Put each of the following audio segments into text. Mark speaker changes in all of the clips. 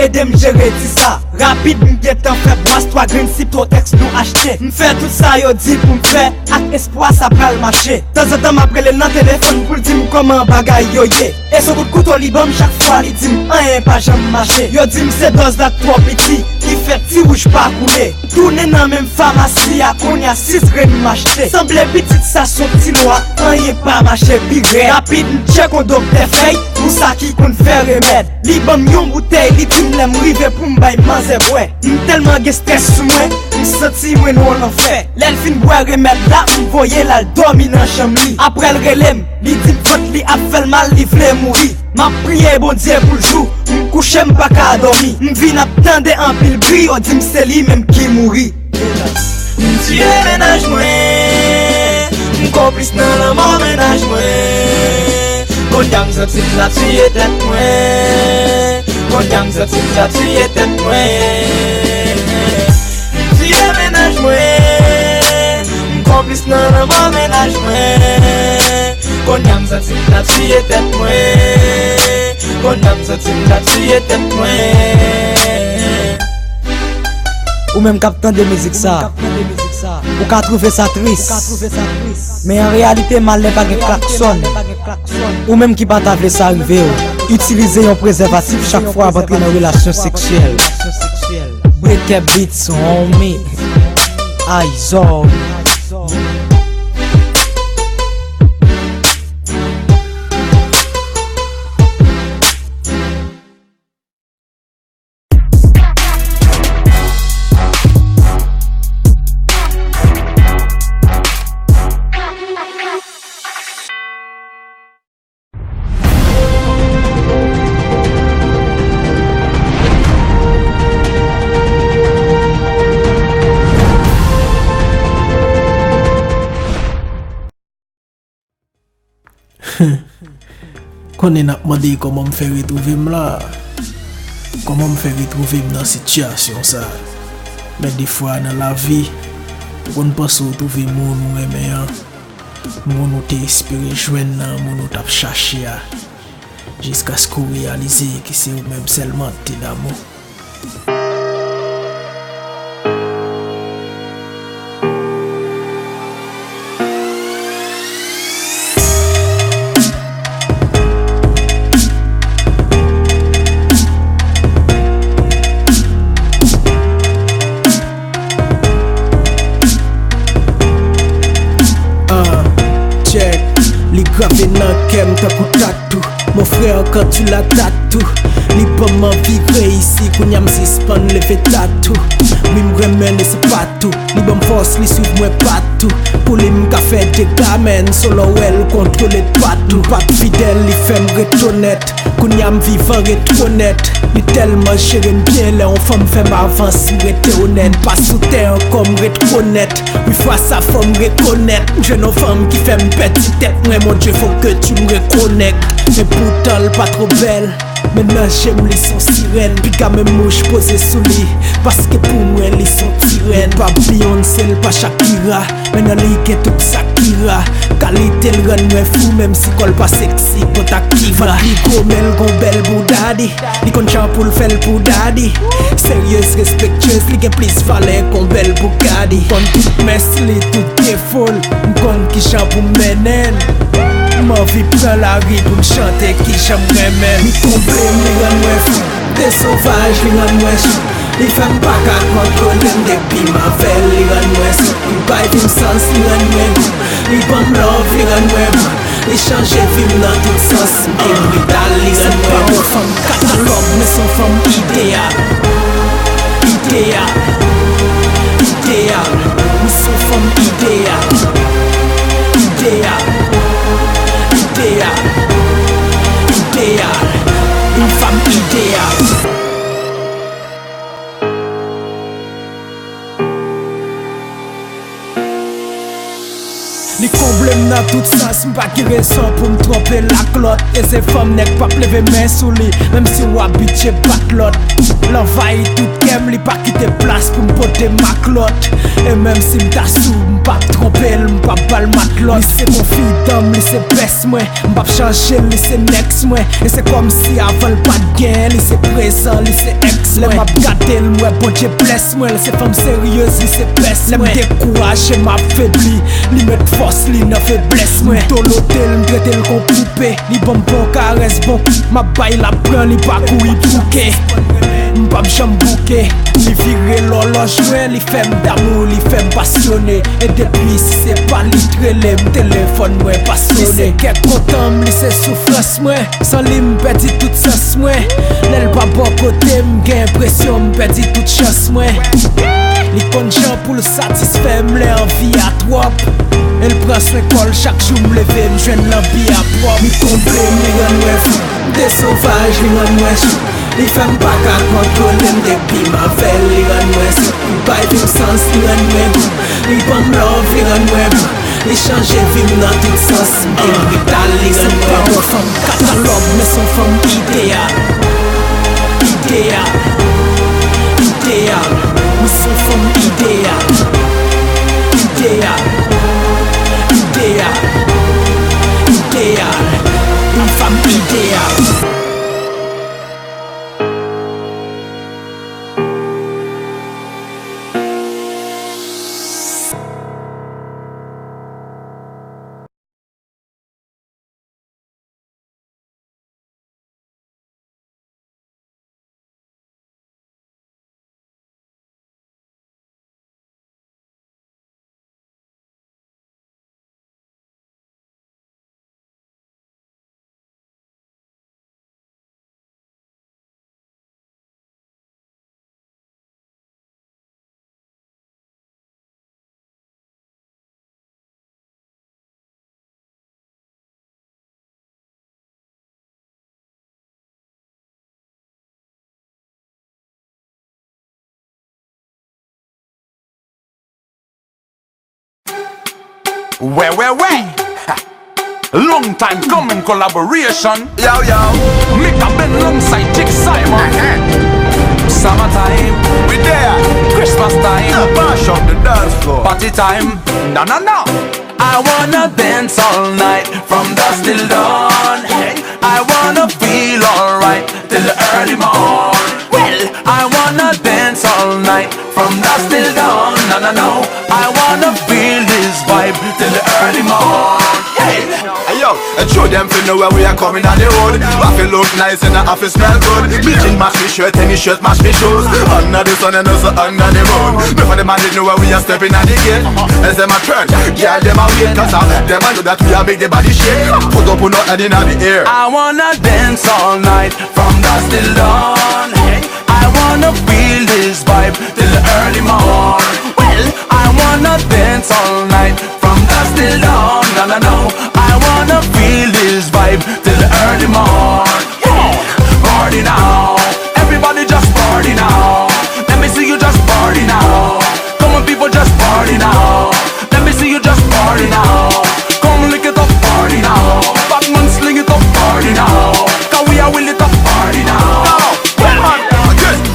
Speaker 1: aidez me gérer tout ça. Rapide m'guette en fait boisse 3 grains si ton texte nous acheter. M'fait tout ça yo dit pour m'faire avec espoir ça pral marcher. Temps en temps m'appelle le téléphone pour dire comment bagaille yo yé. Et son coup de couteau li bam chaque fois li dit rien pas jamais marché. Yo dit c'est dose d'acte trop petit qui fait ti rouge pas couler. Tourner dans même pharmacie à qu'on y a 6 grains m'acheter. Semblait petite ça son petit noir rien pas marché pire. Rapide m'check on docteur feuille pour ça qui qu'on fait remède. Li bam yon bouteille li dit m'l'aime rive pour m'bay manger ouais. Tellement de stress sur moi, m'senti moi non l'en fait. L'elle fin boire remède là, m'voye là dormi dans chambre li. Après le relève, li dit faute li a fait mal, li vle mourir. M'a prié bon Dieu pour le jour, m'couche m'pas ka dormi. M'vin attendre en pile bri, on dit m'sait li même qui mourit. M'ti ménage moi, m'complice dans la mort ménage moi. Kon yang senti la tuer tête moi. Kon yang senti la tuer tête moi. M'ti ménage moi, m'complice dans la mort ménage moi. Kon yang senti la tuer tête moi. Kon yang senti la tuer tête moi. Ou même captant de musique ça. Ou ka trouver ça triste. Mais en réalité mal n'est pas de klaxon. Ou même qui pas t'avler ça arriver. Utiliser un préservatif chaque fois pour entrer dans une relation sexuelle. Break a beats on me. Eyes on.
Speaker 2: Qu'on est n'a demandé comment me faire retrouver là. Comment me faire retrouver dans cette situation ça. Mais des fois dans la vie, on pense retrouver mon nous aimer, mon nous t'espérer joindre, mon nous t'a chercher jusqu'à ce qu'on réalise que c'est même seulement t'es d'amour.
Speaker 3: Li gravé nan kem ta kou tatou. Mon frère quand tu la tatou. Li pas m'envie ici qu'on y a m'suspend levé tatou. Oui m'remène c'est pas tout. Li bon force li suivre moi partout. Pour li m'ka fait des gamins solo elle contrôler partout. Pas fidèle li fait m'retonette. Qu'on y a m'vivant retronnette. Li tellement chéri bien là on femme fait m'avance m'rete honnête. Pas sous terre comme reconnaître. Oui fois sa femme reconnaître. Jeune femme qui fait m'petite tête. Moi mon Dieu faut que tu me reconnectes. Mais pourtant elle pas trop belle. Maintenant j'aime les sons sirènes. Puis quand même mouche posée sous lit. Parce que pour moi les sont sirènes. Pas Beyoncé, pas Shakira. Maintenant les get tout Shakira. Qualité le rend moi fou. Même si col pas sexy quand t'activa. Li gomel gon belle boudadi. Li kon chan pour le faire pour daddy. Sérieuse, respectueuse, li gen plus valeur qu'on belle Bugatti. Kon tout mess li tout est folle. M'kon qui chan pour menen. Ma vie prend la rue pour me chanter qui j'aimerais même. Mi problème li rend moi fou. Des sauvages li rend moi chou. Li femme pas qu'à contrôler depuis ma veille li rend moi sou. Li bail vim sens li rend moi goût. Li bon love li rend moi bon. Li change vim dans tout sens. Bien brutal li rend moi bon. Femme catalogue mais son femme idéal. Idéal. Idéal. Mais son femme idéal. Idéal. Idéal, idéal, une femme idéale. Li comble dans tout sens, m'pas qui raison pour me tromper la clotte. Et ces femmes n'est pas lever main sous lit, même si on habitué pas l'autre. L'envahit tout kem, li pas quitter place pour me porter ma clotte. Et même si m'ta sous, m'pas tromper, m'pas bal ma li c'est confident, li c'est best moi. M'pas changer, li c'est next moi. Et c'est comme si avant le pas de gain, li c'est présent, li c'est ex moi. M'a gâté moi, bon Dieu bless moi. C'est femme sérieuse, li c'est best moi. L'aime décourager, m'a faibli, li met force, li n'a faiblesse moi. Tout l'hôtel, m'traite le con poupée, li bon caresse bon. Ma baille la prend, li pas courir bouquet. M'pas m'jam bouquet, li vire l'horloge moi, li fait d'amour, li fait passionné. Et depuis si c'est pas li trele, m'téléphone moi passionné. C'est qu'est content, li c'est souffrance moi. Sans li m'perdi toute sens moi. L'elle pas bon côté, m'gain impression m'perdi toute chance moi. Li kon jan pour le satisfaire, m'lè envie à trop. Elle prend son école chaque jour, m'leve, m'jwenn l'envie à propre. M'comble, m'ren moi fou, des sauvages, li ren moi chou. Li fèm pa ka kontrole m'depi ma vel, li ren moi sou. M'bay vim sens, li ren moi goût. Li bon love, li ren moi bou. Li chanje vim nan tout sens, m'gen vital, li ren moi bou. Femme catalogue, mais son femme idéal. Idéal, idéal. Oui, son femme idéal. Idéal, idéal, idéal. Une femme idéale.
Speaker 4: Where? Long time coming collaboration. Yo. Make a bend alongside Chick Simon. Summertime, we there. Christmas time, bash up the dance floor. Party time, no. I wanna dance all night from dusk till dawn. I wanna feel alright till the early morn. Well, I wanna dance all night from dusk till dawn. No. I wanna feel this vibe till the early morn. Hey yo, and show them to know where we are coming on the road. I feel look nice and I feel smell good. Bleaching match me shirt, any shirt match me shoes. Under the sun and also under the moon. Before the man didn't know where we are stepping at the gate. As them a turn, yeah, them a wait. Cause them a know that we are make the body shake. Put up or not in the air. I wanna dance all night from dusk till dawn. I wanna feel this vibe till the early morn. Well, I wanna dance all night from dusk till dawn. No. I wanna feel this vibe till the early morn. Yeah, party now. Everybody just party now. Let me see you just party now. Come on people, just party now. Let me see you just party now. Come lick it up, party now. Batman sling it up, party now. Cause we are will it up, party now.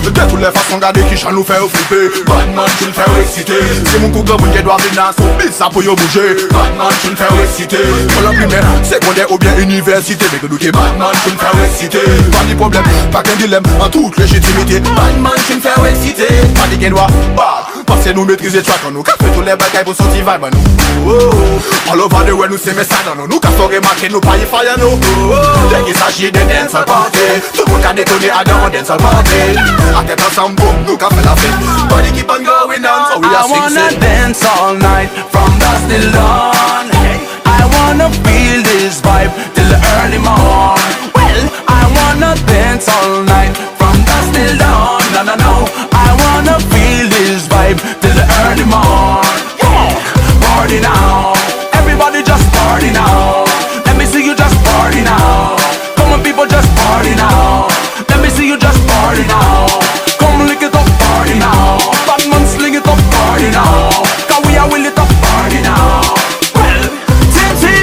Speaker 4: De toutes les façons, garder qui chan nous fait flipper. Batman, tu le fais exciter. C'est mon coup de boule qui doit venir sur bis, ça pour y bouger. Batman, tu le fais exciter. Pour la primaire, secondaire ou bien université. Mais que nous qui Batman, tu le fais exciter. Pas de problème, pas qu'un dilemme, en toute légitimité. Batman, tu le fais exciter. Pas de gain droit, parce que nous maîtriser track en nous. Qu'a fait tous les bagailles pour sortir vibe en nous. All over the world, nous c'est message en nous. Nous qu'a fait remarquer, nous pas y fire nous. Dès qu'il s'agit de dance à party, tout le monde a détonné à dans dance à party. I get us some boom, look up and I fit. Body keep on going on, so we are sing. I wanna dance all night from dusk till dawn. I wanna feel this vibe till the early morn. Well, I wanna dance all night from dusk till dawn. No. I wanna feel this vibe till the early morn. Yeah, party now. Everybody just party now. Let me see you just party now. Come on people, just party now. Let me see you just party now. Come lick it up, party now. Batman sling it up, party now. Cause we are will it up, party now. Well, TNT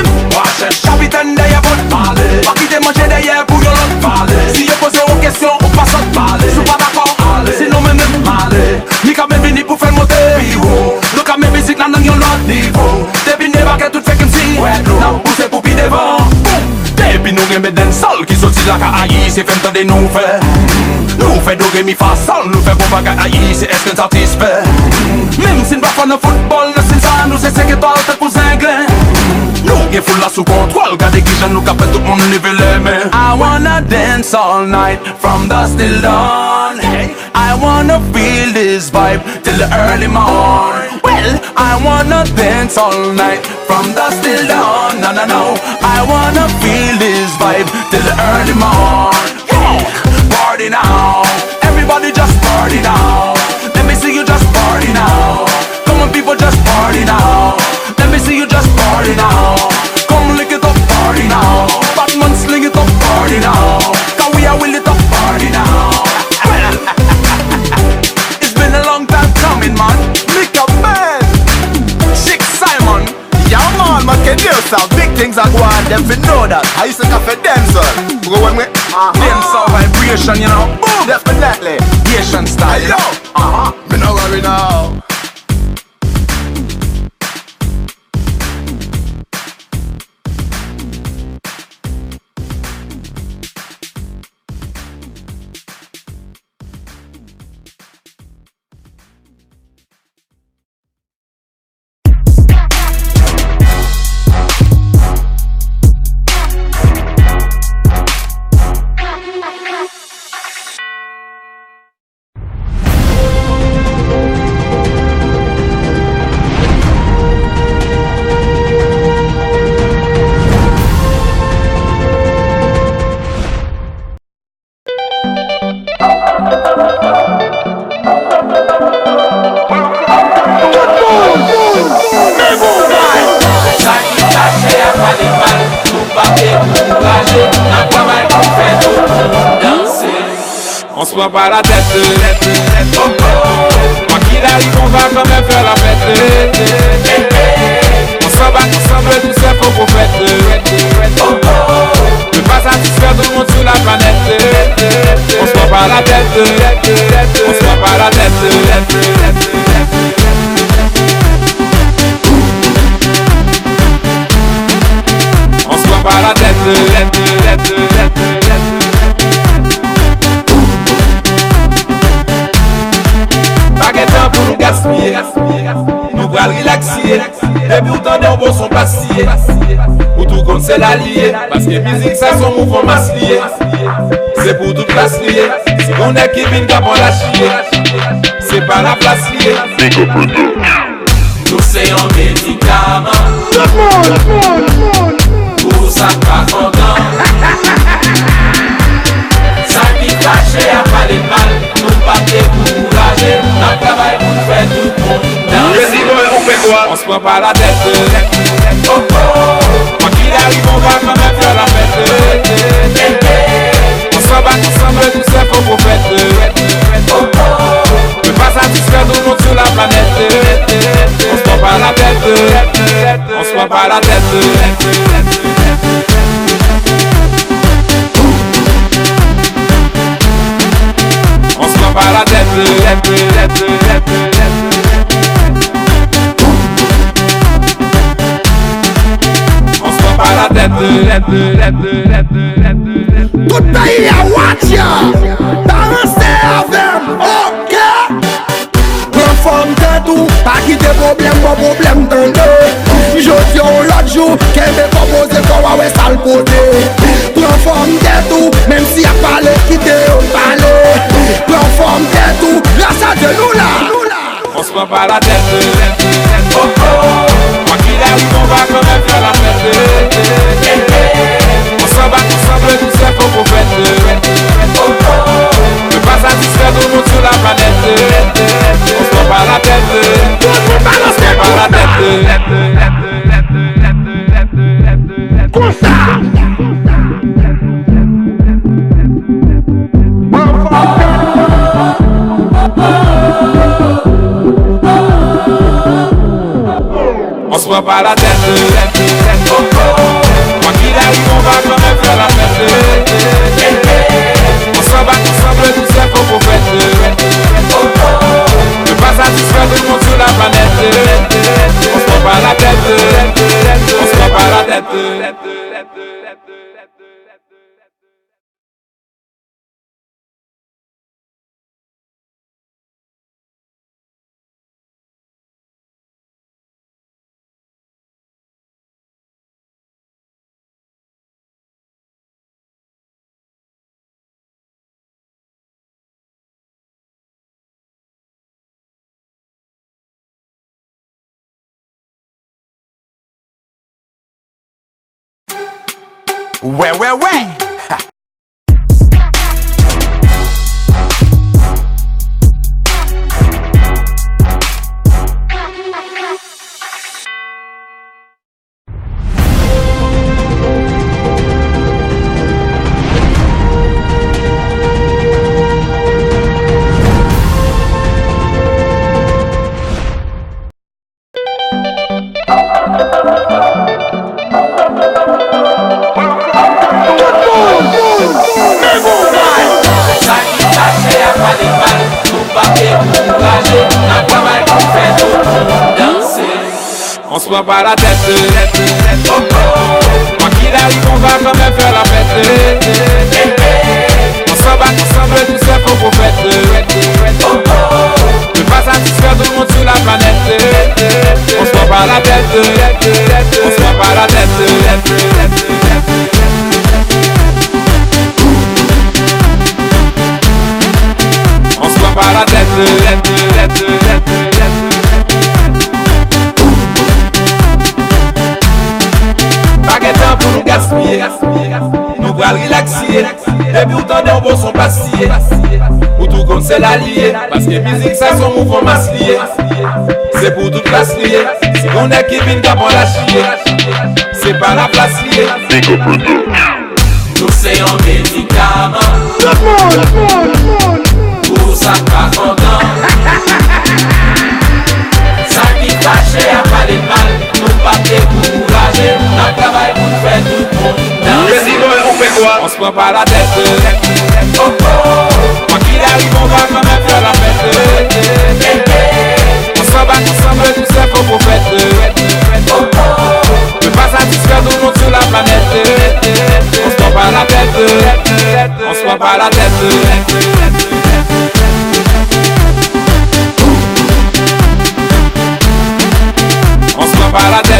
Speaker 4: la ka aïe, c'est fait des nouvelles. Nous fait do mi fa sol, nous fait bon bagay aïe, c'est est-ce qu'on satisfait. Même si nous pas fan de football, nous c'est ça, nous c'est 5 étoiles, tête pour anglais. Nous qui full la sous contrôle, gardez qui j'en nous capte tout le monde lever les mains. I wanna dance all night, from dusk till dawn. I wanna feel this vibe till the early morn. Well, I wanna dance all night, from dusk till dawn. No, no, no, I wanna feel this vibe till the early morn. Yeah. Party now, everybody just party now. Let me see you just party now. Come on people, just party now. Let me see you just party now. Come lick it up, party now. Batman sling it up, party now. Cause we are will it up, party now. It's been a long time coming, man. Lick up, man. Chick Simon.
Speaker 5: Yeah man can do yourself. Big things are going, them fi know that. I used to cafe dancehall. Go when we
Speaker 4: Dancehall vibration, you know. Boom.
Speaker 5: definitely.
Speaker 4: Asian style, you
Speaker 5: Yo,
Speaker 4: know.
Speaker 5: me no worry now.
Speaker 6: On se prend pas la tête, quoi qu'il arrive on va quand même faire la fête. On s'en bat ensemble, tout ça faut qu'on fête. Ne pas satisfaire tout le monde sur la planète. On se prend pas la tête, on se prend pas la tête. On se prend pas la tête. Pour nous gaspiller, nous bras relaxer. Depuis autant de beaux sont passés. Pour tout compte c'est l'allié. Parce que musique ça son mouvement masse lié. C'est pour toute place liée. Si on est qui vient qu'à la chier, c'est pas la place liée. Nous c'est un médicament. Pour ça pas content. Ça qui caché à pas les mal. Nous pas décourager. N'a travail pour faire tout le monde danser. On fait quoi? On se prend pas la tête. Oh oh. Quoi qu'il arrive on va quand même faire la fête. On s'en bat ensemble tout ça faut qu'on fête. Oh oh. Ne pas satisfaire tout le monde sur la planète. On se prend pas la tête. On se prend pas la tête. On se prend pas la tête. On se prend pas la tête.
Speaker 5: Tout pays à watch ya. Danser avec, ok. Prends forme tout, pas quitter problème, pas problème t'entends. Jodi on l'autre jour, qu'elle me propose qu'on va sale poser. Prends forme tout, même si y'a pas le quitter, on parle. Prends forme tout, grâce à Dieu nous là.
Speaker 6: On se prend pas la tête. Oh oh. Quoi qu'il arrive on va quand même faire la fête. On s'en bat ensemble tout ça faut qu'on fête. Oh oh. Ne pas satisfaire tout le monde sur la planète. On se prend pas la tête. On se prend pas la tête.
Speaker 5: Comme ça.
Speaker 6: On se prend pas la tête. Oh oh. Quoi qu'il arrive on va quand même faire la fête.
Speaker 4: Ouais.
Speaker 6: On se prend pas la tête, oh oh. Quoi qu'il arrive, on va quand même faire la fête. On s'en bat ensemble, tout ça faut qu'on fête. Oh oh. Ne pas satisfaire tout le monde sur la planète. On se prend pas la tête, on se prend pas la tête. On se prend pas la tête. Pour nous gaspiller, nous allons relaxer. Et puis autant d'un bon son passé. Pour tout comme c'est l'allié. Parce que musique ça son mouvement masse lié. C'est pour toute classe liée. Si on est qui vient d'abord la chier, c'est pas la place liée. Nous c'est un médicament. Pour ça pas content. Ça qui fâche à pas les mal. Nous pas décourager. On travaille pour faire tout le monde danser. On fait quoi? On se prend pas la tête. Oh oh. Quoi qu'il arrive, on va quand même faire la fête. On s'en bat ensemble, tout ça faut qu'on fête. Oh oh. Ne pas satisfaire tout le monde sur la planète. On se prend pas la tête. On se prend pas la tête. On se prend pas la tête.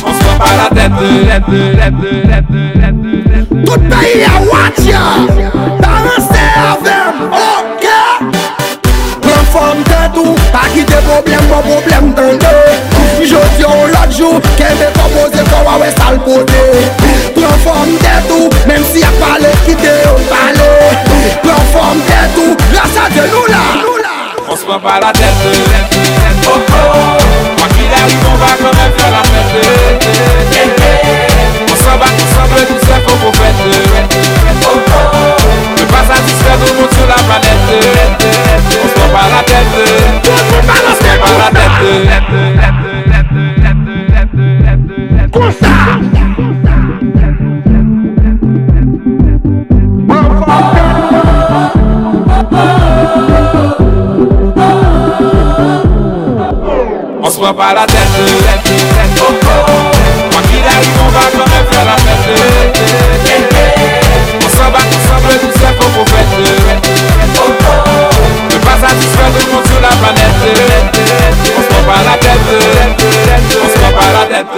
Speaker 6: On se prend pas la tête.
Speaker 5: Tout pays à watch ya. Balancez avec, ok. Prends forme de tout, pas quitter problème t'entends. Je dis on l'autre jour, qu'elle veut proposer pour ouais sale poté. Prends forme de tout, même si y'a pas le quitter on parle. Prends forme de tout, grâce à Dieu nous là.
Speaker 6: On se prend pas la tête. Oh oh. Quoi qu'il arrive, on va quand même faire la fête. On s'en bat ensemble, tout ça faut qu'on fête. Oh oh. Ne pas satisfaire tout le monde sur la planète. On se prend pas la tête. On se prend pas la tête.
Speaker 5: Comme ça.
Speaker 6: On se prend pas la tête. Oh oh. Quoi qu'il arrive, on va quand même faire la fête. On s'en bat ensemble, tout ça faut qu'on fête. Oh oh. Ne pas satisfaire tout le monde sur la planète. On se prend pas la tête. On se prend pas la tête.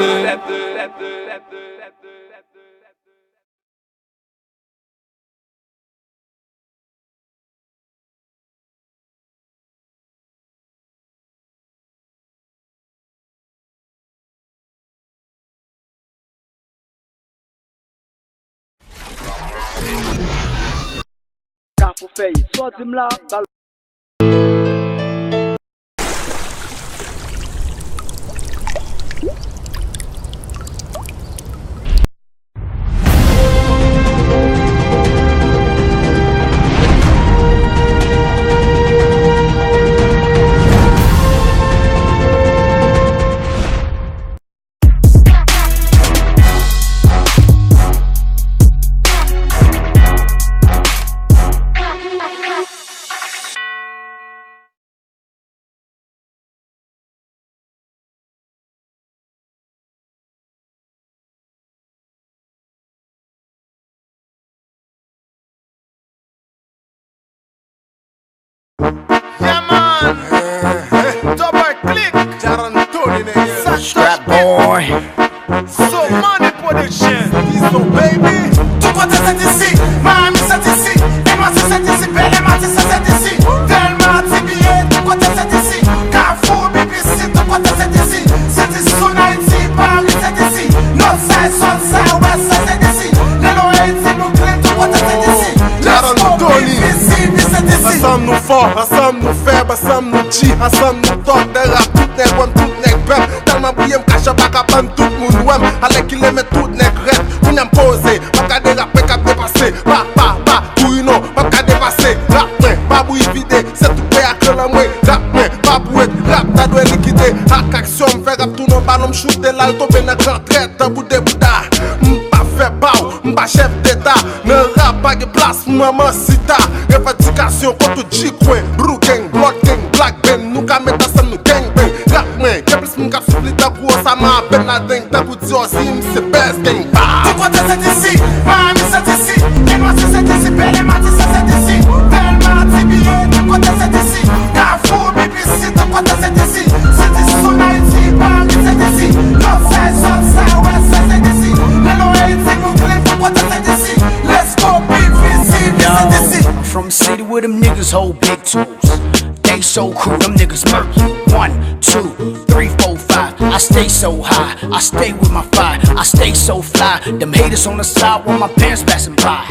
Speaker 3: Pour faire, soit tu me l'as.
Speaker 5: Strap boy. So money production. Dis donc baby. Tout côté c'est ici. Miami c'est ici. Emma c'est ici. Belle Emma c'est ici. Delma c'est bien. Tout côté c'est ici. Carrefour baby. Ensemble nous tord de rap, tout nèg bon, tout nèg pep. Tellement bouillé m'cache pas qu'à prendre tout le monde ouem. Allez qu'il aime tout nèg rêve. On aime poser, pas qu'à déraper, qu'à dépasser. Pas, pour une pas qu'à dépasser. Rap, pas bouille vidé, c'est tout prêt à que l'homme. Rap, pas bouille, rap, t'as doit liquider. Hack action, m'fait rap tout non ballon, m'shooter là, tomber dans la retraite, un bout de bouddha. M'pas fait bao, m'pas chef d'état. Ne rap pas de place, maman sita. Revendication contre G-Coin, Blue Gang, Blood Gang, Black Ben. Nous ka mettre ensemble, nous gang bang. Rap, y'a plus m'ka suppli ta cour, ça m'a ben la dingue. T'as pour dire aussi, c'est best gang.
Speaker 7: Tu crois que c'est ici, Miami c'est ici. Et moi c'est ici, Belle et Mati c'est ici. Tellement TBA, tu crois que c'est ici. Carrefour, BBC, tu crois que c'est ici. C'est ici, son Haïti, Paris c'est ici. Northside, Southside, Westside c'est ici. Les noms Haïti, Brooklyn, tu crois que c'est ici. Let's go, BBC, c'est ici.
Speaker 8: I'm from the city where them niggas hold big tools. They so cool, them niggas murky. 1, 2, 3, 4, 5. I stay so high, I stay with my fire. I stay so fly. Them haters on the side while my pants passing by.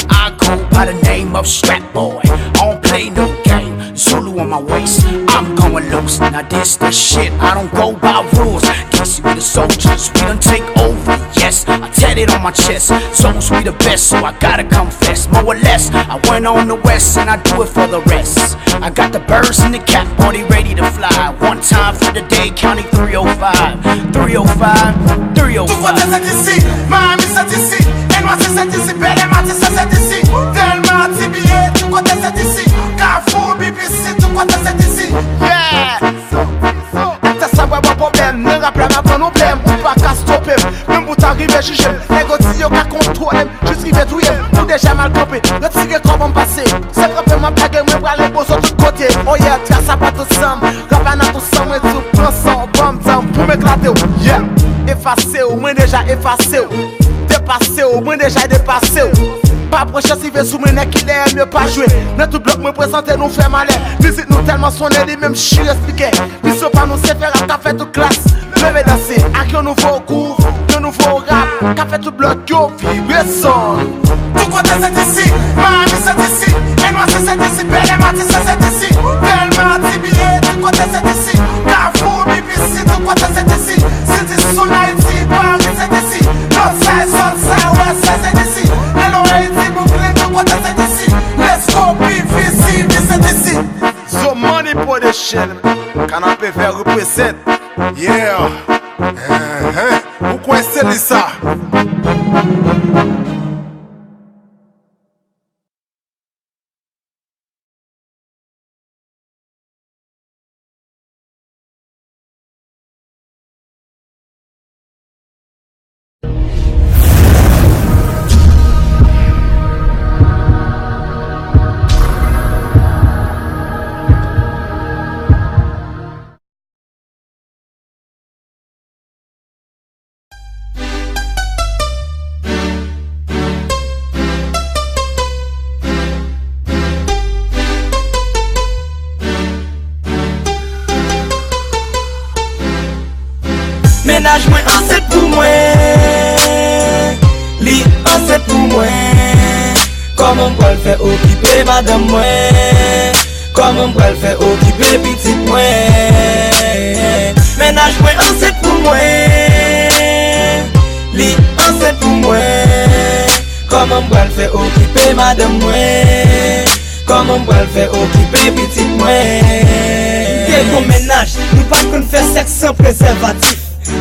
Speaker 8: I go by the name of Strap Boy. I don't play no game. Zulu on my waist, I'm going loose. Now this the shit, I don't go by rules. Guess we the soldiers, we done take over. Yes, I tatted on my chest. Souls we the best, so I gotta confess. More or less, I went on the west and I do it for the rest. I got the birds in the cat party ready to fly. One time for the day, counting 305. 305, 305.
Speaker 7: Tu crois que c'est ici, Miami c'est ici. Et moi c'est ici, Belle et Mati c'est ici. Tellement TBA, tu crois que c'est ici. Carrefour, BBC, tu crois que c'est ici. Yeah! T'as ça, pas de problème. Ne rappelle pas ton problème. Ou pas qu'à stopper. Même pour t'arriver, juger. Négocier, y'a qu'à contrôler. Juste river tout, tout déjà mal campé. Retirer comment passer. C'est vraiment pas que moi, pour aller beaux sur tous côtés. Oh yeah, t'as ça pas tout ensemble. Rappelle à tout ensemble, et tout prends ça en bombe temps pour m'éclater. Yeah! Effacé, au moins déjà effacé. Dépassé, au moins déjà dépassé. Pas prochain si veut sous mes necks, il est mieux pas jouer. Dans tout bloc, me présenter, nous fait malin. Musique nous tellement sonné, les mêmes chires expliqués. Mission pas nous c'est faire un café toute classe. Levez danser, avec un nouveau couvre, un nouveau rap. Café tout bloc, yo, vibrer son. Tu crois que c'est ici, Miami c'est ici. Et moi c'est ici, Belle et Mati c'est ici. Tellement TBA, tu crois que c'est ici. Carrefour, BBC, tu crois que c'est ici. C'est ici, son Haïti, Paris c'est ici. Northside, Southside, Westside c'est ici. Les noms Haïti, Brooklyn, tu crois que c'est ici. Let's go, BBC, c'est ici.
Speaker 5: So money for the shit. Canapé vert represent. Yeah. Ou coincez ça?
Speaker 1: Ménage moi ancêtre pour moi. Li ancêtre pour moi. Comment on peut le faire occuper madame moi? Comment on peut le faire occuper petite moi? Ménage moi ancêtre pour moi. Li ancêtre pour moi. Comment on peut le faire occuper madame moi? Comment on peut le faire occuper petite moi? Bon ménage, nous pas qu'on fait sexe sans préservatif.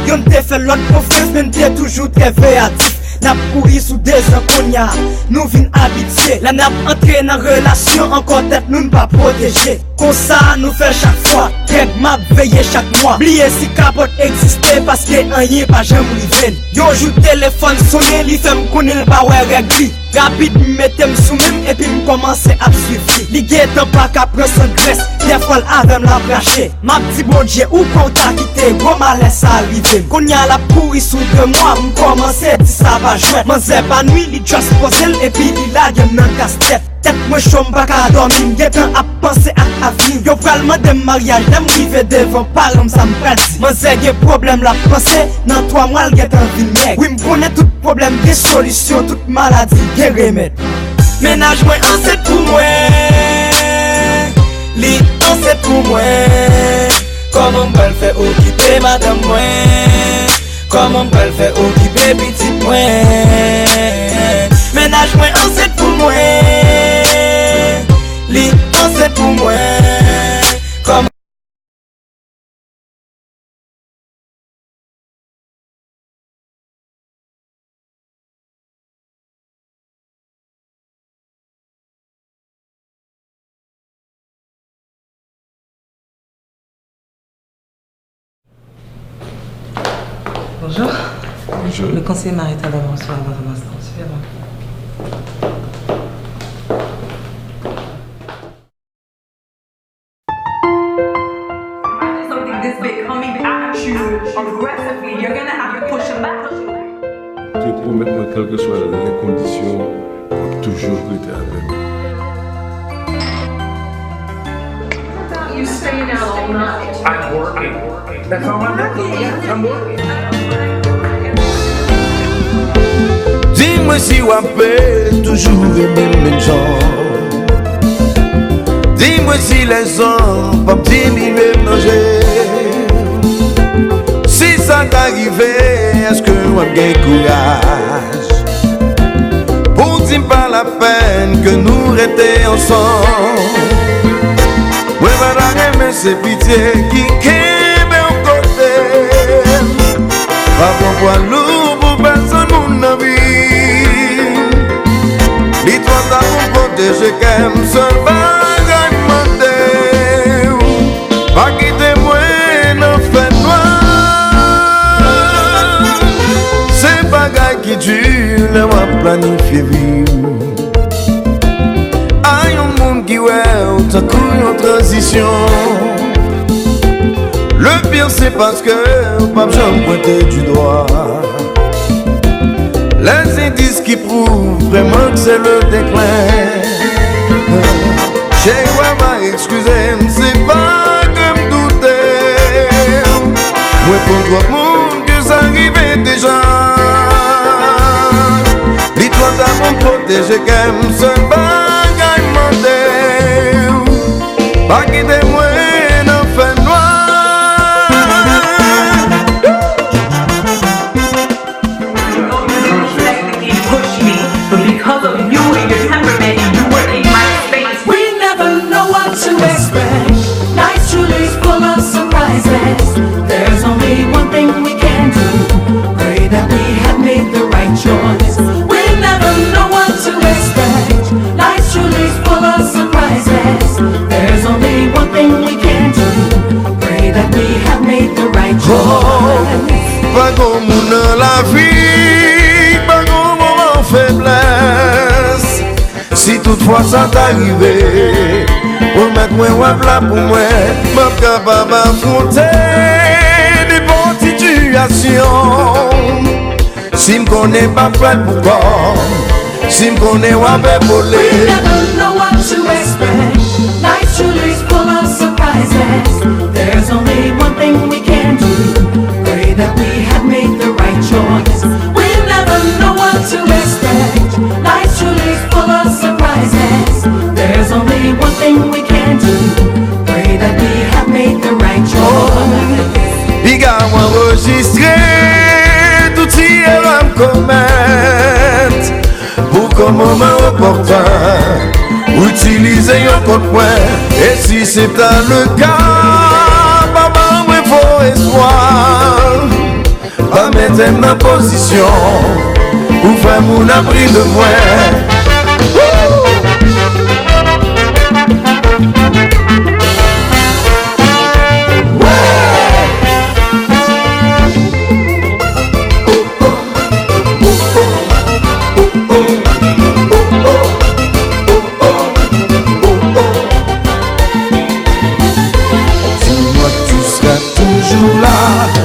Speaker 1: Yon te fait l'autre confiance, mais t'es toujours très créatif. N'a pourri sous des incognats, nous vînes habitués. La n'a entré dans relation, encore tête nous pas protégé. Comme ça nous fait chaque fois, Greg m'a veillé chaque mois. Blier si capote existait parce que rien pas jamais rivé. Yo joue téléphone sonné, li fait m'connait pas ouais régli. Rapide m'mettem sous même et puis m'commencer à suivre. Li guettant pas qu'à prendre son graisse, des fois l'avem la braché. Ma petit bon Dieu ou quand t'as quitté, gros malaise arrivé. Qu'on y a la pourri sous 2 mois, m'commencer à dire ça va jouer. M'en pas nuit, li just pose et puis li la gueule dans casse-tête. Tête moi chom pas qu'à dormir, m'guettant à penser à avenir. Yo vraiment de mariage, d'aime rive devant parle ça m'prête. M'en zè problème la pensée, dans 3 mois l'guettant vin. Oui m'connais tout problème, des solutions, toute maladie, remède. Ménage moi ancêtre pour moi. Li c'est pour moi. Comment on peut le faire occuper madame moi? Comment on peut le faire occuper petit moi? Ménage moi c'est pour moi. Lit c'est pour moi. Comme
Speaker 9: Bonjour.
Speaker 10: Bonjour.
Speaker 9: Le conseiller marital va me recevoir dans un instant. Suivez-moi.
Speaker 11: Something this big coming at you aggressively, you're gonna have to push him back.
Speaker 10: Tu promets que quelles que soient les conditions, on toujours été avec nous.
Speaker 11: You staying out all night.
Speaker 6: I'm working. That's all I'm doing. I'm working.
Speaker 5: Dis-moi si on peut toujours aimer les mêmes gens. Dis-moi si les hommes peuvent diminuer manger. Si ça t'arrivait, est-ce que on a bien courage pour dire pas la peine que nous restions ensemble? Ouais, voilà, mais c'est pitié qui kembe au côté. Pas pour lourd pour personne mon vie. Dis-toi t'as pour protéger qu'aime seul bagaille menté. Pas quitter moi dans fait noir. C'est bagaille qui dure, les moi planifier vivre. Aïe un monde qui ouais, t'as couru en transition. Le pire c'est parce que pas besoin de pointer du doigt les indices qui prouvent vraiment que c'est le déclin. J'ai ouais excusez, c'est pas que me douter. Moi pour toi monde que ça arrivait déjà. Dis-toi t'as mon protégé qu'aime seul bagaille menté. Pas quitter moi dans fait noir.
Speaker 11: Because of you and your temperament, you were in my space.
Speaker 12: We never know what to expect. Life truly is full of surprises. There's only one thing we can do. Pray that we have made the right choice. We never know what to expect. Life truly is full of surprises. There's only one thing we can do. Pray that we have made the right choice.
Speaker 5: Pas comme la vie, pas comme moment faiblesse. Si toutefois ça t'arrivait, promettre-moi là pour moi, m'être capable d'affronter des bonnes situations. Si m'connais pas prêt pour quoi, si m'connais ou avec
Speaker 12: We
Speaker 5: voler.
Speaker 12: never know what to expect. Life truly is full of surprises. There's only one thing we can do. Pray that we have made the right choice. We never know what to expect. Life truly is full of surprises. There's only one thing we can do. Pray that we have made the right choice.
Speaker 5: Big à enregistré tout y est à me commettre. Pour qu'un moment opportun, utiliser un compte point. Et si c'est le cas, papa, moi faut espoir. Pas mettre ma position, pour faire mon abri de moi. Dis-moi que tu seras toujours là,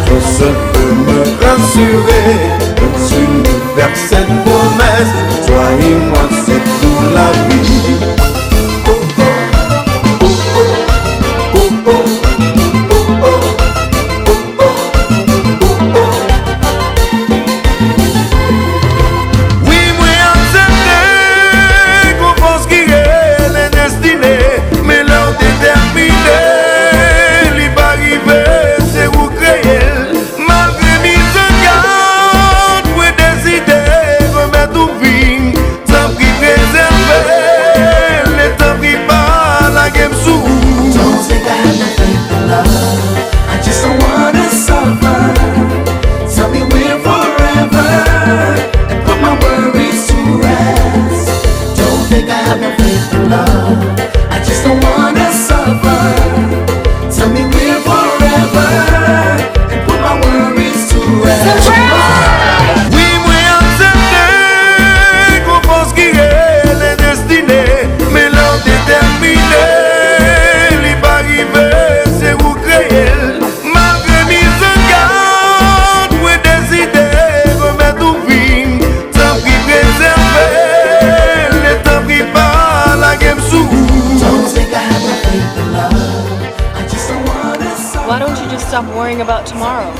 Speaker 5: toi seul peux me rassurer. Quand tu me fais cette promesse, toi et moi c'est pour la vie. Oui, moi accepter qu'on pense qu'il est les destinées, mais leur déterminer.
Speaker 12: have no faith in love. I just don't wanna suffer. Tell me we're forever and put my worries to rest.
Speaker 5: Oui, moi accepter qu'on pense qu'il est les destinées, mais l'on déterminé, l'y pas arriver, c'est vous créer. Malgré mise en garde, vous décidez remettre tout fin, tant pis préserver, le temps pris par la game sous.
Speaker 12: Don't think I have no faith in love. I just don't wanna suffer.
Speaker 13: Why don't you just stop worrying about tomorrow?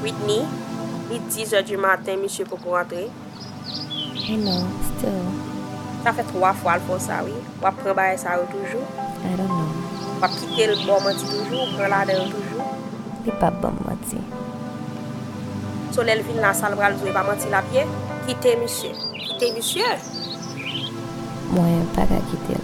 Speaker 14: Whitney, il est 10h du matin, monsieur, pour rentrer.
Speaker 15: I know, still.
Speaker 14: Ça fait 3 fois le faire ça, oui. On va prendre ça toujours.
Speaker 15: I don't know.
Speaker 14: On va quitter le bon menti toujours, prendre la dedans toujours.
Speaker 15: Il pas bon menti.
Speaker 14: Soleil vient dans la salle, il ne pas mentir la pied. Quittez monsieur. Quittez monsieur.
Speaker 15: Moi, pas qu'à quitter.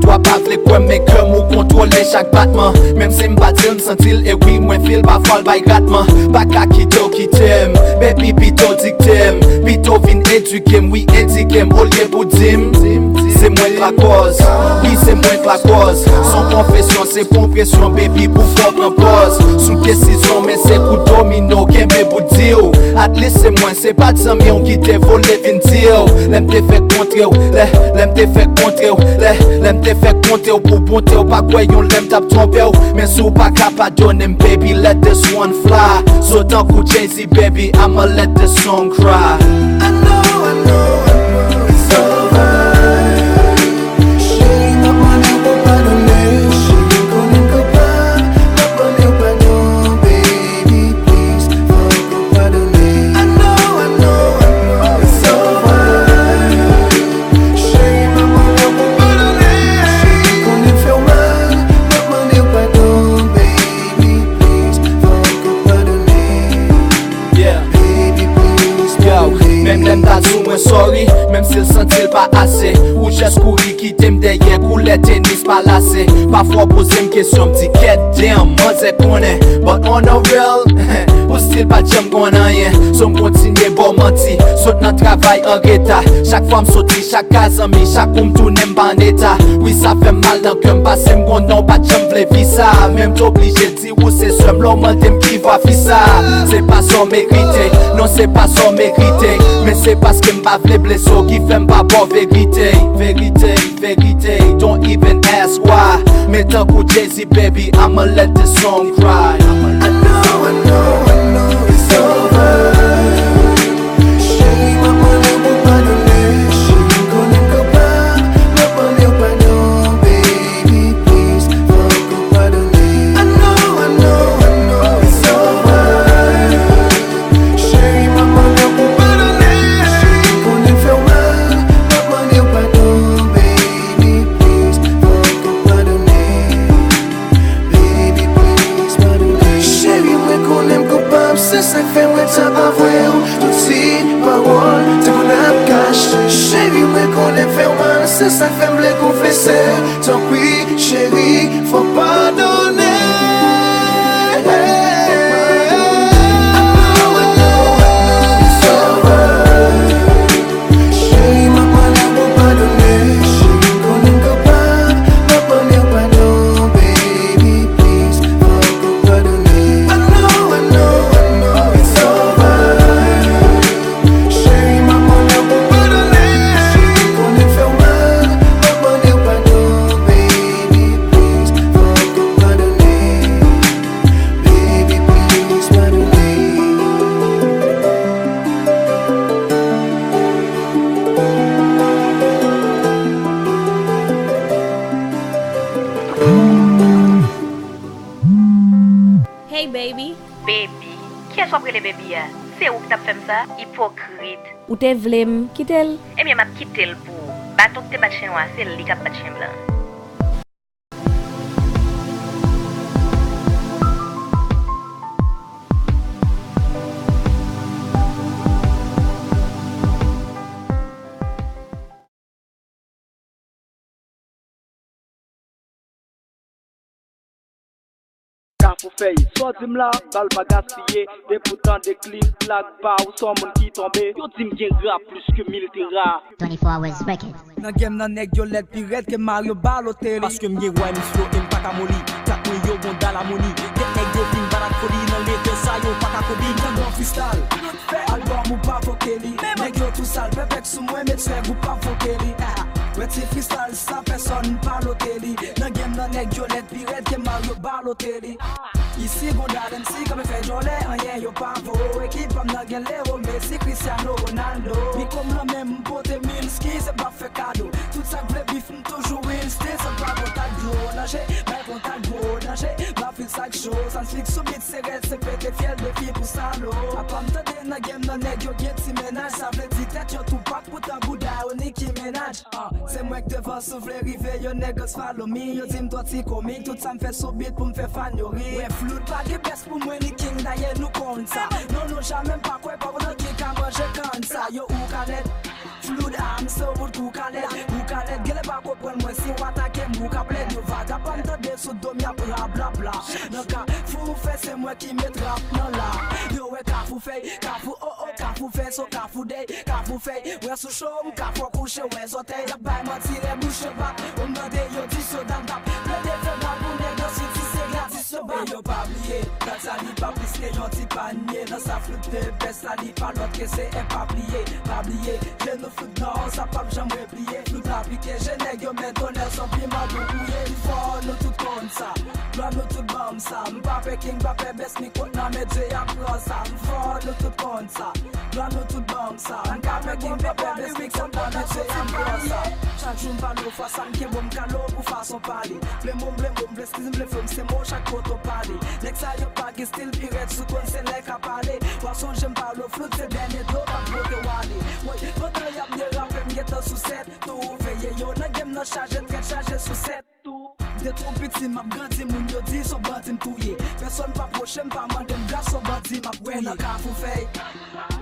Speaker 8: Toi pas vle quoi mais que mou contrôler chaque battement. Même si m'pas dire m'sentil et oui moi feel pas folle by grattement. Pas qu'à quitter t'aime. Baby pito dictem. Pito vin éduquer oui éduquer au lieu pour dim. C'est moi la cause. Oui c'est moi la cause. Sans confession c'est compression baby pour faire pause. Sous décision mais c'est coup domino qu'aime pour dire. At least c'est moi c'est pas de millions qui te volé vin dire. L'aime te fait contrer. L'aime te fait contrer. L'aime te fait compter pour bonté ou pas quoi yon l'aime tap tromper. Mais sous pas capable donner baby let this one fly. So tant que Jay-Z baby I'ma let this song cry.
Speaker 12: I know it's over. Chérie, ma monnaie pour pardonner. Chérie, qu'on est copain. Ma monnaie pardon, baby, please, faut qu'on pardonner. I know it's over. Chérie, ma monnaie pour pardonner. Chérie, qu'on est fait mal. Ma monnaie pardon, baby, please, faut qu'on pardonner.
Speaker 8: Yeah.
Speaker 12: Baby, please, pardonner.
Speaker 8: Même l'aime ta zou moi sorry. Même s'il sentit pas assez. Ou juste courir qui t'aime derrière. Couler tennis pas lassé. Parfois poser une question m'dit get damn. Moi c'est qu'on est. But on the real ou still pas j'aime qu'on a rien. So m'continue bon menti. Saute dans travail en guetta. Chaque fois m'sauti, chaque cas ami. Chaque coup m'tourne m'en état. Oui ça fait mal dans que m'passe m'gon non pas j'aime v'le vie ça. Même t'obligé de dire ou c'est seul. L'homme m'aime qui va faire ça. C'est pas son mérité. Non c'est pas son mérité. Mais c'est parce que m'pa v'le blesser qui fait m'pas bon vérité. Vérité, vérité. Don't even ask why. Mais tant que Jay-Z baby I'ma let this song cry.
Speaker 12: I know it's over. Chérie, ma monnaie pour pardonner. Chérie, qu'on est copain. Ma monnaie pardon, baby, please, faut qu'on pardonner. I know it's over. Chérie, ma monnaie pour pardonner. Chérie, qu'on est fait mal. Ma monnaie pardon, baby, please, faut qu'on pardonner. Baby, please, pardonner. Chérie, moi qu'on aime coupable, c'est ça que fait moi ça pas vrai. Toutes ces paroles, c'est qu'on a caché. Chérie, moi qu'on aime faire mal, c'est ça que fait me les confesser. Tant pis, chérie, faut pardonner. It's over. Chérie, ma monnaie pour pardonner. Chérie, qu'on aime copain, ma monnaie pardon, baby, please, faut qu'on pardonner. I know it's over. Chérie, ma monnaie pour pardonner. Chérie, qu'on est fait mal, ma monnaie pardon,
Speaker 16: soit pour les bébés, c'est où que t'as fait ça? Hypocrite.
Speaker 15: Ou te vlem, kitel.
Speaker 16: Eh bien, m'a quitté le pour. Bateau que t'es battu noir, c'est le lit qui a battu blanc.
Speaker 17: Pour faire, soit dim là, balle pas gaspillé, des pourtant des clics, clac, pas ou son monde qui tombe, yo dim gen rap plus que 1000 tera.
Speaker 18: 24 hours record.
Speaker 3: Nan game nan nèg yo let pirate que Mario Balotelli.
Speaker 1: Parce que m'ye wè mi flow et m'pa ka moli. Kat mwen yo bon da la moni. Tet nèg yo fin barak foli nan lete sa yo pa ka kobi.
Speaker 3: Nan don freestyle, album ou pas vokeli. Nèg yo tout sale, pepek sou mwen met swag ou pas vokeli. Ouais ti freestyle sa personne Balotelli. Nan game nan nèg yo let pirate que Mario Balotelli. Ici Gondal MC comme fait jolé, rien yo pas vos équipe comme nan gen Léo Messi, Cristiano Ronaldo. Mi comme la même pote mille skis, c'est pas fait cadeau. Tout ça que le bif toujours real style, c'est pas contact gros nager, mais contact gros nager. Ma fille chaque chose, sans fixe sous bit c'est reste, c'est fait fiel de filles pour salo. A pas m'tade nan game nan nèg yo get si ménage, ça veut dire tête yo tout pas pour ta bouda ou Nicki Minaj. C'est moi que devant souffler river yo nègres follow me, yo dim toi ti comique, tout ça me fait sous bit pour me faire fan yo rire. Flood pas de best pour moi ni king d'ailleurs nous compte ça. Non jamais pas quoi pas pour qui ka manger comme ça. Yo ou canet Flood am so pour coup canet ou canet gele pas comprendre moi si ou attaquer mou ka plaid yo vagabond de sous dom ya bla bla bla. Non ka fou fait c'est moi qui met rap non là. Yo ouais ka fou fait ka fou oh ka fou fait so ka fou day ka fou fait ouais sous show ka fou coucher ouais sauter la bail mentir les bouche pas. On demande yo dit so dans tap. Le défait dans pour négocier c'est gratis so ba yo pas oublier. Quand ça li pas plus que yon ti panier dans sa flûte de baisse ça li pas l'autre que c'est pas plié. Pas oublier je nous flûte non ça pas jamais plié. Flûte appliqué je nèg yo met tonnerre son piment pour bouiller. Il faut nous tout comme ça. Doit nous tout bam ça. M'pape king m'pape baisse mi côte nan met Dieu a prend ça. Faut nous tout comme ça. Doit nous tout bam ça. M'pape king m'pape baisse mi côte nan met Dieu a prend ça. Chaque jour m'parle au face am qui bon calo pour façon parler. Blé style blé film c'est moi chaque photo parler. Next ça yo pas que style pirate sous kon c'est les ka parler. Poisson j'aime pas le flûte c'est dernier dos pas pour te wali. Ouais, pendant y'a bien rappel m'getta sous 7 tout veillé yo nan game nan chargé très chargé sous 7 tout. Des trop petits m'a grandi moun yo dit so bandi m'touyer. Personne pas prochain pas mandem gars so bandi m'a ouais nan ka fou fait.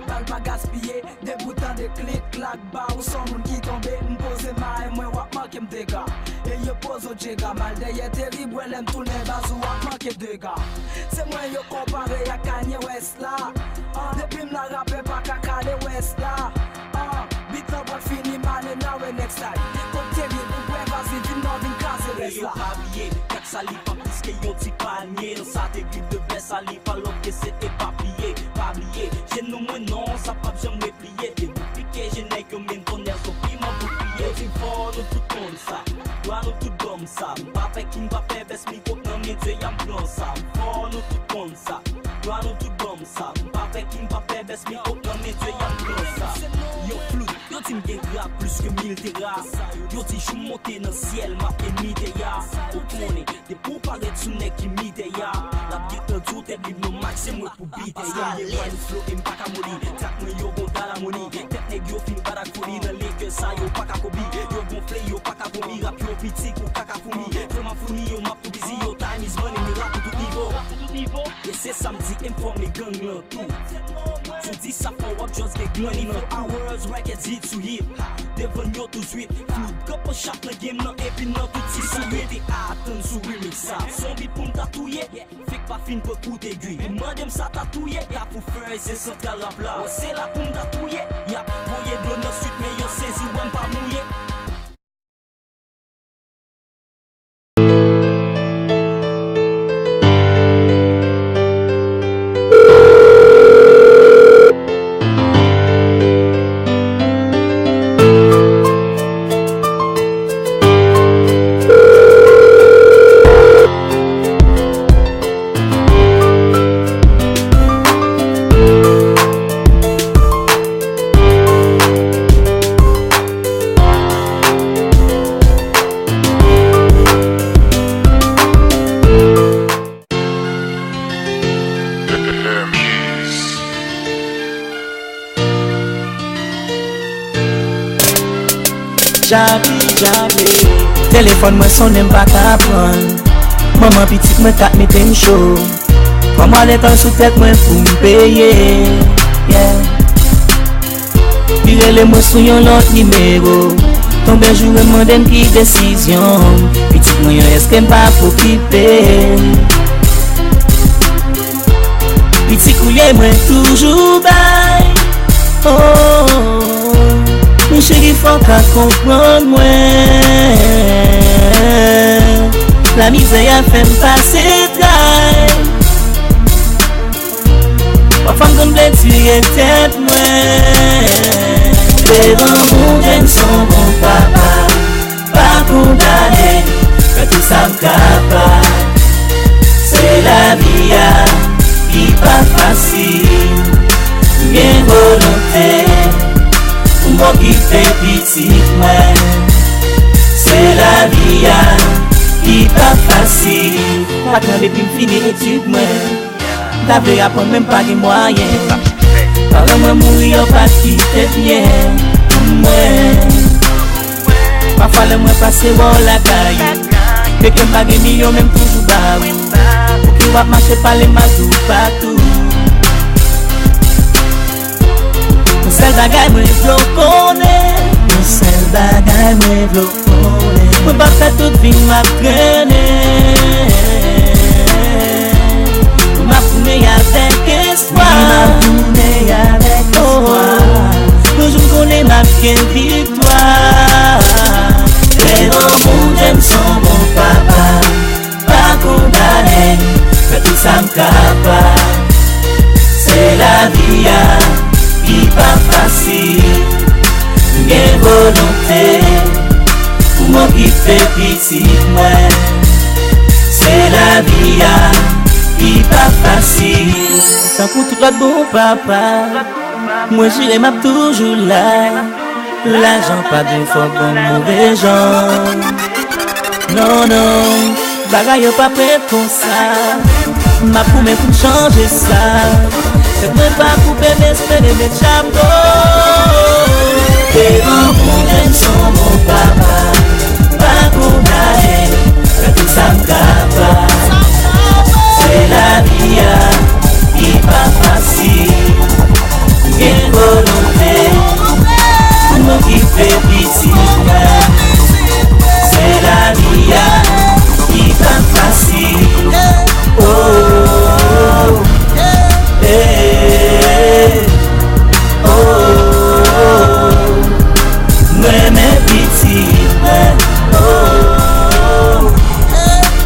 Speaker 3: Bal pas gaspiller des boutons de clic clac ba ou son moun qui tombe m'poser ma moi wap manquer m'dégâts. Et yo pose au djega mal derrière terrible ouais l'aime tourner bazou wap manquer de gars. C'est moi yo comparé à Kanye West là. Depuis m'la rappé pas caca de West là. Bit la boîte fini mal et now and next time. Comme terrible ouais vas-y vin dans une case reste là.
Speaker 1: Pas oublier, kat sali pas plus que yon ti panier. Dans sa te grip de baisse sali pas l'autre que c'est éparpillé. Pas oublier, j'ai nous moins non, ça pas jamais plié. T'es vous piqué, j'ai n'ai que mine tonnerre so piment pour plier. T'es fort nous tout comme ça, doit nous tout comme ça. M'pape qui m'pape baisse mi côte nan mi Dieu y'a m'plan ça. Fort nous tout comme ça, doit nous tout comme ça. M'pape qui m'pape baisse mi côte nan mi Dieu y'a m'plan ça. Yo flou, yo ti m'gen rap plus que 1000 tera. Yo ti j'suis monté dans ciel m'a fait midéa. Au connaît, des pour parler de sous nèg qui midéa. La petite tout est libre no max c'est moi pour biter ya. Len flow et m'pa ka moli, tak moi yo bon dans la money. Tête nèg yo fin barak foli dans les que ça yo pas ka kobi. Yo gonflé yo pas ka vomi, rap yo petit ou kaka foumi. Fais ma fourni yo m'a tout busy yo time is money me rap tout niveau. Et c'est samedi informe les gang là tout. Tu dis ça for up just get money no hours records hit to hit. Devant yo tout suite. Flou couple chaque le game non et puis non tout si ça ready attend sous remix ça. Son beat pour m'tatouiller. Fait pas fin pour coup d'aiguille. Madame ça tatouiller. Y'a pour faire c'est central rap là. C'est là pour m'tatouiller. Y'a voyé de l'honneur suite mais yo saisi ou pas mouillé. Téléphone moi sonne même pas qu'à prendre. Maman petite me tape mette me chaud. Comment l'école sous tête moi pour me payer. Pire les mots sur un autre numéro. Tombe jour et m'en qui décision. Petite moi est-ce qu'elle pas pour quitter. Petit couillé moi toujours bail. Oh, mes chéris faut qu'à comprendre moi. La misère a fait me passer trail. Parfois me blesse tirer tête moi. Les bons j'aime son bon papa. Pas condamné, que tout ça me capable. C'est la vie qui pas facile. Bien volonté, pour moi qui fait petit moi. C'est la vie qui pas facile. Pas quand les filles finissent études moi. T'avais apprendre même pas les moyens. Parle-moi mourir pas quitter bien. Parfois le moins passé bon la caille. Mais que pas des millions même toujours bas. Pour qu'il va marcher par les mazous partout. Seul bagay mwen vlo konen. Seul bagay mwen vlo konen. Mwen pa fè tout vin m'a prene. M'a foune avec espoir. M'a foune avec espoir. Toujours konen m'a fien victoire. Les bons j'aime son bon papa. Pas condamné, fait tout ça m'capable. C'est la vie qui pas facile, bien volonté, pour moi qui fait petit moi. C'est la vie qui pas facile. Tant pour tout le bon papa, moi j'irai m'a toujours là. L'argent pas de fois bon mauvais gens. Non non, bagaille pas prêt comme ça. Ma promesse pour changer ça. C'est moi pas couper m'espérer mes chapeaux. Les bons j'aime son bon papa. Pas condamné, que tout ça me capable. C'est la vie qui pas facile. Bien volonté, pour moi qui fait petit. C'est la vie qui pas facile. Oh, oh, oh. Hey, oh, oh, mais mes petits, oh,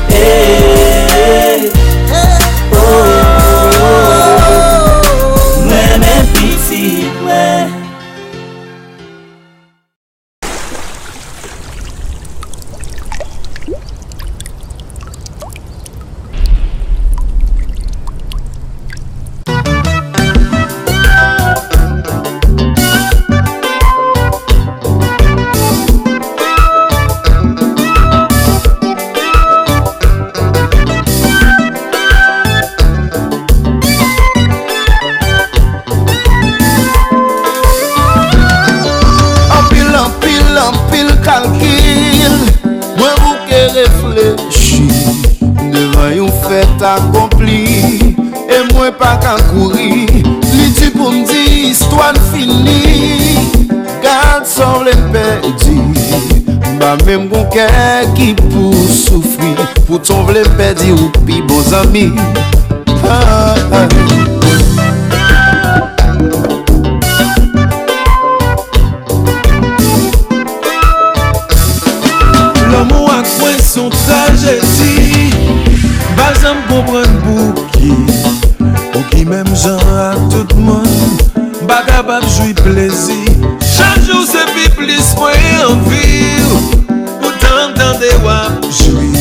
Speaker 1: hey, oh, mais mes petits,
Speaker 5: accompli et moi pas qu'à courir. Li dit pour me dire histoire finie. Garde sur les perdu. Bah même mon cœur qui pour souffrir. Pour ton vle perdu ou pi bons amis. Ah, ah.
Speaker 2: L'amour a coin son tragédie. Bazam comprendre pour qui même gens à tout le monde. Bagabab jouit plaisir. Chaque jour c'est plus moins envie. Pourtant dans des wap jouit.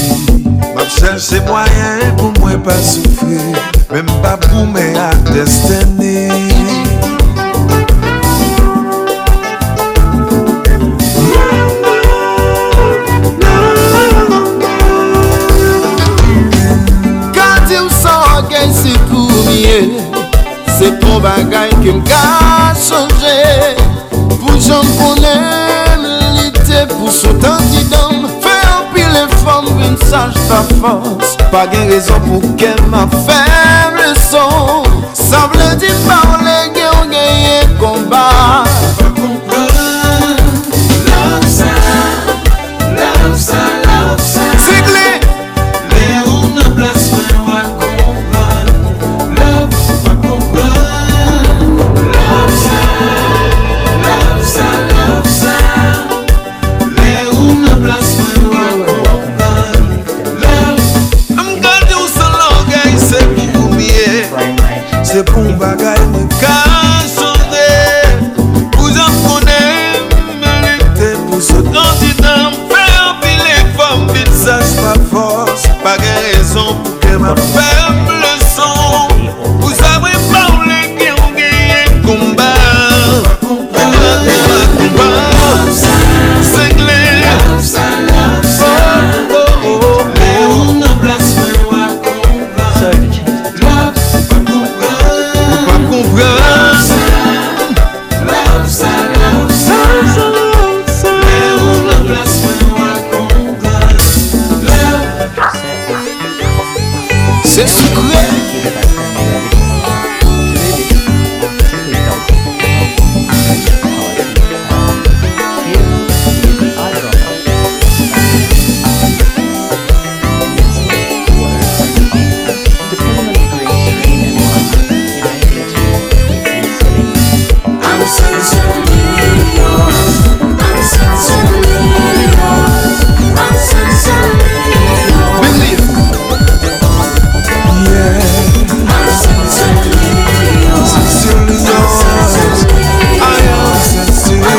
Speaker 2: Ma cherche moyen pour moi pas souffrir. Même pas pour mes à destiné.
Speaker 5: C'est ton bagay qui m'ka changé. Pour j'en connais, l'été
Speaker 18: message ta force. Pas de raison pour qu'elle m'a fait le son. Ça veut dire parler qu'on gagne combat.
Speaker 12: Love sound.
Speaker 18: C'est clair.
Speaker 12: Les on a place pour moi comprendre. Love sound. Les on a place pour moi comprendre.
Speaker 18: I'm gonna do so long, guys. C'est pour oublier. C'est pour bagaille me cancer. Vous en connaissez, mérité pour ce candidat. Faire filer comme vite, ça c'est pas force. Pas de raison pour que ma faible son. Vous savez parler qui ont gagné combat. C'est clair.
Speaker 12: Les on a place pour moi comprendre. Love
Speaker 18: Pas comprendre.
Speaker 12: Love sound. Les on a place pour moi comprendre.
Speaker 18: C'est secret.
Speaker 12: I'm sincerely yours. I'm sincerely yours. I'm sincerely yours.
Speaker 18: Believe. Yeah.
Speaker 12: I'm sincerely yours.
Speaker 18: Sincerely yours. I am sincerely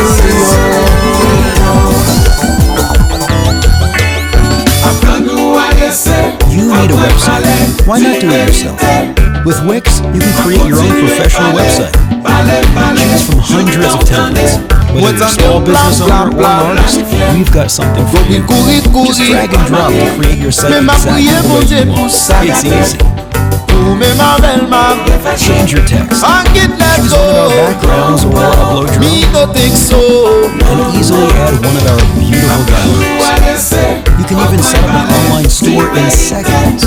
Speaker 19: You need a website. Why not do it yourself? With Wix, you can create your own professional website. Choose from hundreds of templates. Whether you're a small business owner or an artist, we've got something for you. Just drag and drop to create your site exactly the way you want. It's easy. Change your text. Choose one of our backgrounds or upload your own. And easily add one of our beautiful galleries. You can even set up an online store in seconds.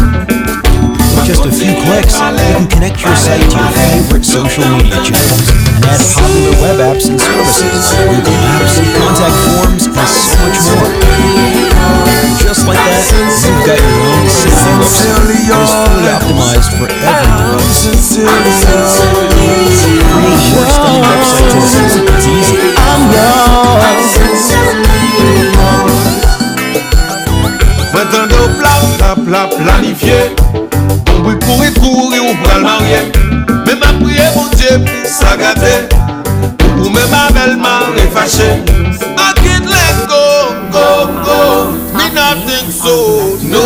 Speaker 19: With just a few clicks, you can connect your site to your favorite social media channels and add popular web apps and services like Google Maps, contact forms, and so much more. Just like that, you've got your own city website that is fully optimized for every device. Create your stunning website today. It's easy.
Speaker 18: Maintenant de planifier. On peut courir ou bras le marier. Mais ma prière mon Dieu pour ça gâter. Ou même ma belle-mère est fâchée. I can't let go. Me not think so. No.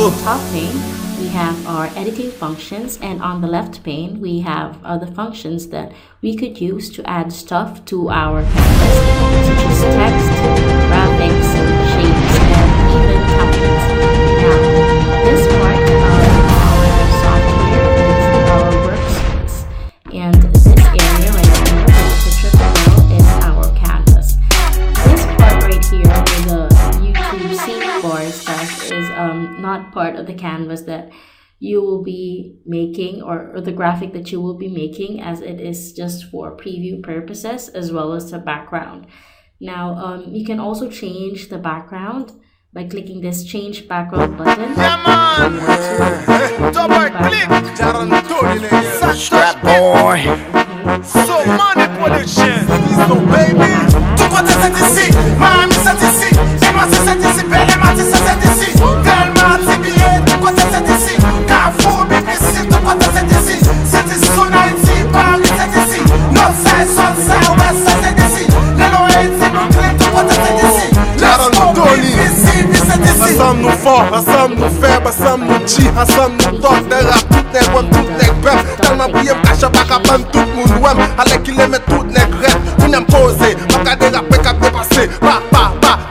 Speaker 20: On top pane, we have our editing functions, and on the left pane, we have other functions that we could use to add stuff to our canvas, such as text, graphics, shapes, and even templates. Now, this part of our software is our workspace, and this area right here, this picture below, is our canvas. This part right here, where the YouTube scene bar stuff, is not part of the canvas that you will be making, or the graphic that you will be making, as it is just for preview purposes as well as the background. Now you can also change the background by clicking this change background button.
Speaker 18: Strap boy. So money production. So baby.
Speaker 7: Tout côté c'est ici, mamie c'est ici, c'est moi c'est ici, belle et mati c'est ici, tellement tibillé, tout côté c'est ici, Carrefour, BBC, tout côté c'est ici, c'est ici sur Haïti, Paris c'est ici, Northside, Southside, Westside c'est ici, les lois Haïti, Brooklyn, tout côté c'est ici, let's go, BBC, c'est ici.
Speaker 18: Ensemble nous fort, ensemble nous faibles, ensemble nous chi, ensemble nous torts, des rap, tout n'est web, tout n'est bref, tellement brillé, m'cache pas qu'à bam, tout le monde web, allez qu'il aime tout n'est gref, on aime poser, m'a des rap, qu'à dépasser, bah,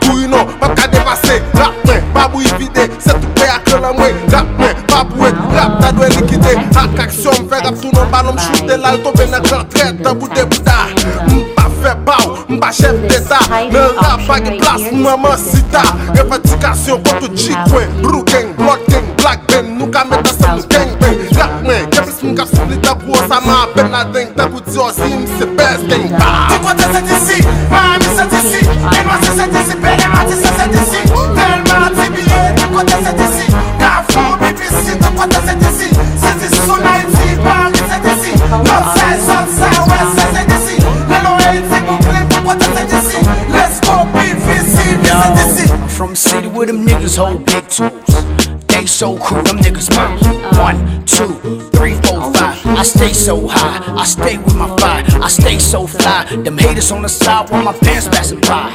Speaker 18: pour une autre, m'a dépasser, rap, pas bouille vide, c'est tout prêt à que la mouille, rap, pas bouille, rap, t'as doué liquider, hack action, m'fait rap, tout non ballon, m'chouter l'alto, ben à grand traite, d'un bout de bouddha, m'pas fait bao, m'pas chef d'état, me
Speaker 20: option right here.
Speaker 5: Maman Sita, revendication contre G-Coin, Blue Gang, Blood Gang, Black Ben, nous ka mettre ensemble gang bang, Black Man, qu'est-ce qu'on ka souli ta pour ça m'a Ben Laden, ta pour dire aussi c'est best thing.
Speaker 7: Tu côté c'est ici, Miami c'est ici, et moi c'est ici, Belema c'est ici, tellement TBA, tu côté c'est ici, Carrefour, BBC, tu côté c'est ici, c'est ici sur Haïti, Paris c'est ici, Northside, West c'est ici, le long Haïti, Brooklyn, tu côté c'est ici, let's go BBC, c'est ici.
Speaker 8: I'm from the city where them niggas hold big tools. They so cool, them niggas murky. 1, 2, 3, 4, 5. I stay so high, I stay with my fire. I stay so fly. Them haters on the side while my fans passing by.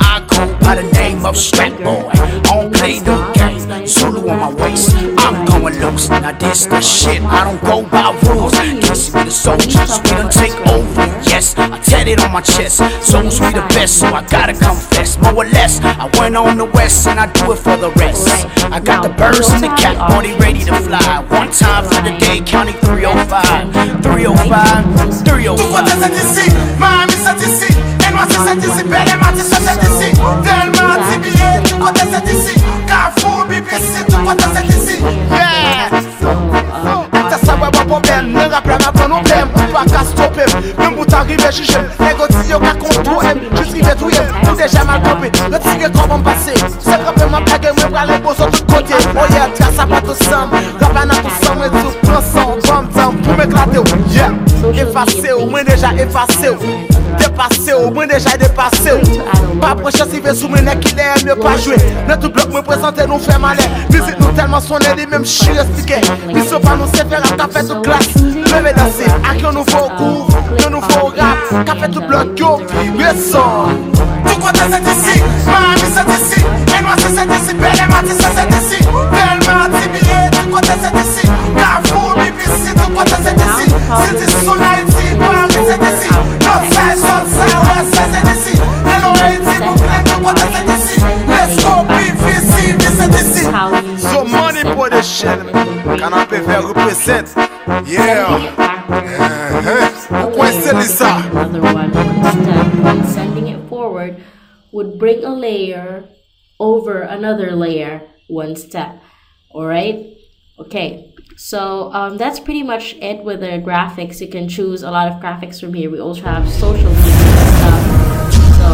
Speaker 8: I go by the name of Strap Boy. I don't play no games. Zulu on my waist, I'm going loose. Now this the shit, I don't go by rules. Kiss me the soldiers, we done take over. Yes, I tatted on my chest. Souls we the best, so I gotta confess. More or less, I went on the west and I do it for the rest. I got the birds and the cat body ready to fly. One time for the day, counting 305, 305, 305.
Speaker 7: C'est ici, Miami c'est ici, et moi c'est ici, Belema c'est ici, tellement TBA, tu côté c'est ici, Carrefour, BBC, tu côté c'est ici.
Speaker 5: Yeah. Ça ça va pas problème, ne rappelle pas pour nous blême, pas qu'à stopper. Même pour t'arriver juger, négocier au cas contre toi, je suis tout tout déjà mal campé. Retirer comment passer, c'est vraiment pas que moi aller pour autres côtés. Oh yeah, tu as ça pas tout ensemble, rapana tout ensemble et tout prend son bam pour m'éclater. Yeah, effacer ou moins déjà effacer. Dépassé ou moins déjà dépassé. Pas prochain si veut sous mes nez qu'il est mieux pas jouer. Dans tout bloc me présenter nous fait mal. Visite nous tellement sonné les mêmes chiens expliqués. Ils sont pas nous c'est faire un café de glace. Lever danser avec un nouveau groove, un nouveau rap. Café tout bloc yo vibrer son.
Speaker 7: Tu côté c'est ici, Miami c'est ici, et moi c'est ici, Belema c'est ici, tellement TBA, tu côté c'est ici, Carrefour, BBC, tu côté c'est ici, c'est ici sur Haïti, Paris c'est ici, Northside, West c'est ici, le long Haïti, Brooklyn, tu côté c'est ici, let's go BBC, c'est ici.
Speaker 5: So money for the shit, canapé vert represent. Yeah.
Speaker 20: Another one step when sending it forward would bring a layer over another layer one step. Alright? Okay. So that's pretty much it with the graphics. You can choose a lot of graphics from here. We also have social media stuff. So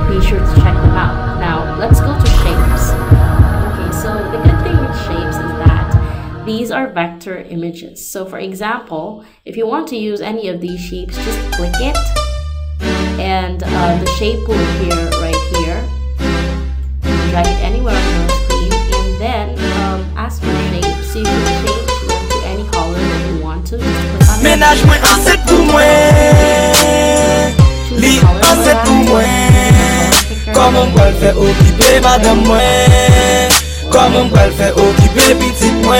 Speaker 20: be sure to check them out. Now let's go to shapes. Okay, so the good thing with shapes is that these are vector images. So for example, if you want to use any of these shapes, just click it and the shape will appear right here. Drag it anywhere on your screen and then ask for shape. So you can change to any color that you want to. Just click on
Speaker 1: Ménage moi ancet pour moi, li ancet pour moi. Comment on le fait occuper madame moi? Comment on le fait occuper petite moi?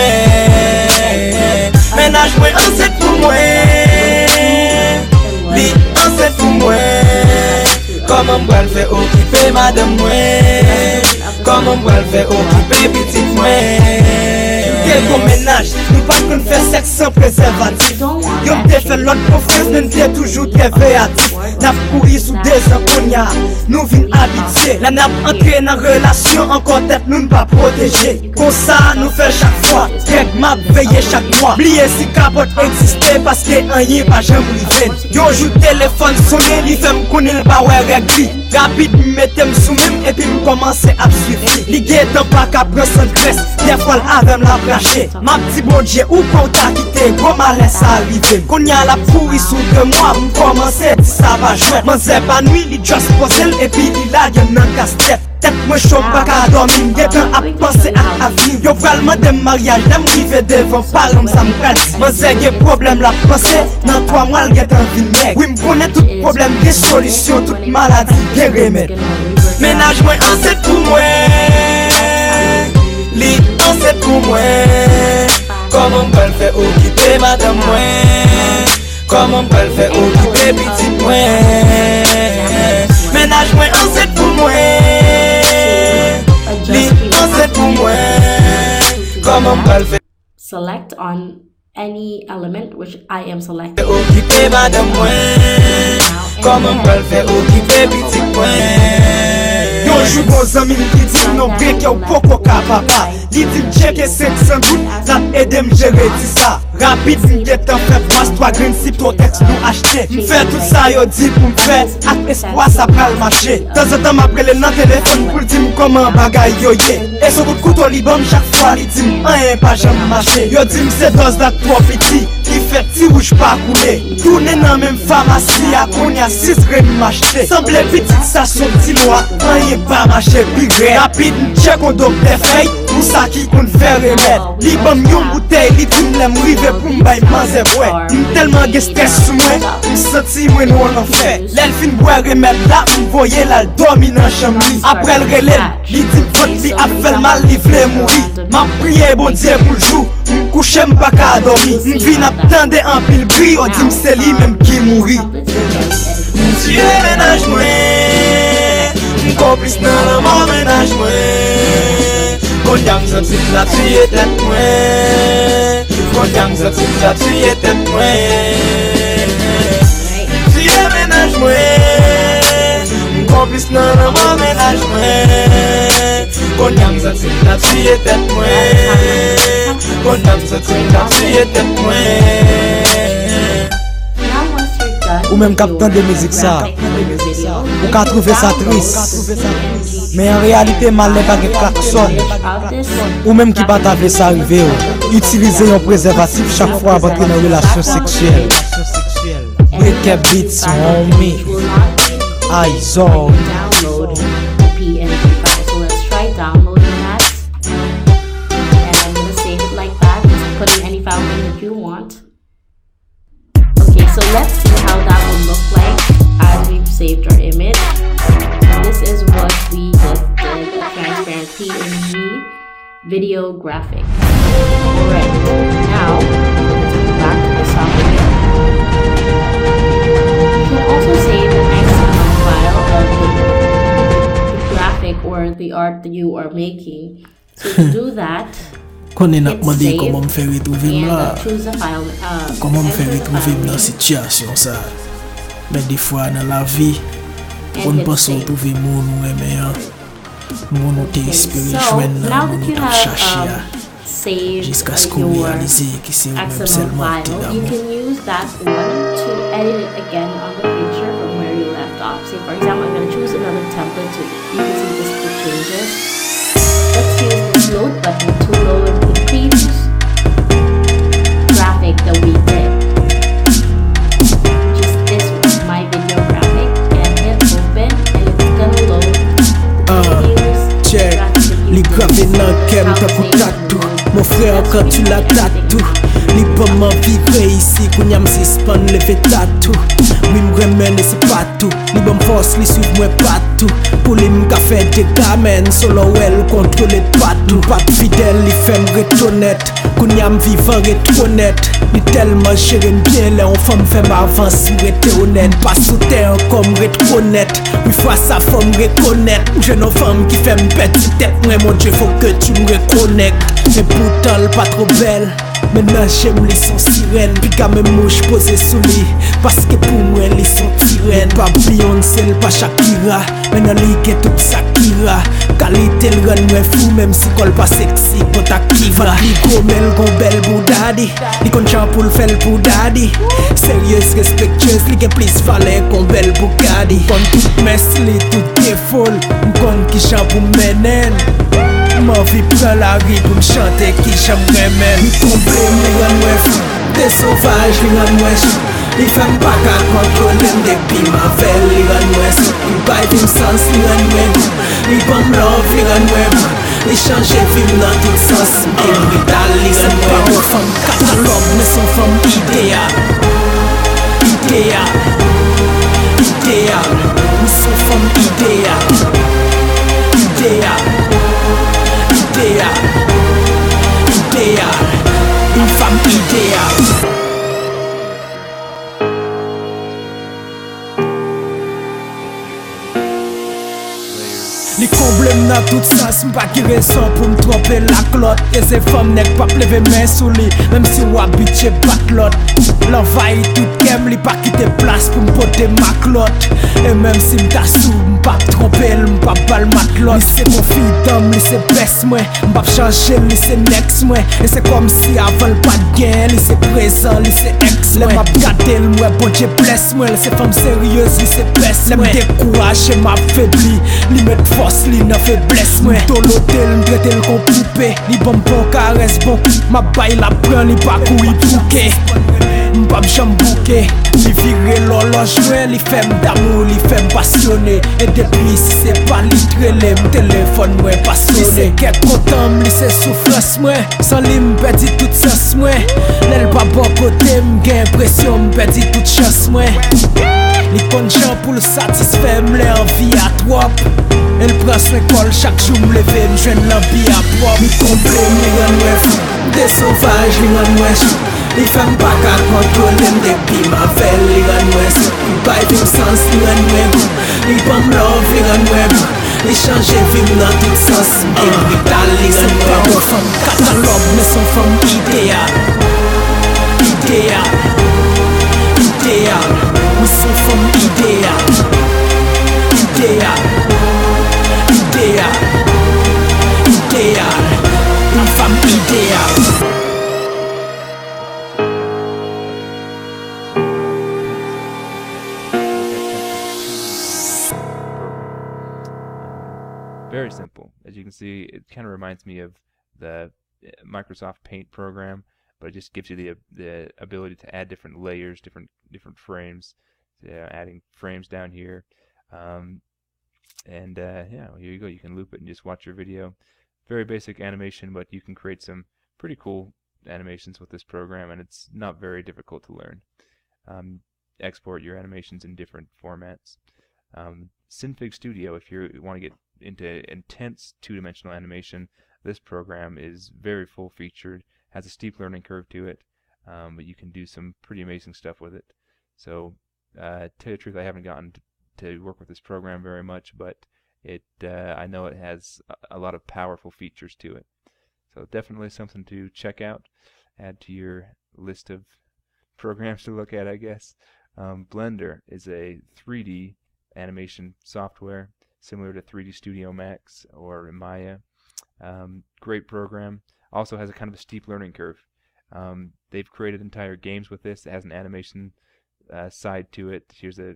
Speaker 1: Ménage moi ancet pour moi, li ancet pour moi. Comment on le fait occuper madame moi? Comment on le fait occuper petite moi? Bon ménage, nous pas qu'on fait sexe sans préservatif. Yon te fait l'autre confiance, nous t'es toujours très créatif. N'a couru sous des anconia, nous vînes habitués. La n'a entré dans relation, encore tête nous pas protégé. Comme ça, nous fait chaque fois, quelques map veiller chaque mois. Oubliez si capote existait parce que rien pas jamais rivé. Yon joue téléphone sonné, li fait m'connait pas ouais régli. Rapide, mettez sous même et puis m'commencer à suivre. Li guettant pas qu'à prendre sans graisse, des fois l'avem la braché. Ma petit bon Dieu, où qu'on t'a quitté, gros malaise arrivé. Qu'on y a la pourri sous 2 mois, m'commencer à dire ça va jouer. M'en zè pas nuit, li just pose et puis li la gueule nan casse-tête. Tête moi chaud pas qu'à dormir, guettant à penser à avenir. Yo vraiment des mariages, l'aime rive devant parler, ça m'presse. M'en zè y'a problème la pensée, dans 3 mois l'guettant vin. Oui m'connais tout problème, des solutions, toute maladie, des remèdes. Ménage moi ancet pour moi, li ancet pour moi. Comment on peut le faire occuper madame moi? Comment on peut le faire occuper petite moi? Ménage moi ancet pour moi, li ancet pour moi. Comment on peut le faire?
Speaker 20: Select on any element which I am selecting.
Speaker 1: Occupé madame mwen, koman pral fè occupé petit mwen. Yon jou bon zami ki dim non brek yo poko ka papa. Li dim cheke 500 gout, rap edem jere di sa. Rapide m'getan fè vras 3 grain si to texte nou achete. M'fè tout sa yo di pou m'fè, ak espoir sa pral mache. Tan zan m'aprele nan telefon pou l'dim koman bagay yo ye. E so kout kouto li bom chak fwa li dim an pa jam mache. Yo dim se dos dak 3 piti, ki fè ti rouj pa koule. Tourne nan menm pharmacie, a kon ya 6 grain m'achete. Semble petit sa son ti mwa, an ye pa mache bigre. Rapide m'check on dokte fey, pou sa ki kon fè remèd. Li bom yon bouteille, li dim lem rive pou m'bay manze bwe. M'telman ge stres sou mwen, m'senti mwen nou an fè. Lèl fin bwe remèd la, m'voye lal dormi nan cham li. Apre l relèd, li dim fote li ap fel mal, li vle mouri. M'a priye bon diye pou l'jou, m'kouche m'pa ka dormi. M'vin ap tende an pil bri, o dim se li menm ki mouri. M'tire menaj mwen, m'komplis nan la mò menaj mwen. Kon yang zotit la tuye tet mwen. Kon yang zotit la tuye tet mwen. Tuye menaj mwen, m'komplis nan la mò menaj mwen. Kon yang zotit la tuye tet mwen. Kon yang zotit la tuye tet mwen. Ou même captant de musique ça, ou qu'a trouvé ça triste. Mais en réalité, mal n'est pas de klaxon. Ou même qui pas t'avait ça arrivé, utiliser un préservatif chaque fois avant d'entrer dans une relation sexuelle. Break a beats on me. Eyes on.
Speaker 20: Download PNG5. So let's try downloading that. And I'm gonna save it like that. Just put in any file name that you want. Okay, so let's see how that will look like as we've saved our image. And this is what we just did, a transparent PNG video graphic. Alright, now let's go back to the software. You can also save an XML file of the graphic or the art that you are making. So to do that,
Speaker 2: Konnen ap mande koman m'fè retrouve m'la. Koman m'fè retrouve m'nan sityasyon sa. Men de fwa nan la vi, on pas ou trouve moun ou eme yan. Moun ou te espere jwen nan moun ou tap chache ya. Jiska skou realize ki se ou mèm selman te
Speaker 20: you can use that one to edit it again on the picture from where you left off. Say for example, I'm going to choose another template so you can see this quick changes. Let's use the load button to load the previous graphic that we did. Just this was my video graphic and hit open and it's gonna load the previous
Speaker 3: check. Li grave nan kem ta pou tatou. Mon frère quand tu la tatou. Li pas m'envivre ici qu'on y a m'sispan levé tatou. Oui m'remen et c'est pas tout. Li bon force li suiv moi partout. Pour li m'ka fait des gamens solo elle contrôle partout. Pas fidèle li fait m'retonnet. Qu'on y a m'vivant retronnette. Li tellement chéri bien là on femme fait m'avance m'rete honnête. Pas sous terre comme reconnaître. Oui fois sa femme reconnaître. Jeune femme qui fait m'petite tête. Moi mon Dieu faut que tu me reconnectes. Et pourtant elle pas trop belle. Maintenant j'aime les sons sirènes. Puis quand même mouche posée sous lit. Parce que pour moi les sons sirènes. Pas Beyoncé, pas Shakira. Maintenant les get tout Shakira. Qualité le rend moi fou. Même si col pas sexy pour t'activa. Li gomel gon bel boudadi. Li kon chan pour le faire pour daddy. Sérieuse, respectueuse. Li gen plus fallait qu'on bel Bugatti. Kon tout mess li tout est folle. M'kon qui chan pour menen. M'envie prend la rue pour m'chanter qui j'aime remède. Mi tombe, mi ran mwen fou. Des sauvages, li ran mwen chou. Li fèm pa ka kontrole m'depi ma vel, li ran mwen sou. Li bay vim sens, li ran mwen gou. Li bom love, li ran mwen bou. Li chanje vim nan tout sens. M'gen vital, li ran mwen bou. Femme catalogue, mais son femme idéal. Idéal. Idéal. Mais son femme idéal. Idéal. Idéal, idéal, une femme idéale. Li komble m nan tout sens, m pa ki rezon pou m trompe lak lot. E se fam nek pa pleve men sou li, mem si w abitye bat lot. L'envahi tout kem, li pa kite plas pou m pote mak lot. E mem si m ta sou, m pa trompe l, m pa bal mat lot. Li se konfidam, li se bes mwen, m pa chanje, li se next mwen. E se kom si avan l pa gen, li se prezant, li se ex mwen. Le map gade l mwen, bonje bles mwen. Le se fam seryeuse, li se bes mwen. Le m dekouraje, m ap febli, li met fos li nan febles mwen. M tolote l, m trete l kon poupe, li bon kares bon kou. Ma bay la pran, li pa kou yi pouke. M pap jam bouke, li vire l'horloge mwen. Li fem d'amou, li fem pasyonne. E depi si se pa li trele, m telefon mwen pasone. Li se ket kontam, li se soufrans mwen. San li m pedi tout sens mwen. Lel pa bon kote, m gen presyon, m pedi tout chans mwen. Li kon jan pou l satisfè, m le anvi a trop. El pran swen kol, chak jou m leve, m jwen l'anbi a prop. Mi komple, mi ran mwen fou, de sauvaj, li ran mwen chou. Li fem pa ka kontrole m depi ma vel, li ran mwen sou. Li bay vim sans, li ran mwen gou. Li bam love, li ran mwen gou. Li chanje vim nan tout sens, m gen vital, li ran mwen gou. Fem katalog, me son fem ideal. Ideal, ideal, me son fem ideal. Ideal, ideal, ideal, une femme idéale.
Speaker 2: Very simple. As you can see, it kind of reminds me of the Microsoft Paint program, but it just gives you the ability to add different layers, different frames. So, adding frames down here, yeah, here you go. You can loop it and just watch your video. Very basic animation, but you can create some pretty cool animations with this program, and it's not very difficult to learn. Export your animations in different formats. Synfig Studio, if you want to get into intense two-dimensional animation, this program is very full-featured, has a steep learning curve to it, but you can do some pretty amazing stuff with it. So, to tell you the truth, I haven't gotten to work with this program very much, but I know it has a lot of powerful features to it. So definitely something to check out, add to your list of programs to look at, I guess. Blender is a 3D animation software similar to 3D Studio Max or Maya. Great program. Also has a kind of a steep learning curve. They've created entire games with this. It has an animation side to it. Here's a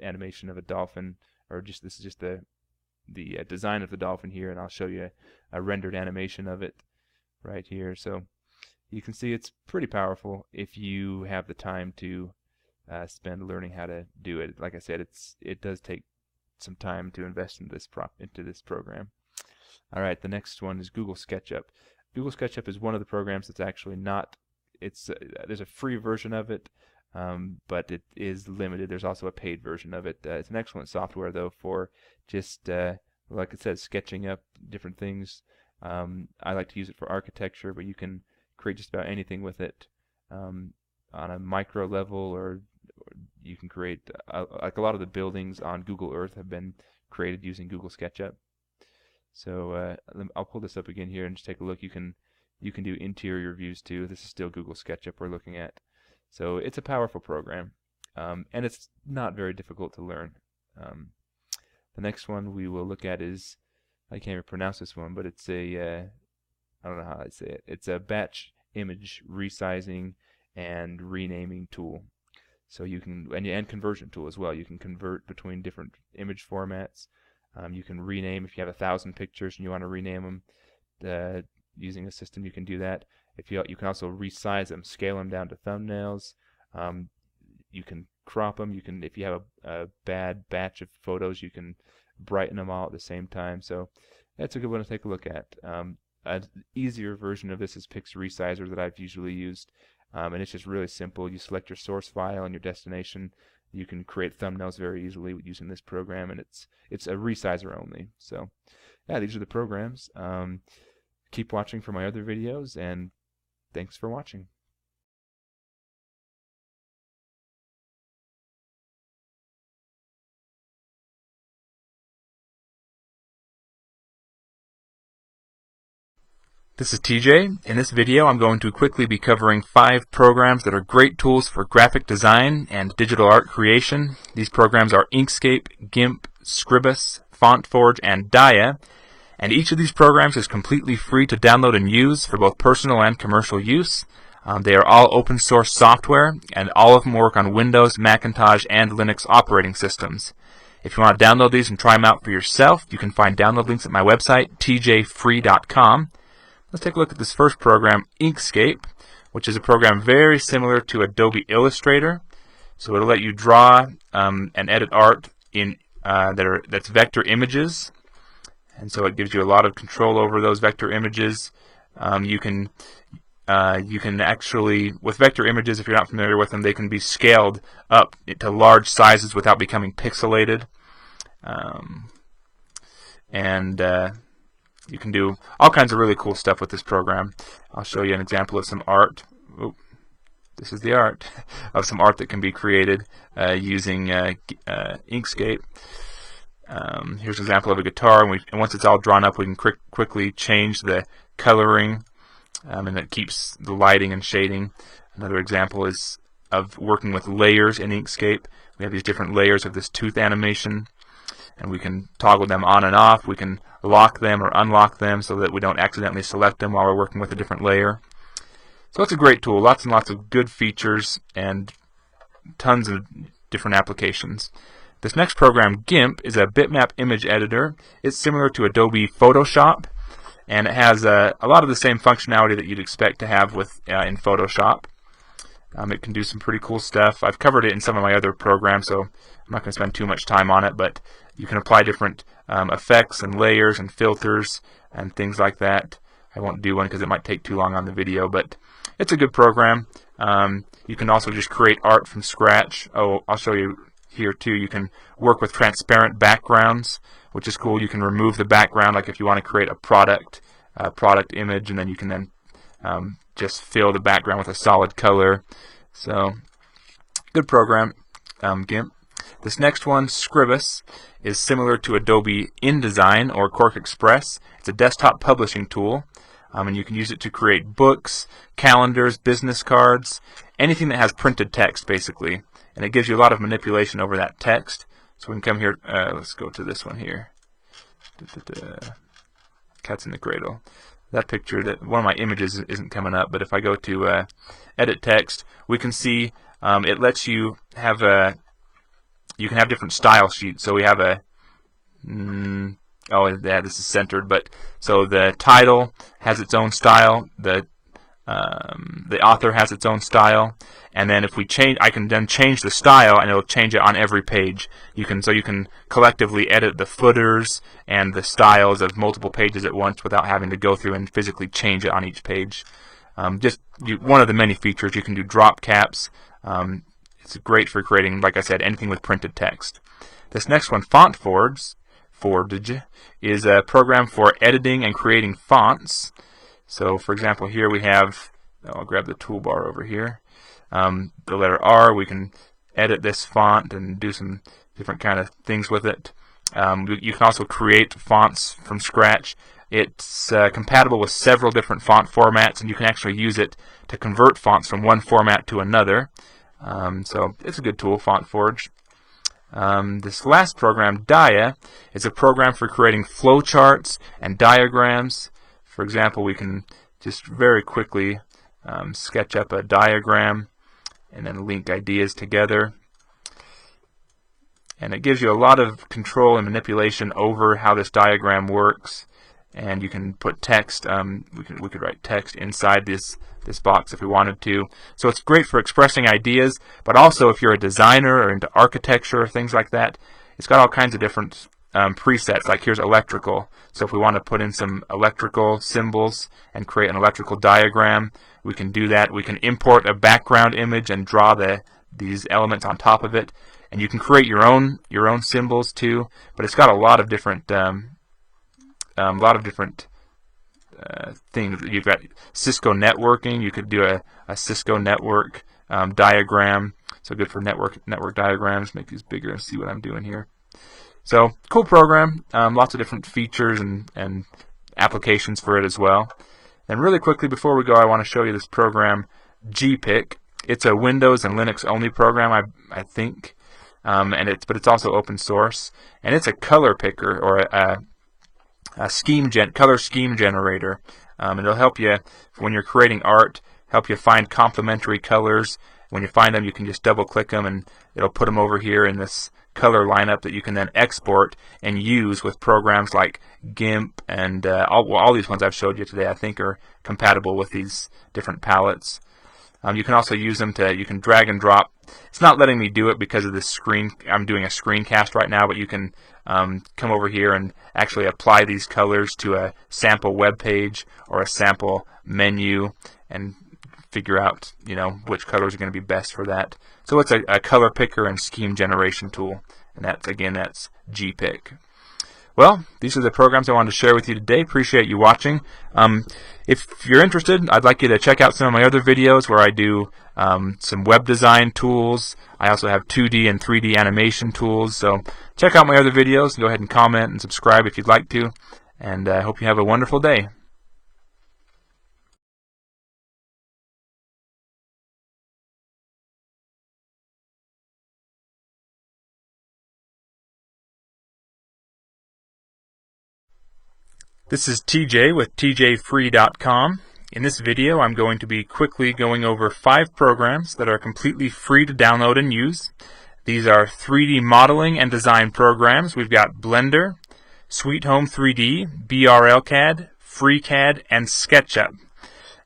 Speaker 2: animation of a dolphin, or this is just the design of the dolphin here, and I'll show you a rendered animation of it right here. So you can see it's pretty powerful if you have the time to spend learning how to do it. Like I said, it does take some time to invest into this program. All right, the next one is Google SketchUp. Google SketchUp is one of the programs that's actually not. There's a free version of it, but it is limited. There's also a paid version of it. It's an excellent software, though, for just like it says, sketching up different things. I like to use it for architecture, but you can create just about anything with it on a micro level, or you can create like a lot of the buildings on Google Earth have been created using Google SketchUp. So I'll pull this up again here and just take a look. You can do interior views too. This is still Google SketchUp we're looking at. So it's a powerful program, and it's not very difficult to learn. The next one we will look at is, I can't even pronounce this one, but it's I don't know how I say it. It's a batch image resizing and renaming tool. So you can, and conversion tool as well. You can convert between different image formats. You can rename if you have 1,000 pictures and you want to rename them. Using a system, you can do that. You can also resize them, scale them down to thumbnails. You can crop them. If you have a bad batch of photos, you can brighten them all at the same time. So that's a good one to take a look at. An easier version of this is Pix Resizer that I've usually used, and it's just really simple. You select your source file and your destination. You can create thumbnails very easily using this program, and it's a resizer only. So yeah, these are the programs. Keep watching for my other videos, and thanks for watching.
Speaker 21: This is TJ. In this video I'm going to quickly be covering 5 programs that are great tools for graphic design and digital art creation. These programs are Inkscape, GIMP, Scribus, FontForge, and Dia. And each of these programs is completely free to download and use for both personal and commercial use. They are all open source software, and all of them work on Windows, Macintosh, and Linux operating systems. If you want to download these and try them out for yourself, you can find download links at my website, tjfree.com. Let's take a look at this first program, Inkscape, which is a program very similar to Adobe Illustrator. So it'll let you draw and edit art in that's vector images, and so it gives you a lot of control over those vector images. You can actually, with vector images, if you're not familiar with them, they can be scaled up to large sizes without becoming pixelated. You can do all kinds of really cool stuff with this program. I'll show you an example of some art. Oop, this is the art of some art that can be created using Inkscape. Here's an example of a guitar, and once it's all drawn up, we can quickly change the coloring, and it keeps the lighting and shading. Another example is of working with layers in Inkscape. We have these different layers of this tooth animation, and we can toggle them on and off. We can lock them or unlock them so that we don't accidentally select them while we're working with a different layer. So it's a great tool, lots and lots of good features and tons of different applications. This next program, GIMP, is a bitmap image editor. It's similar to Adobe Photoshop, and it has a lot of the same functionality that you'd expect to have with in Photoshop. It can do some pretty cool stuff. I've covered it in some of my other programs, so I'm not going to spend too much time on it, but you can apply different effects and layers and filters and things like that. I won't do one because it might take too long on the video, but it's a good program. You can also just create art from scratch. Oh, I'll show you here too. You can work with transparent backgrounds, which is cool. You can remove the background, like if you want to create a product image, and then you can just fill the background with a solid color. So, good program, GIMP. This next one, Scribus, is similar to Adobe InDesign or QuarkXPress. It's a desktop publishing tool, and you can use it to create books, calendars, business cards, anything that has printed text, basically. And it gives you a lot of manipulation over that text. So we can come here, let's go to this one here. Cats in the Cradle. That picture, one of my images isn't coming up, but if I go to edit text, we can see it lets you have you can have different style sheets. So we have oh yeah, this is centered, but so the title has its own style, the author has its own style, and then if we change, I can then change the style, and it'll change it on every page. So you can collectively edit the footers and the styles of multiple pages at once without having to go through and physically change it on each page. One of the many features. You can do drop caps. It's great for creating, like I said, anything with printed text. This next one, FontForge, is a program for editing and creating fonts. So, for example, here we have, I'll grab the toolbar over here, the letter R. We can edit this font and do some different kind of things with it. You can also create fonts from scratch. It's compatible with several different font formats, and you can actually use it to convert fonts from one format to another. So it's a good tool, FontForge. This last program, Dia, is a program for creating flowcharts and diagrams. For example, we can just very quickly sketch up a diagram and then link ideas together. And it gives you a lot of control and manipulation over how this diagram works. And you can put text. We could write text inside this box if we wanted to. So it's great for expressing ideas, but also if you're a designer or into architecture or things like that, it's got all kinds of different presets. Like here's electrical. So if we want to put in some electrical symbols and create an electrical diagram, we can do that. We can import a background image and draw these elements on top of it. And you can create your own symbols too. But it's got a lot of different things. You've got Cisco networking. You could do a Cisco network diagram. So good for network diagrams. Make these bigger and see what I'm doing here. So cool program. Lots of different features and applications for it as well. Then really quickly before we go, I want to show you this program, GPick. It's a Windows and Linux only program, I think, but it's also open source, and it's a color picker or a color scheme generator. It'll help you when you're creating art, help you find complementary colors. When you find them, you can just double click them and it'll put them over here in this color lineup that you can then export and use with programs like GIMP, and all these ones I've showed you today I think are compatible with these different palettes. You can also use them you can drag and drop. It's not letting me do it because of this screen. I'm doing a screencast right now, but you can come over here and actually apply these colors to a sample web page or a sample menu and figure out, which colors are going to be best for that. So it's a color picker and scheme generation tool, and that's GPick. Well, these are the programs I wanted to share with you today. Appreciate you watching. If you're interested, I'd like you to check out some of my other videos where I do some web design tools. I also have 2D and 3D animation tools. So check out my other videos and go ahead and comment and subscribe if you'd like to. And I hope you have a wonderful day. This is TJ with tjfree.com. In this video, I'm going to be quickly going over 5 programs that are completely free to download and use. These are 3D modeling and design programs. We've got Blender, Sweet Home 3D, BRLCAD, FreeCAD, and SketchUp.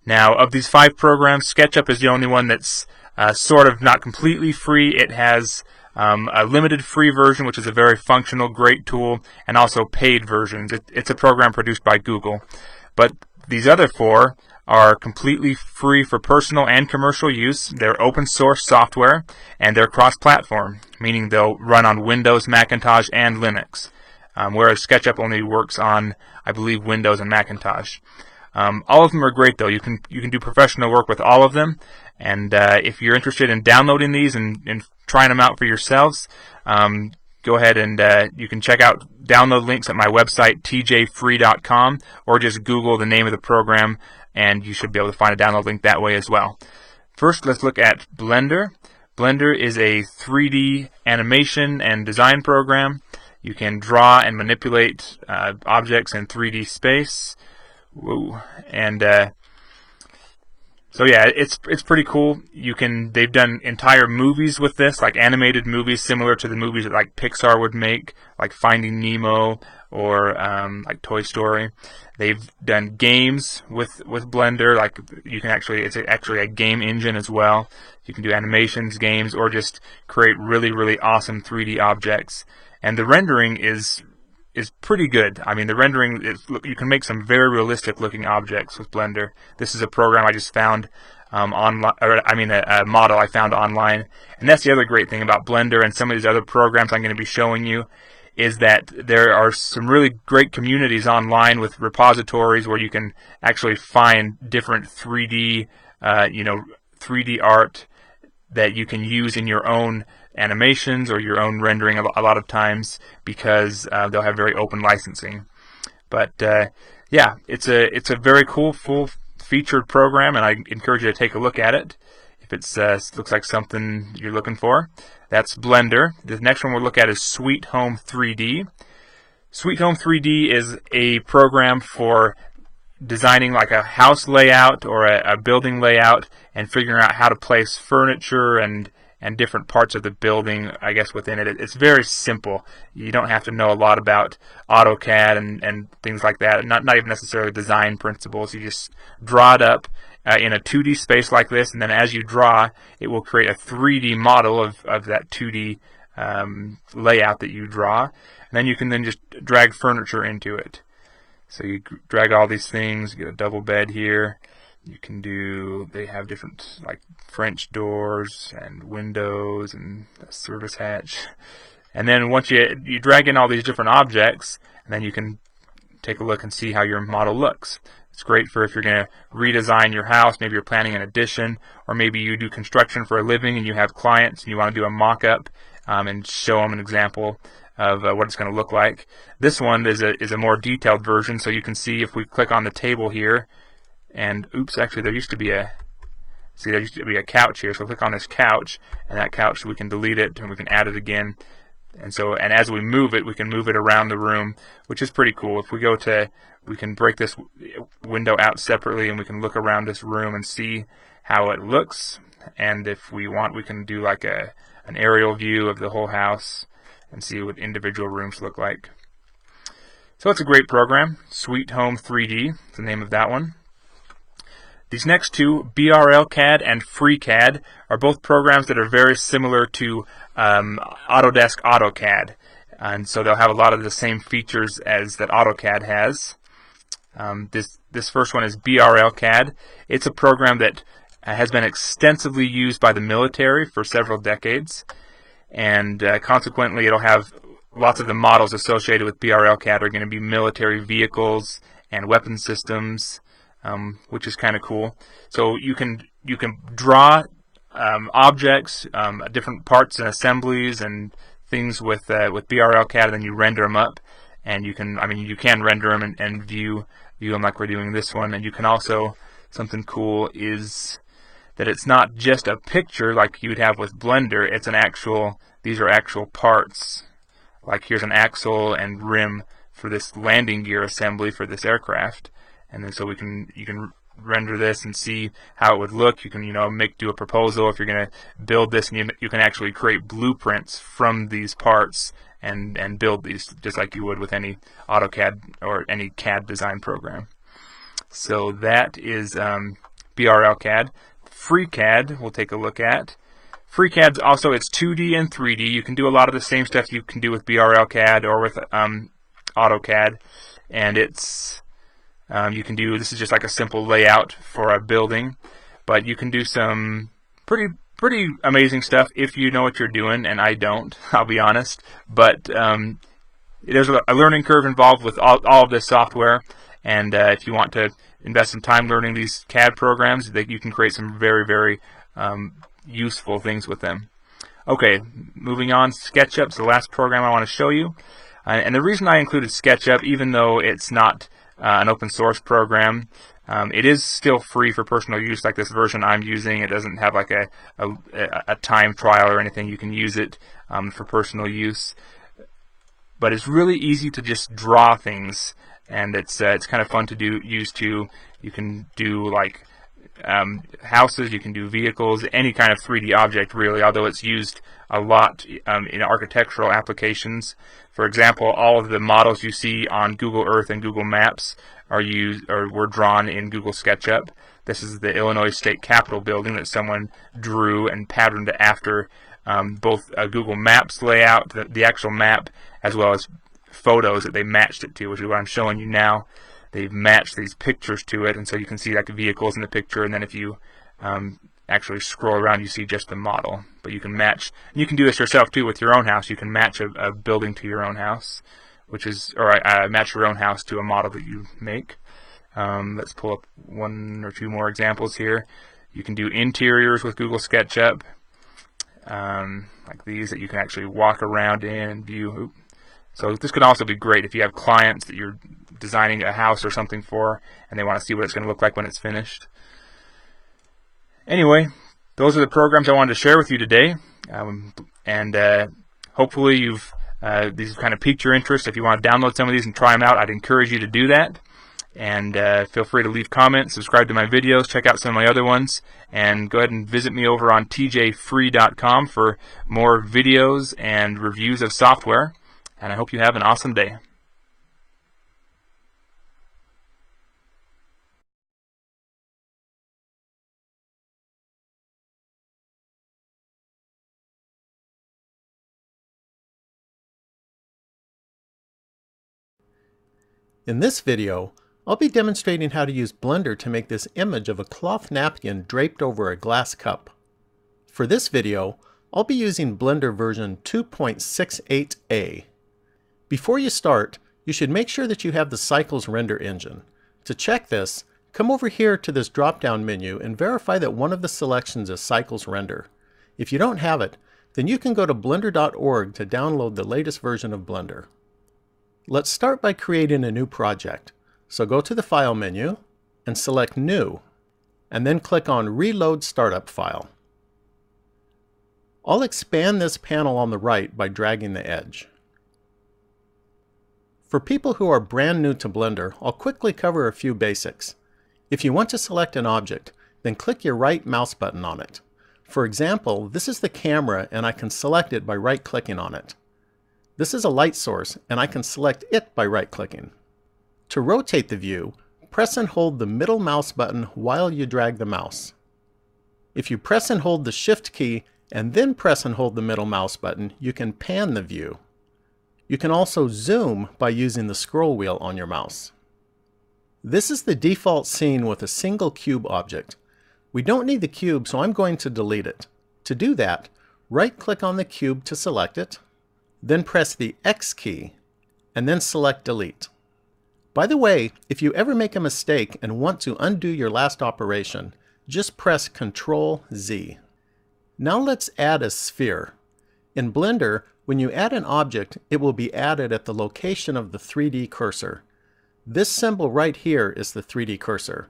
Speaker 21: Now, of these 5 programs, SketchUp is the only one that's sort of not completely free. It has a limited free version, which is a very functional, great tool, and also paid versions. It's a program produced by Google. But these other 4 are completely free for personal and commercial use. They're open source software, and they're cross-platform, meaning they'll run on Windows, Macintosh, and Linux. Whereas SketchUp only works on, I believe, Windows and Macintosh. All of them are great, though. You can do professional work with all of them. And if you're interested in downloading these and trying them out for yourselves, go ahead and you can check out download links at my website, tjfree.com, or just Google the name of the program, and you should be able to find a download link that way as well. First, let's look at Blender. Blender is a 3D animation and design program. You can draw and manipulate objects in 3D space. Whoa. And so yeah, it's pretty cool. They've done entire movies with this, like animated movies similar to the movies that like Pixar would make, like Finding Nemo or like Toy Story. They've done games with Blender, like it's actually a game engine as well. You can do animations, games, or just create really, really awesome 3D objects. And the rendering is pretty good. I mean, the rendering you can make some very realistic looking objects with Blender. This is a program I just found online, a model I found online. And that's the other great thing about Blender and some of these other programs I'm going to be showing you, is that there are some really great communities online with repositories where you can actually find different 3D 3D art that you can use in your own animations or your own rendering a lot of times, because they'll have very open licensing. But yeah, it's a very cool full-featured program, and I encourage you to take a look at it if it looks like something you're looking for. That's Blender. The next one we'll look at is Sweet Home 3D. Sweet Home 3D is a program for designing like a house layout or a building layout and figuring out how to place furniture and different parts of the building, I guess, within it. It's very simple. You don't have to know a lot about AutoCAD and things like that, not even necessarily design principles. You just draw it up in a 2D space like this, and then as you draw, it will create a 3D model of that 2D layout that you draw. And then you can just drag furniture into it. So you drag all these things, get a double bed here. You can they have different like French doors and windows and a service hatch. And then once you drag in all these different objects, and then you can take a look and see how your model looks. It's great for if you're going to redesign your house, maybe you're planning an addition, or maybe you do construction for a living and you have clients and you want to do a mock-up and show them an example of what it's going to look like. This one is a more detailed version, so you can see if we click on the table here, And oops, actually there used to be a couch here, so click on this couch, and that couch we can delete it and we can add it again. And as we move it, we can move it around the room, which is pretty cool. If we go to, we can break this window out separately, and we can look around this room and see how it looks. And if we want, we can do like an aerial view of the whole house and see what individual rooms look like. So it's a great program. Sweet Home 3D is the name of that one. These next two, BRL-CAD and FreeCAD, are both programs that are very similar to Autodesk AutoCAD. And so they'll have a lot of the same features as that AutoCAD has. This first one is BRL-CAD. It's a program that has been extensively used by the military for several decades. And consequently, it'll have lots of the models associated with BRL-CAD are going to be military vehicles and weapon systems, which is kind of cool. So you can draw objects, different parts and assemblies and things with BRL-CAD, and then you render them up. And you can render them and view them like we're doing this one. And you can also, something cool is that it's not just a picture like you'd have with Blender. It's these are actual parts. Like here's an axle and rim for this landing gear assembly for this aircraft, and then so you can render this and see how it would look. You can do a proposal if you're going to build this, and you can actually create blueprints from these parts and build these just like you would with any AutoCAD or any CAD design program. So that is BRL-CAD. FreeCAD we'll take a look at. FreeCAD's also, it's 2D and 3D. You can do a lot of the same stuff you can do with BRL-CAD or with AutoCAD, and it's this is just like a simple layout for a building, but you can do some pretty amazing stuff if you know what you're doing, and I don't, I'll be honest. But there's a learning curve involved with all of this software, and if you want to invest some time learning these CAD programs, you can create some very, very useful things with them. Okay, moving on, SketchUp's the last program I want to show you. And the reason I included SketchUp, even though it's not an open source program, it is still free for personal use, like this version I'm using. It doesn't have like a time trial or anything. You can use it for personal use. But it's really easy to just draw things, and it's kind of fun to use too. You can do like houses, you can do vehicles, any kind of 3D object really, although it's used a lot in architectural applications. For example, all of the models you see on Google Earth and Google Maps were drawn in Google SketchUp. This is the Illinois State Capitol building that someone drew and patterned after both a Google Maps layout, the actual map, as well as photos that they matched it to, which is what I'm showing you now. They've matched these pictures to it, and so you can see like the vehicles in the picture, and then if you actually scroll around, you see just the model. But you can match, and you can do this yourself too with your own house. You can match a building to your own house, or match your own house to a model that you make. Let's pull up one or two more examples here. You can do interiors with Google SketchUp, like these that you can actually walk around in and view. So this could also be great if you have clients that you're designing a house or something for, and they want to see what it's going to look like when it's finished. Anyway, those are the programs I wanted to share with you today, and hopefully these kind of piqued your interest. If you want to download some of these and try them out, I'd encourage you to do that. And feel free to leave comments, subscribe to my videos, check out some of my other ones, and go ahead and visit me over on tjfree.com for more videos and reviews of software. And I hope you have an awesome day.
Speaker 4: In this video, I'll be demonstrating how to use Blender to make this image of a cloth napkin draped over a glass cup. For this video, I'll be using Blender version 2.68a. Before you start, you should make sure that you have the Cycles render engine. To check this, come over here to this drop-down menu and verify that one of the selections is Cycles render. If you don't have it, then you can go to blender.org to download the latest version of Blender. Let's start by creating a new project. So go to the File menu, and select New, and then click on Reload Startup File. I'll expand this panel on the right by dragging the edge. For people who are brand new to Blender, I'll quickly cover a few basics. If you want to select an object, then click your right mouse button on it. For example, this is the camera and I can select it by right-clicking on it. This is a light source and I can select it by right-clicking. To rotate the view, press and hold the middle mouse button while you drag the mouse. If you press and hold the Shift key and then press and hold the middle mouse button, you can pan the view. You can also zoom by using the scroll wheel on your mouse. This is the default scene with a single cube object. We don't need the cube, so I'm going to delete it. To do that, right-click on the cube to select it, then press the X key, and then select Delete. By the way, if you ever make a mistake and want to undo your last operation, just press Ctrl-Z. Now let's add a sphere. In Blender, when you add an object, it will be added at the location of the 3D cursor. This symbol right here is the 3D cursor.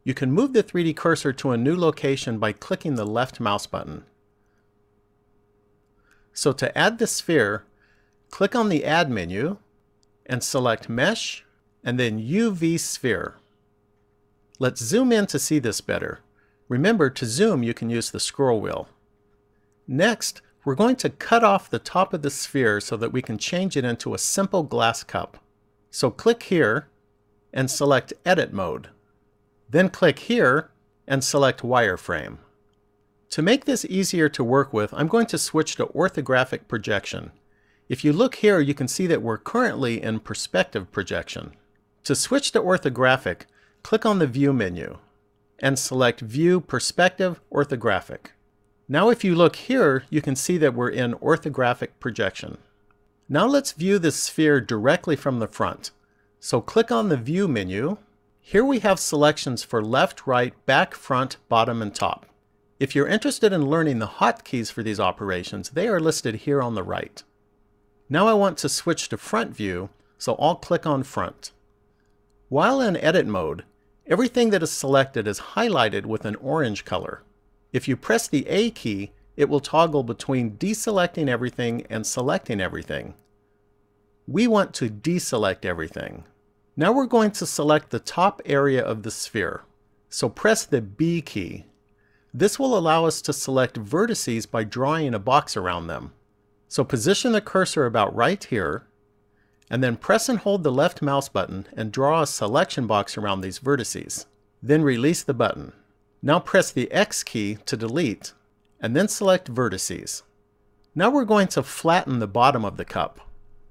Speaker 4: You can move the 3D cursor to a new location by clicking the left mouse button. So to add the sphere, click on the Add menu and select Mesh and then UV Sphere. Let's zoom in to see this better. Remember, to zoom you can use the scroll wheel. Next, we're going to cut off the top of the sphere so that we can change it into a simple glass cup. So click here and select Edit Mode. Then click here and select Wireframe. To make this easier to work with, I'm going to switch to orthographic projection. If you look here, you can see that we're currently in perspective projection. To switch to orthographic, click on the View menu and select View Perspective Orthographic. Now if you look here, you can see that we're in orthographic projection. Now let's view the sphere directly from the front. So click on the View menu. Here we have selections for left, right, back, front, bottom, and top. If you're interested in learning the hotkeys for these operations, they are listed here on the right. Now I want to switch to front view, so I'll click on Front. While in edit mode, everything that is selected is highlighted with an orange color. If you press the A key, it will toggle between deselecting everything and selecting everything. We want to deselect everything. Now we're going to select the top area of the sphere. So press the B key. This will allow us to select vertices by drawing a box around them. So position the cursor about right here, and then press and hold the left mouse button and draw a selection box around these vertices. Then release the button. Now press the X key to delete, and then select vertices. Now we're going to flatten the bottom of the cup.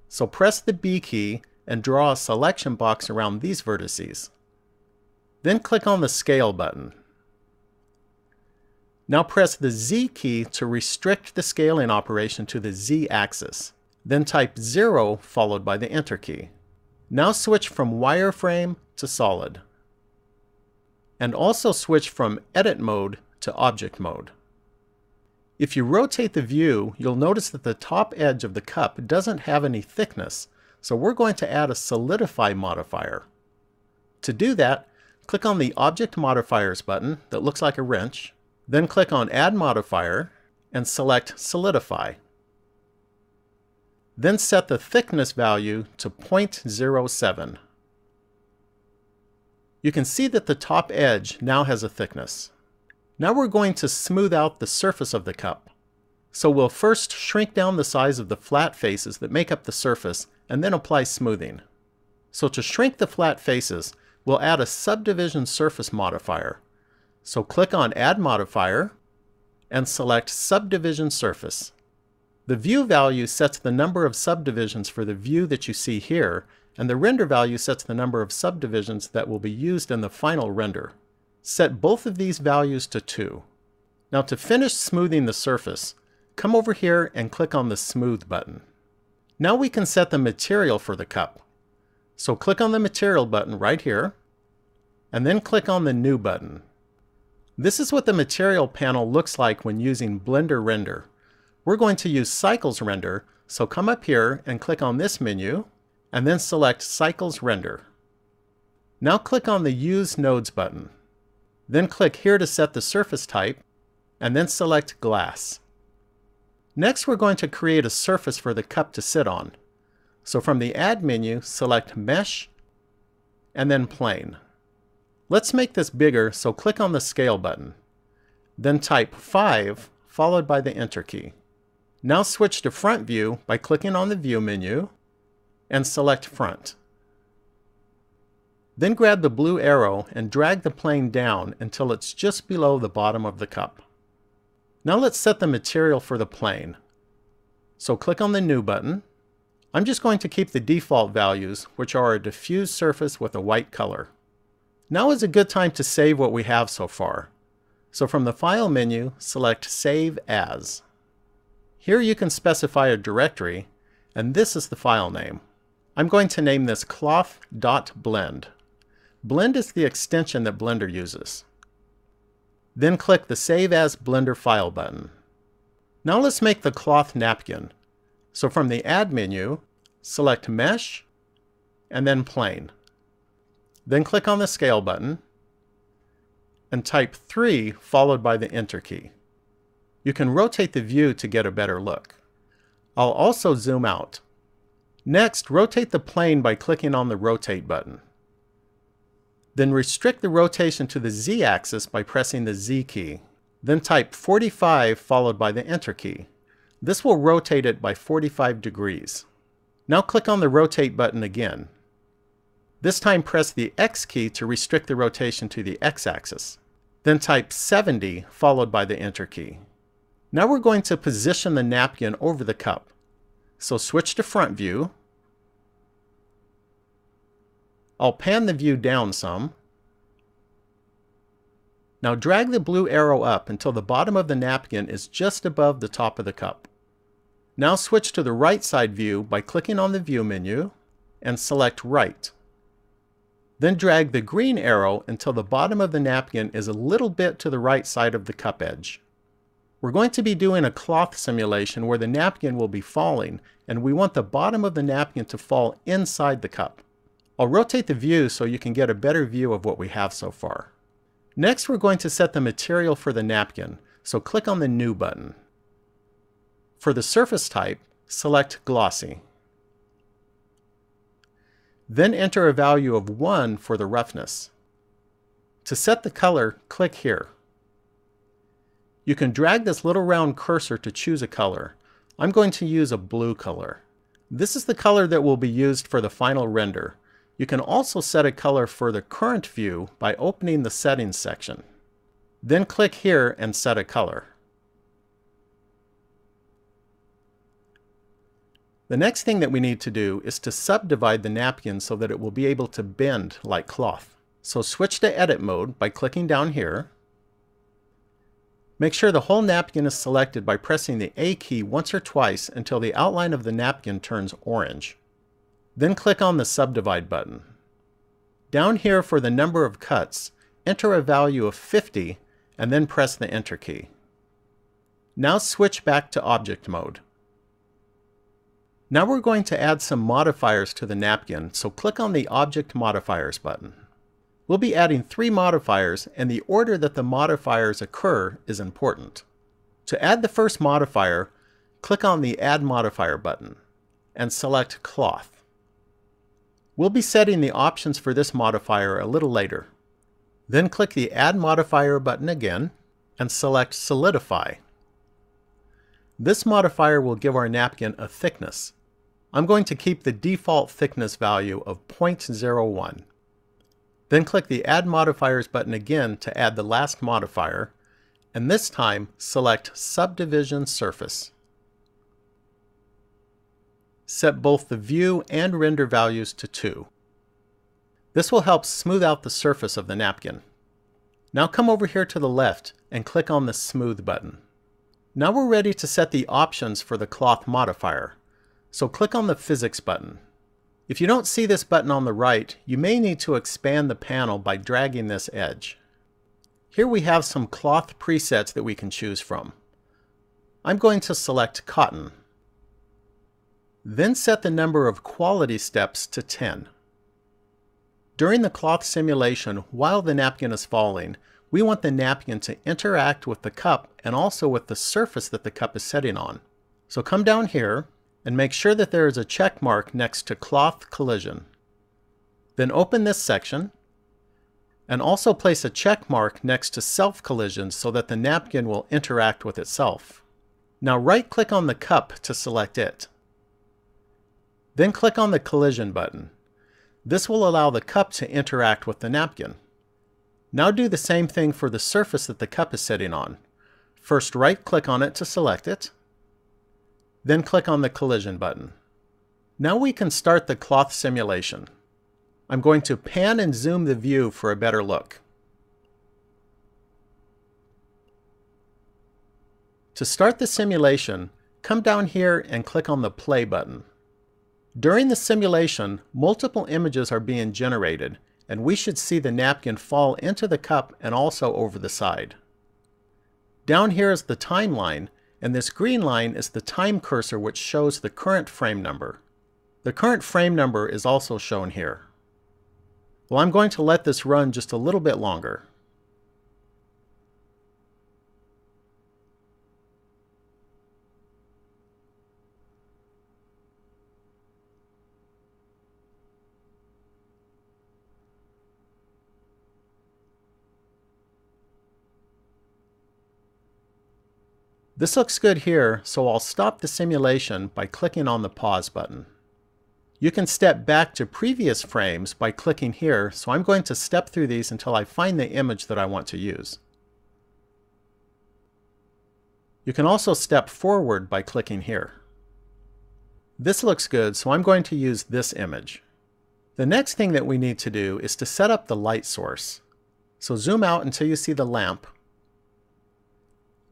Speaker 4: So press the B key and draw a selection box around these vertices. Then click on the Scale button. Now press the Z key to restrict the scaling operation to the Z axis. Then type 0 followed by the Enter key. Now switch from wireframe to solid. And also switch from edit mode to object mode. If you rotate the view, you'll notice that the top edge of the cup doesn't have any thickness, so we're going to add a solidify modifier. To do that, click on the Object Modifiers button that looks like a wrench, then click on Add Modifier and select Solidify. Then set the thickness value to 0.07. You can see that the top edge now has a thickness. Now we're going to smooth out the surface of the cup. So we'll first shrink down the size of the flat faces that make up the surface and then apply smoothing. So to shrink the flat faces, we'll add a subdivision surface modifier. So click on Add Modifier and select Subdivision Surface. The view value sets the number of subdivisions for the view that you see here, and the render value sets the number of subdivisions that will be used in the final render. Set both of these values to 2. Now to finish smoothing the surface, come over here and click on the Smooth button. Now we can set the material for the cup. So click on the Material button right here, and then click on the New button. This is what the material panel looks like when using Blender Render. We're going to use Cycles Render, so come up here and click on this menu, and then select Cycles Render. Now click on the Use Nodes button. Then click here to set the surface type, and then select Glass. Next, we're going to create a surface for the cup to sit on. So from the Add menu, select Mesh, and then Plane. Let's make this bigger, so click on the Scale button. Then type 5, followed by the Enter key. Now switch to Front View by clicking on the View menu, and select Front. Then grab the blue arrow and drag the plane down until it's just below the bottom of the cup. Now let's set the material for the plane. So click on the New button. I'm just going to keep the default values, which are a diffuse surface with a white color. Now is a good time to save what we have so far. So from the File menu, select Save As. Here you can specify a directory, and this is the file name. I'm going to name this cloth.blend. Blend is the extension that Blender uses. Then click the Save As Blender File button. Now let's make the cloth napkin. So from the Add menu, select Mesh, and then Plane. Then click on the Scale button, and type 3 followed by the Enter key. You can rotate the view to get a better look. I'll also zoom out. Next, rotate the plane by clicking on the Rotate button. Then restrict the rotation to the Z-axis by pressing the Z key. Then type 45 followed by the Enter key. This will rotate it by 45 degrees. Now click on the Rotate button again. This time press the X key to restrict the rotation to the X-axis. Then type 70 followed by the Enter key. Now we're going to position the napkin over the cup. So switch to Front View. I'll pan the view down some. Now drag the blue arrow up until the bottom of the napkin is just above the top of the cup. Now switch to the right side view by clicking on the View menu and select Right. Then drag the green arrow until the bottom of the napkin is a little bit to the right side of the cup edge. We're going to be doing a cloth simulation where the napkin will be falling, and we want the bottom of the napkin to fall inside the cup. I'll rotate the view so you can get a better view of what we have so far. Next, we're going to set the material for the napkin, so click on the New button. For the surface type, select Glossy. Then enter a value of 1 for the roughness. To set the color, click here. You can drag this little round cursor to choose a color. I'm going to use a blue color. This is the color that will be used for the final render. You can also set a color for the current view by opening the Settings section. Then click here and set a color. The next thing that we need to do is to subdivide the napkin so that it will be able to bend like cloth. So switch to Edit mode by clicking down here. Make sure the whole napkin is selected by pressing the A key once or twice until the outline of the napkin turns orange. Then click on the Subdivide button. Down here for the number of cuts, enter a value of 50 and then press the Enter key. Now switch back to Object mode. Now we're going to add some modifiers to the napkin, so click on the Object Modifiers button. We'll be adding 3 modifiers, and the order that the modifiers occur is important. To add the first modifier, click on the Add Modifier button and select Cloth. We'll be setting the options for this modifier a little later. Then click the Add Modifier button again and select Solidify. This modifier will give our napkin a thickness. I'm going to keep the default thickness value of 0.01. Then click the Add Modifiers button again to add the last modifier, and this time select Subdivision Surface. Set both the view and render values to 2. This will help smooth out the surface of the napkin. Now come over here to the left and click on the Smooth button. Now we're ready to set the options for the cloth modifier, so click on the Physics button. If you don't see this button on the right, you may need to expand the panel by dragging this edge. Here we have some cloth presets that we can choose from. I'm going to select Cotton. Then set the number of quality steps to 10. During the cloth simulation, while the napkin is falling, we want the napkin to interact with the cup and also with the surface that the cup is sitting on. So come down here and make sure that there is a check mark next to cloth collision. Then open this section and also place a check mark next to self collision so that the napkin will interact with itself. Now right click on the cup to select it. Then click on the collision button. This will allow the cup to interact with the napkin. Now do the same thing for the surface that the cup is sitting on. First right click on it to select it. Then click on the collision button. Now we can start the cloth simulation. I'm going to pan and zoom the view for a better look. To start the simulation, come down here and click on the play button. During the simulation, multiple images are being generated, and we should see the napkin fall into the cup and also over the side. Down here is the timeline, and this green line is the time cursor which shows the current frame number. The current frame number is also shown here. Well, I'm going to let this run just a little bit longer. This looks good here, so I'll stop the simulation by clicking on the pause button. You can step back to previous frames by clicking here, so I'm going to step through these until I find the image that I want to use. You can also step forward by clicking here. This looks good, so I'm going to use this image. The next thing that we need to do is to set up the light source. So zoom out until you see the lamp,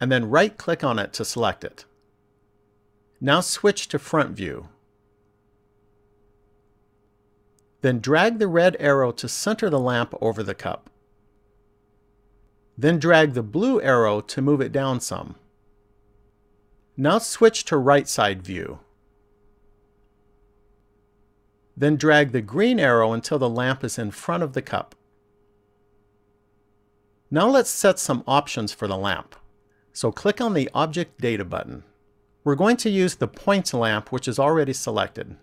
Speaker 4: and then right-click on it to select it. Now switch to front view. Then drag the red arrow to center the lamp over the cup. Then drag the blue arrow to move it down some. Now switch to right side view. Then drag the green arrow until the lamp is in front of the cup. Now let's set some options for the lamp. So click on the Object Data button. We're going to use the point lamp, which is already selected.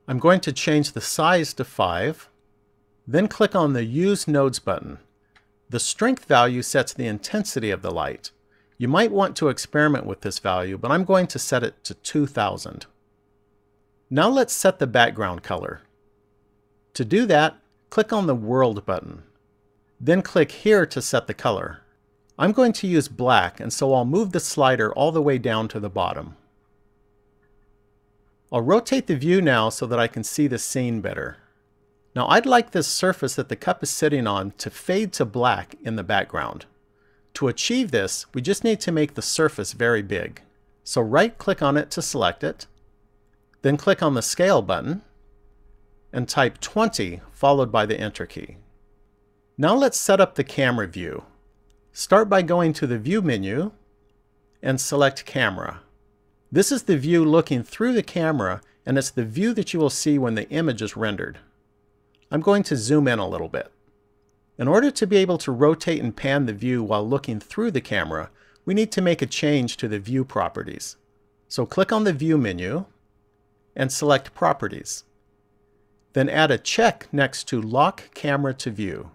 Speaker 4: I'm going to change the size to 5, then click on the Use Nodes button. The strength value sets the intensity of the light. You might want to experiment with this value, but I'm going to set it to 2000. Now let's set the background color. To do that, click on the World button. Then click here to set the color. I'm going to use black, and so I'll move the slider all the way down to the bottom. I'll rotate the view now so that I can see the scene better. Now I'd like this surface that the cup is sitting on to fade to black in the background. To achieve this, we just need to make the surface very big. So right-click on it to select it, then click on the Scale button, and type 20 followed by the Enter key. Now let's set up the camera view. Start by going to the View menu and select Camera. This is the view looking through the camera, and it's the view that you will see when the image is rendered. I'm going to zoom in a little bit. In order to be able to rotate and pan the view while looking through the camera, we need to make a change to the view properties. So click on the View menu and select Properties. Then add a check next to Lock Camera to View.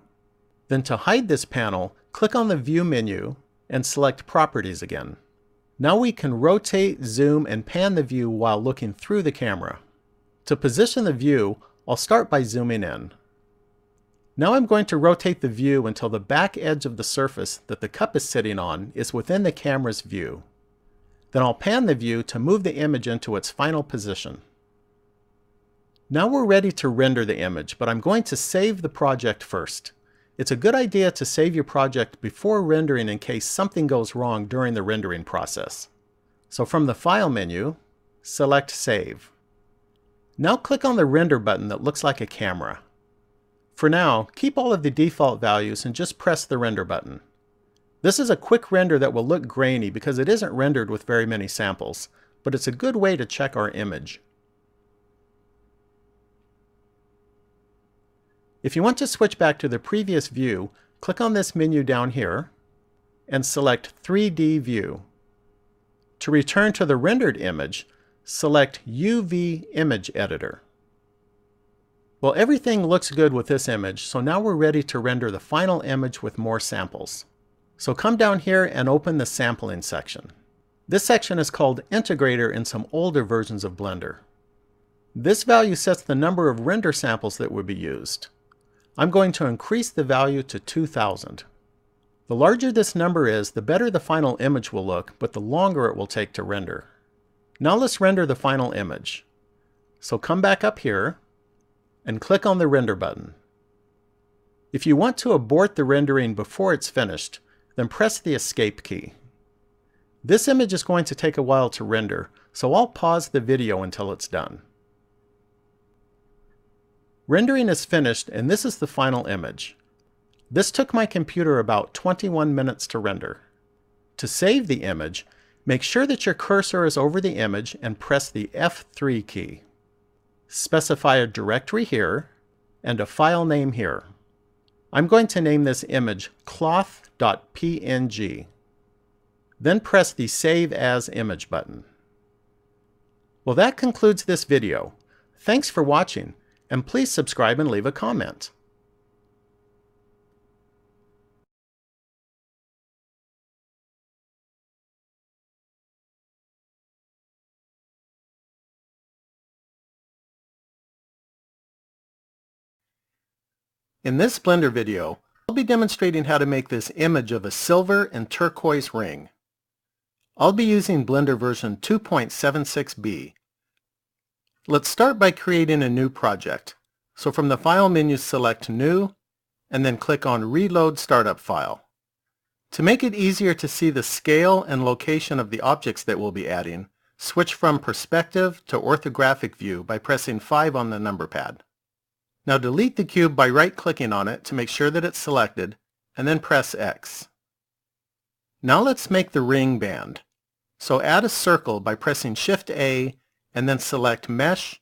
Speaker 4: Then to hide this panel, click on the View menu and select Properties again. Now we can rotate, zoom, and pan the view while looking through the camera. To position the view, I'll start by zooming in. Now I'm going to rotate the view until the back edge of the surface that the cup is sitting on is within the camera's view. Then I'll pan the view to move the image into its final position. Now we're ready to render the image, but I'm going to save the project first. It's a good idea to save your project before rendering in case something goes wrong during the rendering process. So from the File menu, select Save. Now click on the Render button that looks like a camera. For now, keep all of the default values and just press the Render button. This is a quick render that will look grainy because it isn't rendered with very many samples, but it's a good way to check our image. If you want to switch back to the previous view, click on this menu down here and select 3D View. To return to the rendered image, select UV Image Editor. Well, everything looks good with this image, so now we're ready to render the final image with more samples. So come down here and open the sampling section. This section is called Integrator in some older versions of Blender. This value sets the number of render samples that would be used. I'm going to increase the value to 2000. The larger this number is, the better the final image will look, but the longer it will take to render. Now let's render the final image. So come back up here and click on the render button. If you want to abort the rendering before it's finished, then press the escape key. This image is going to take a while to render, so I'll pause the video until it's done. Rendering is finished, and this is the final image. This took my computer about 21 minutes to render. To save the image, make sure that your cursor is over the image and press the F3 key. Specify a directory here and a file name here. I'm going to name this image cloth.png. Then press the Save As Image button. Well, that concludes this video. Thanks for watching, and please subscribe and leave a comment. In this Blender video, I'll be demonstrating how to make this image of a silver and turquoise ring. I'll be using Blender version 2.76b. Let's start by creating a new project. So from the File menu, select New, and then click on Reload Startup File. To make it easier to see the scale and location of the objects that we'll be adding, switch from Perspective to Orthographic View by pressing 5 on the number pad. Now delete the cube by right-clicking on it to make sure that it's selected, and then press X. Now let's make the ring band. So add a circle by pressing Shift-A, and then select Mesh,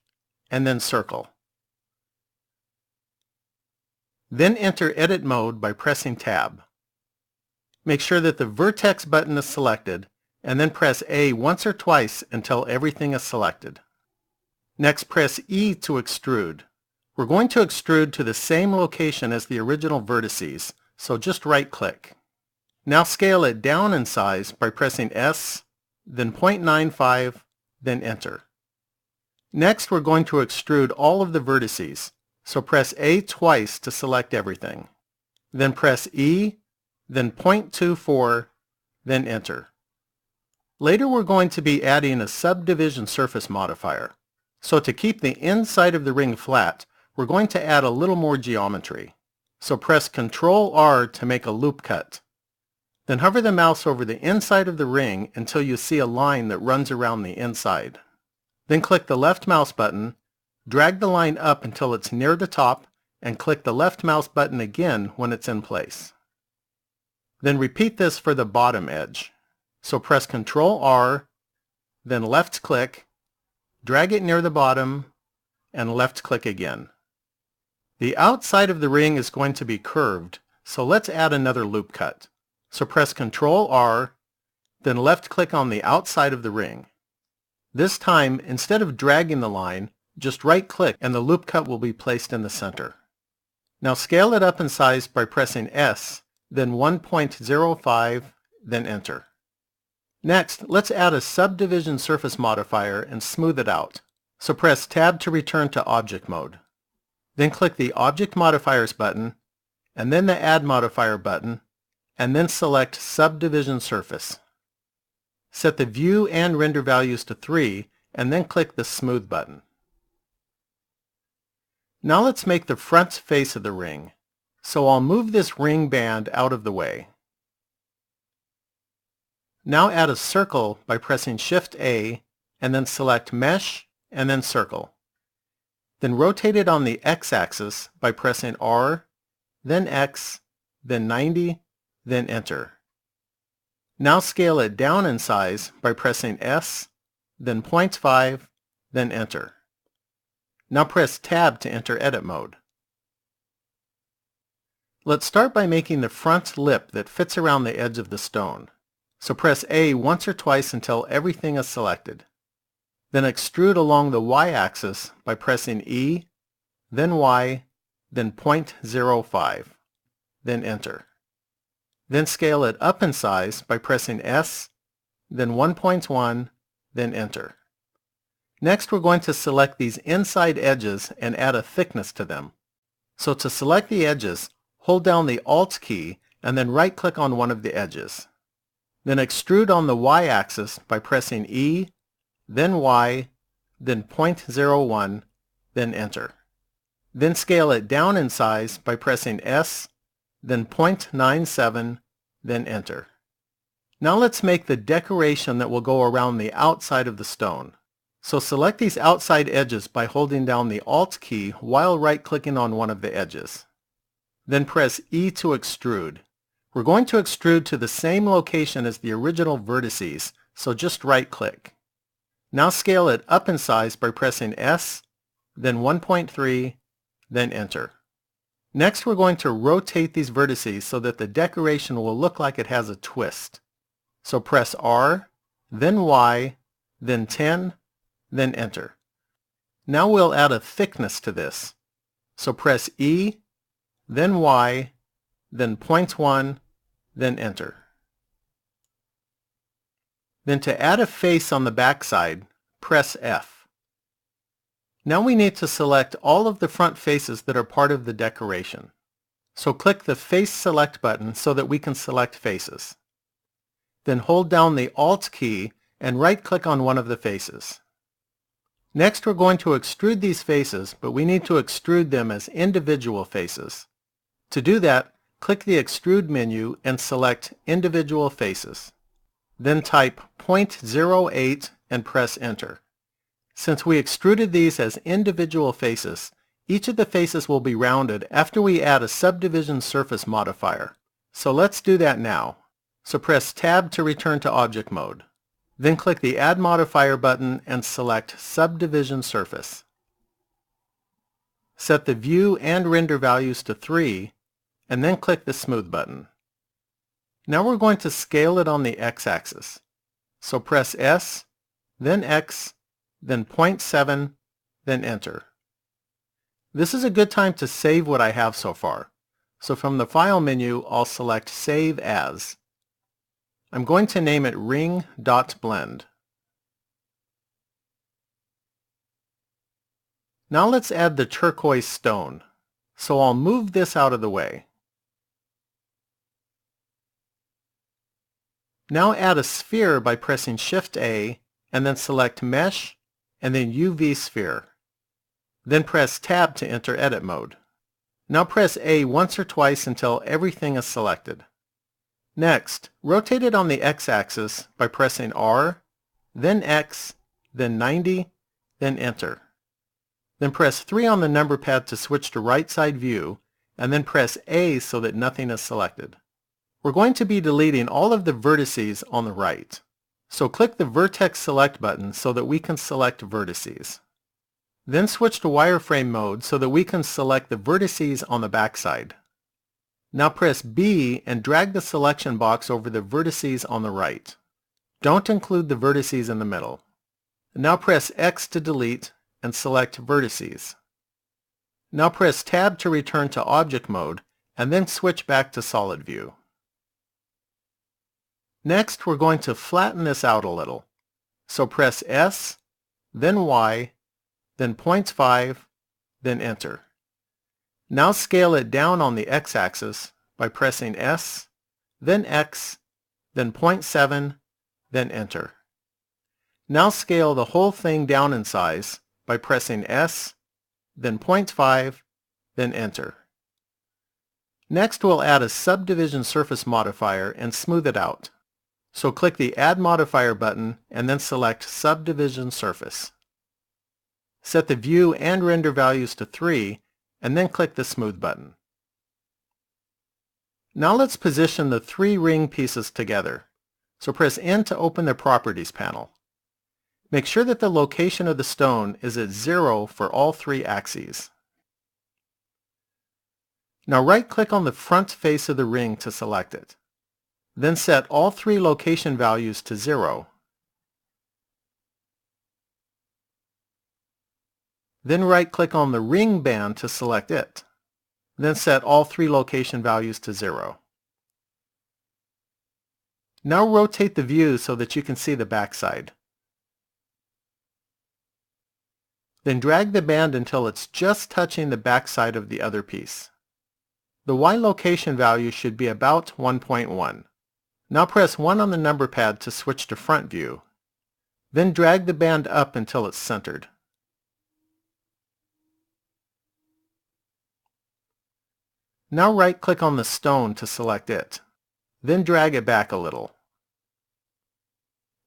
Speaker 4: and then Circle. Then enter Edit Mode by pressing Tab. Make sure that the Vertex button is selected, and then press A once or twice until everything is selected. Next, press E to extrude. We're going to extrude to the same location as the original vertices, so just right-click. Now scale it down in size by pressing S, then 0.95, then Enter. Next, we're going to extrude all of the vertices, so press A twice to select everything. Then press E, then 0.24, then Enter. Later we're going to be adding a subdivision surface modifier. So to keep the inside of the ring flat, we're going to add a little more geometry. So press Ctrl R to make a loop cut. Then hover the mouse over the inside of the ring until you see a line that runs around the inside. Then click the left mouse button, drag the line up until it's near the top, and click the left mouse button again when it's in place. Then repeat this for the bottom edge. So press Ctrl R, then left click, drag it near the bottom, and left click again. The outside of the ring is going to be curved, so let's add another loop cut. So press Ctrl R, then left click on the outside of the ring. This time, instead of dragging the line, just right click and the loop cut will be placed in the center. Now scale it up in size by pressing S, then 1.05, then Enter. Next, let's add a subdivision surface modifier and smooth it out. So press Tab to return to Object Mode. Then click the Object Modifiers button, and then the Add Modifier button, and then select Subdivision Surface. Set the View and Render values to 3, and then click the Smooth button. Now let's make the front face of the ring. So I'll move this ring band out of the way. Now add a circle by pressing Shift-A, and then select Mesh, and then Circle. Then rotate it on the X-axis by pressing R, then X, then 90, then Enter. Now scale it down in size by pressing S, then 0.5, then Enter. Now press Tab to enter Edit Mode. Let's start by making the front lip that fits around the edge of the stone. So press A once or twice until everything is selected. Then extrude along the y-axis by pressing E, then Y, then 0.05. Then enter. Then scale it up in size by pressing S, then 1.1, then enter. Next we're going to select these inside edges and add a thickness to them. So to select the edges, hold down the Alt key and then right-click on one of the edges. Then extrude on the y-axis by pressing E, then Y, then 0.01, then enter. Then scale it down in size by pressing S, then 0.97, then enter. Now let's make the decoration that will go around the outside of the stone. So select these outside edges by holding down the Alt key while right-clicking on one of the edges. Then press E to extrude. We're going to extrude to the same location as the original vertices, so just right-click. Now scale it up in size by pressing S, then 1.3, then enter. Next we're going to rotate these vertices so that the decoration will look like it has a twist. So press R, then Y, then 10, then enter. Now we'll add a thickness to this. So press E, then Y, then 0.1, then enter. Then to add a face on the back side, press F. Now we need to select all of the front faces that are part of the decoration. So click the Face Select button so that we can select faces. Then hold down the Alt key and right-click on one of the faces. Next we're going to extrude these faces, but we need to extrude them as individual faces. To do that, click the Extrude menu and select Individual Faces. Then type 0.08 and press Enter. Since we extruded these as individual faces, each of the faces will be rounded after we add a subdivision surface modifier. So let's do that now. So press Tab to return to object mode. Then click the Add Modifier button and select Subdivision Surface. Set the View and Render values to 3, and then click the Smooth button. Now we're going to scale it on the x-axis. So press S, then X, then 0.7, then enter. This is a good time to save what I have so far. So from the File menu, I'll select Save As. I'm going to name it ring.blend. Now let's add the turquoise stone. So I'll move this out of the way. Now add a sphere by pressing Shift A and then select Mesh and then UV Sphere. Then press Tab to enter edit mode. Now press A once or twice until everything is selected. Next, rotate it on the x-axis by pressing R, then X, then 90, then enter. Then press 3 on the number pad to switch to right side view, and then press A so that nothing is selected. We're going to be deleting all of the vertices on the right. So click the Vertex Select button so that we can select vertices. Then switch to wireframe mode so that we can select the vertices on the backside. Now press B and drag the selection box over the vertices on the right. Don't include the vertices in the middle. Now press X to delete and select vertices. Now press Tab to return to object mode and then switch back to solid view. Next, we're going to flatten this out a little. So press S, then Y, then 0.5, then enter. Now scale it down on the x-axis by pressing S, then X, then 0.7, then enter. Now scale the whole thing down in size by pressing S, then 0.5, then enter. Next we'll add a subdivision surface modifier and smooth it out. So click the Add Modifier button and then select Subdivision Surface. Set the View and Render values to 3 and then click the Smooth button. Now let's position the 3 ring pieces together. So press N to open the Properties panel. Make sure that the location of the stone is at 0 for all 3 axes. Now right-click on the front face of the ring to select it. Then set all three location values to 0. Then right-click on the ring band to select it. Then set all three location values to 0. Now rotate the view so that you can see the backside. Then drag the band until it's just touching the backside of the other piece. The Y location value should be about 1.1. Now press 1 on the number pad to switch to front view. Then drag the band up until it's centered. Now right-click on the stone to select it. Then drag it back a little.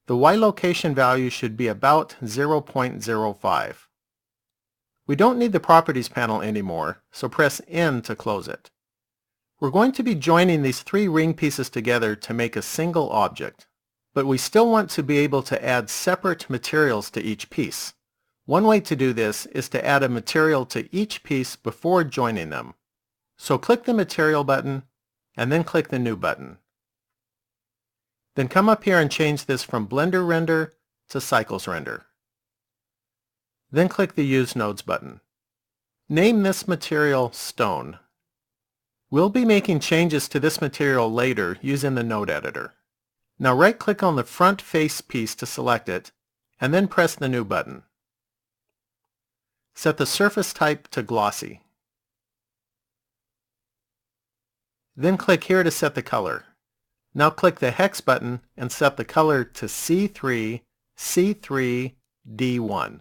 Speaker 4: The Y location value should be about 0.05. We don't need the Properties panel anymore, so press N to close it. We're going to be joining these three ring pieces together to make a single object, but we still want to be able to add separate materials to each piece. One way to do this is to add a material to each piece before joining them. So click the Material button, and then click the New button. Then come up here and change this from Blender Render to Cycles Render. Then click the Use Nodes button. Name this material Stone. We'll be making changes to this material later using the node editor. Now right-click on the front face piece to select it, and then press the New button. Set the surface type to Glossy. Then click here to set the color. Now click the Hex button and set the color to C3, C3, D1.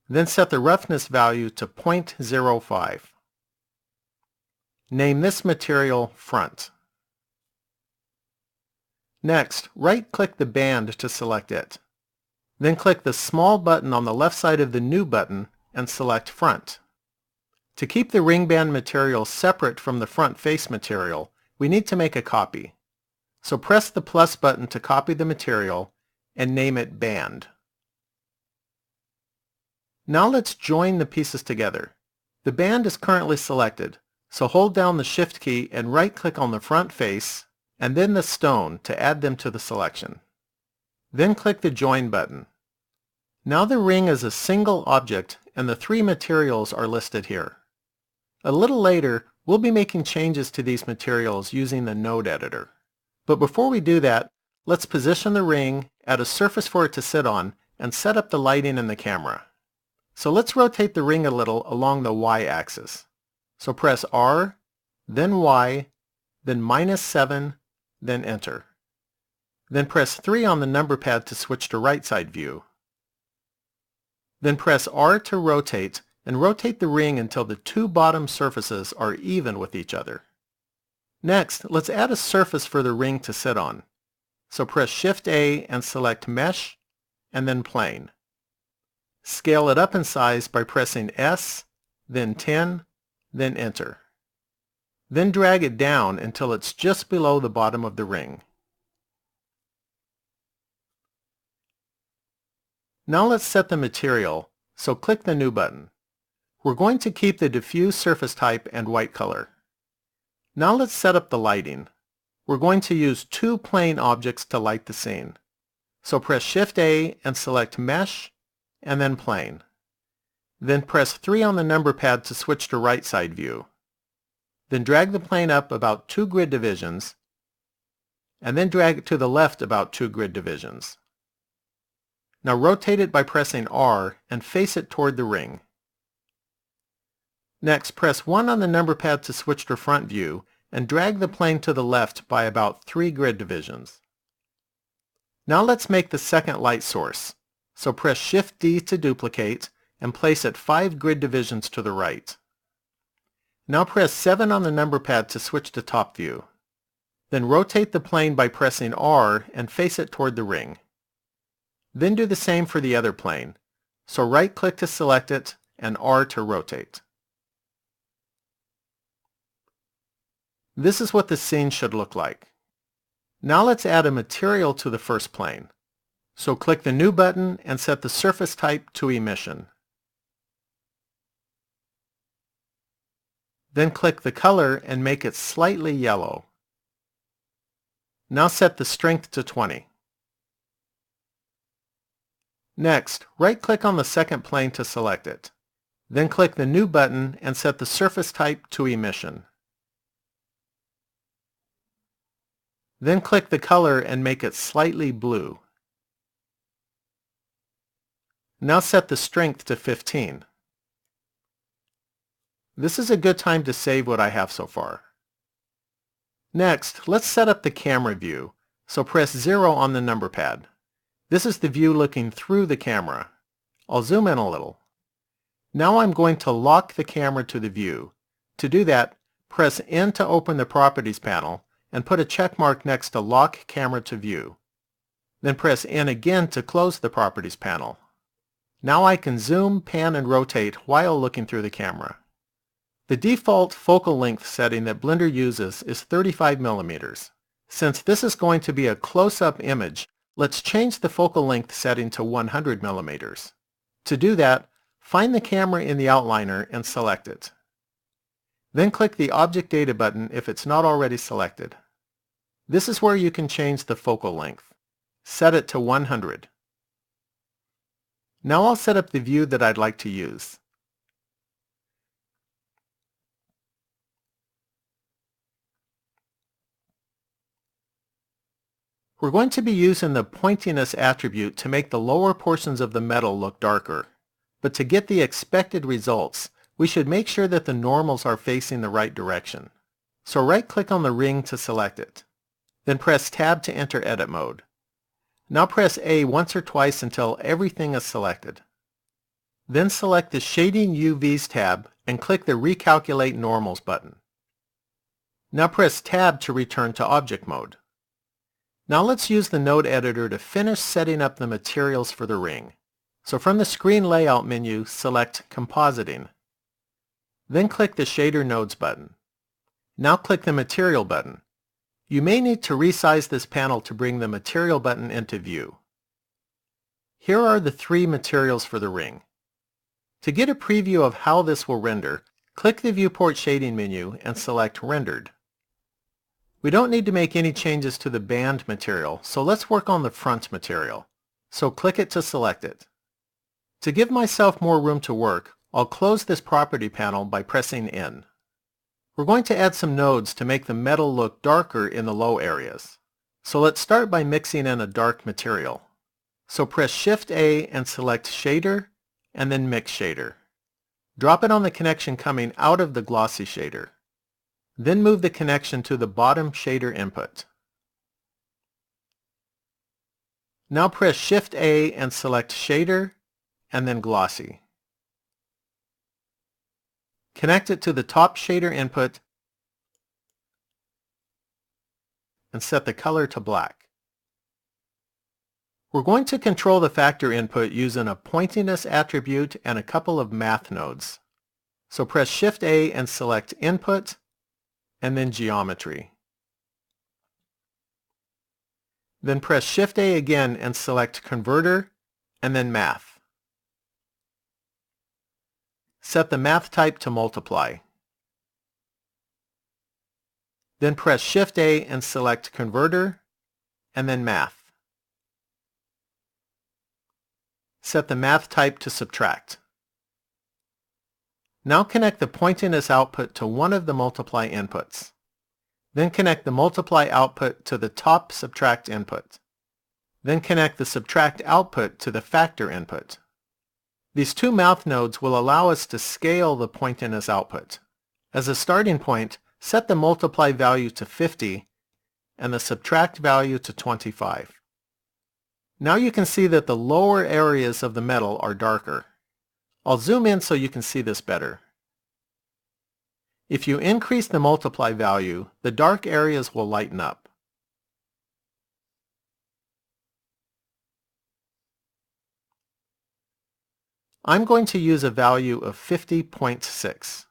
Speaker 4: Then set the roughness value to 0.05. Name this material Front. Next, right-click the band to select it. Then click the small button on the left side of the New button and select Front. To keep the ring band material separate from the front face material, we need to make a copy. So press the plus button to copy the material and name it Band. Now let's join the pieces together. The band is currently selected, so hold down the Shift key and right-click on the front face and then the stone to add them to the selection. Then click the Join button. Now the ring is a single object and the three materials are listed here. A little later, we'll be making changes to these materials using the node editor. But before we do that, let's position the ring, add a surface for it to sit on, and set up the lighting in the camera. So let's rotate the ring a little along the Y-axis. So press R, then Y, then -7, then Enter. Then press 3 on the number pad to switch to right side view. Then press R to rotate, and rotate the ring until the two bottom surfaces are even with each other. Next, let's add a surface for the ring to sit on. So press Shift A and select Mesh, and then Plane. Scale it up in size by pressing S, then 10, then Enter. Then drag it down until it's just below the bottom of the ring. Now let's set the material, so click the New button. We're going to keep the diffuse surface type and white color. Now let's set up the lighting. We're going to use two plane objects to light the scene. So press Shift A and select Mesh, and then Plane. Then press 3 on the number pad to switch to right side view. Then drag the plane up about 2 grid divisions, and then drag it to the left about 2 grid divisions. Now rotate it by pressing R and face it toward the ring. Next, press 1 on the number pad to switch to front view and drag the plane to the left by about 3 grid divisions. Now let's make the second light source. So press Shift D to duplicate and place it 5 grid divisions to the right. Now press 7 on the number pad to switch to top view. Then rotate the plane by pressing R and face it toward the ring. Then do the same for the other plane. So right-click to select it and R to rotate. This is what the scene should look like. Now let's add a material to the first plane. So click the New button and set the surface type to Emission. Then click the color and make it slightly yellow. Now set the strength to 20. Next, right-click on the second plane to select it. Then click the New button and set the surface type to Emission. Then click the color and make it slightly blue. Now set the strength to 15. This is a good time to save what I have so far. Next, let's set up the camera view, so press 0 on the number pad. This is the view looking through the camera. I'll zoom in a little. Now I'm going to lock the camera to the view. To do that, press N to open the Properties panel and put a check mark next to Lock Camera to View. Then press N again to close the Properties panel. Now I can zoom, pan, and rotate while looking through the camera. The default focal length setting that Blender uses is 35 millimeters. Since this is going to be a close-up image, let's change the focal length setting to 100 millimeters. To do that, find the camera in the outliner and select it. Then click the Object Data button if it's not already selected. This is where you can change the focal length. Set it to 100. Now I'll set up the view that I'd like to use. We're going to be using the pointiness attribute to make the lower portions of the metal look darker. But to get the expected results, we should make sure that the normals are facing the right direction. So right-click on the ring to select it. Then press Tab to enter edit mode. Now press A once or twice until everything is selected. Then select the Shading UVs tab and click the Recalculate Normals button. Now press Tab to return to object mode. Now let's use the node editor to finish setting up the materials for the ring. So from the screen layout menu, select Compositing. Then click the Shader Nodes button. Now click the Material button. You may need to resize this panel to bring the Material button into view. Here are the 3 materials for the ring. To get a preview of how this will render, click the Viewport Shading menu and select Rendered. We don't need to make any changes to the band material, so let's work on the front material. So click it to select it. To give myself more room to work, I'll close this property panel by pressing N. We're going to add some nodes to make the metal look darker in the low areas. So let's start by mixing in a dark material. So press Shift A and select Shader, and then Mix Shader. Drop it on the connection coming out of the glossy shader. Then move the connection to the bottom shader input. Now press Shift A and select Shader, and then Glossy. Connect it to the top shader input and set the color to black. We're going to control the factor input using a pointiness attribute and a couple of math nodes. So press Shift A and select Input, and then Geometry. Then press Shift A again and select Converter, and then Math. Set the math type to multiply. Then press Shift A and select Converter, and then Math. Set the math type to subtract. Now connect the pointiness output to one of the multiply inputs. Then connect the multiply output to the top subtract input. Then connect the subtract output to the factor input. These 2 math nodes will allow us to scale the pointiness output. As a starting point, set the multiply value to 50 and the subtract value to 25. Now you can see that the lower areas of the metal are darker. I'll zoom in so you can see this better. If you increase the multiply value, the dark areas will lighten up. I'm going to use a value of 50.6.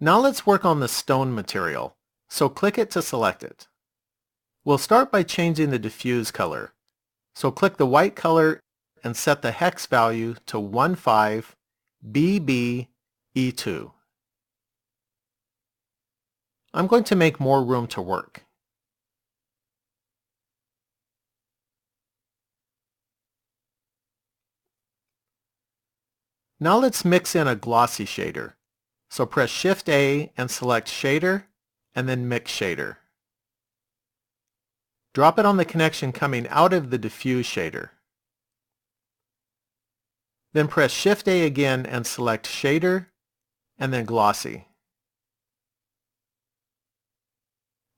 Speaker 4: Now let's work on the stone material, so click it to select it. We'll start by changing the diffuse color. So click the white color and set the hex value to 15 BBE2. I'm going to make more room to work. Now let's mix in a glossy shader. So press Shift A and select Shader, and then Mix Shader. Drop it on the connection coming out of the diffuse shader. Then press Shift A again and select Shader, and then Glossy.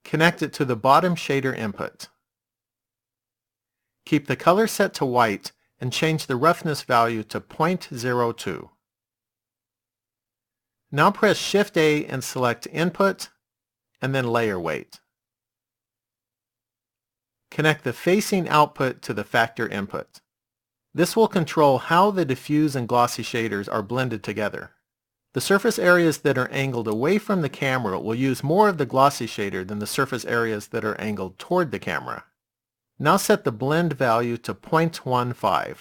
Speaker 4: Connect it to the bottom shader input. Keep the color set to white and change the roughness value to 0.02. Now press Shift A and select Input, and then Layer Weight. Connect the facing output to the factor input. This will control how the diffuse and glossy shaders are blended together. The surface areas that are angled away from the camera will use more of the glossy shader than the surface areas that are angled toward the camera. Now set the blend value to 0.15.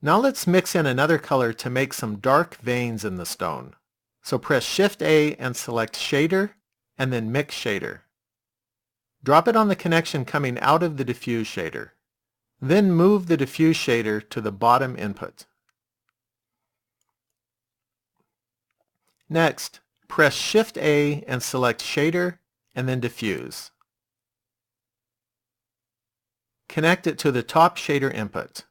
Speaker 4: Now let's mix in another color to make some dark veins in the stone. So press Shift A and select Shader, and then Mix Shader. Drop it on the connection coming out of the diffuse shader. Then move the diffuse shader to the bottom input. Next, press Shift A and select Shader, and then Diffuse. Connect it to the top shader input.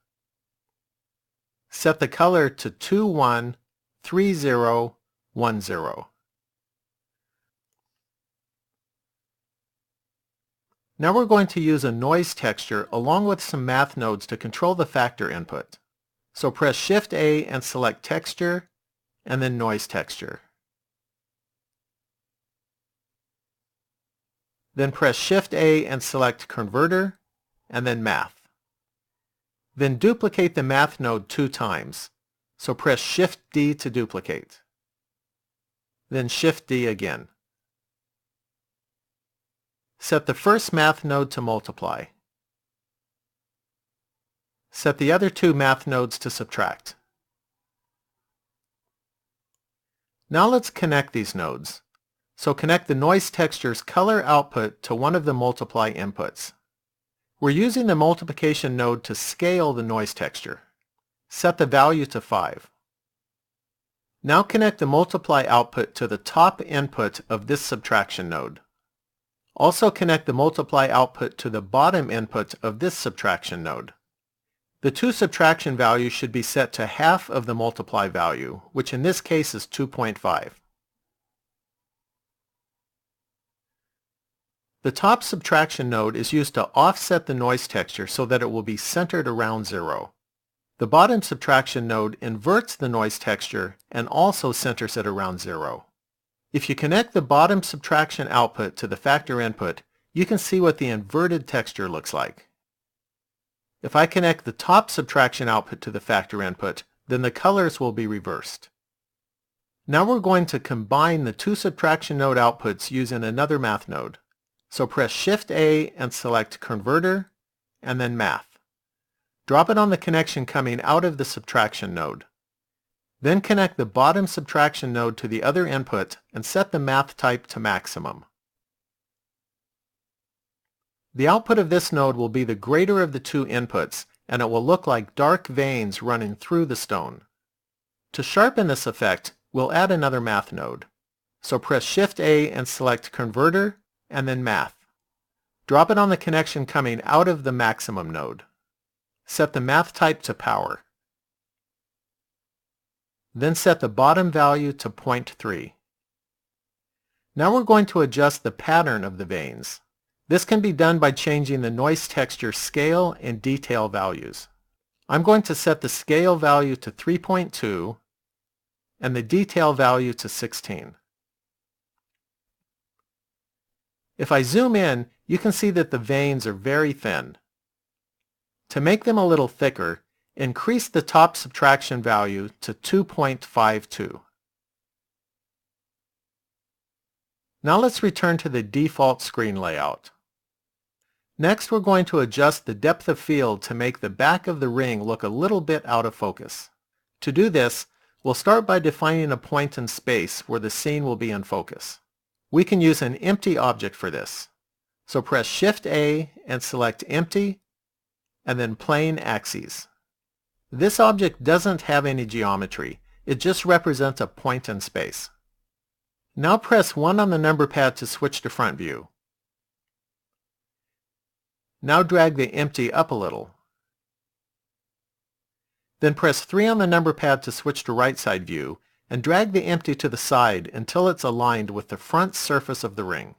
Speaker 4: Set the color to 213010. Now we're going to use a noise texture along with some math nodes to control the factor input. So press Shift A and select Texture, and then Noise Texture. Then press Shift A and select Converter, and then Math. Then duplicate the math node 2 times. So press Shift D to duplicate. Then Shift D again. Set the first math node to multiply. Set the other 2 math nodes to subtract. Now let's connect these nodes. So connect the noise texture's color output to one of the multiply inputs. We're using the multiplication node to scale the noise texture. Set the value to 5. Now connect the multiply output to the top input of this subtraction node. Also connect the multiply output to the bottom input of this subtraction node. The 2 subtraction values should be set to half of the multiply value, which in this case is 2.5. The top subtraction node is used to offset the noise texture so that it will be centered around 0. The bottom subtraction node inverts the noise texture and also centers it around 0. If you connect the bottom subtraction output to the factor input, you can see what the inverted texture looks like. If I connect the top subtraction output to the factor input, then the colors will be reversed. Now we're going to combine the 2 subtraction node outputs using another math node. So press Shift A and select Converter, and then Math. Drop it on the connection coming out of the subtraction node. Then connect the bottom subtraction node to the other input and set the math type to maximum. The output of this node will be the greater of the 2 inputs, and it will look like dark veins running through the stone. To sharpen this effect, we'll add another math node. So press Shift A and select Converter, and then Math. Drop it on the connection coming out of the maximum node. Set the math type to Power. Then set the bottom value to 0.3. Now we're going to adjust the pattern of the veins. This can be done by changing the noise texture scale and detail values. I'm going to set the scale value to 3.2 and the detail value to 16. If I zoom in, you can see that the veins are very thin. To make them a little thicker, increase the top subtraction value to 2.52. Now let's return to the default screen layout. Next, we're going to adjust the depth of field to make the back of the ring look a little bit out of focus. To do this, We'll start by defining a point in space where the scene will be in focus. We can use an empty object for this. So press Shift-A and select Empty, and then Plane Axes. This object doesn't have any geometry. It just represents a point in space. Now press 1 on the number pad to switch to front view. Now drag the empty up a little. Then press 3 on the number pad to switch to right side view and drag the empty to the side until it's aligned with the front surface of the ring.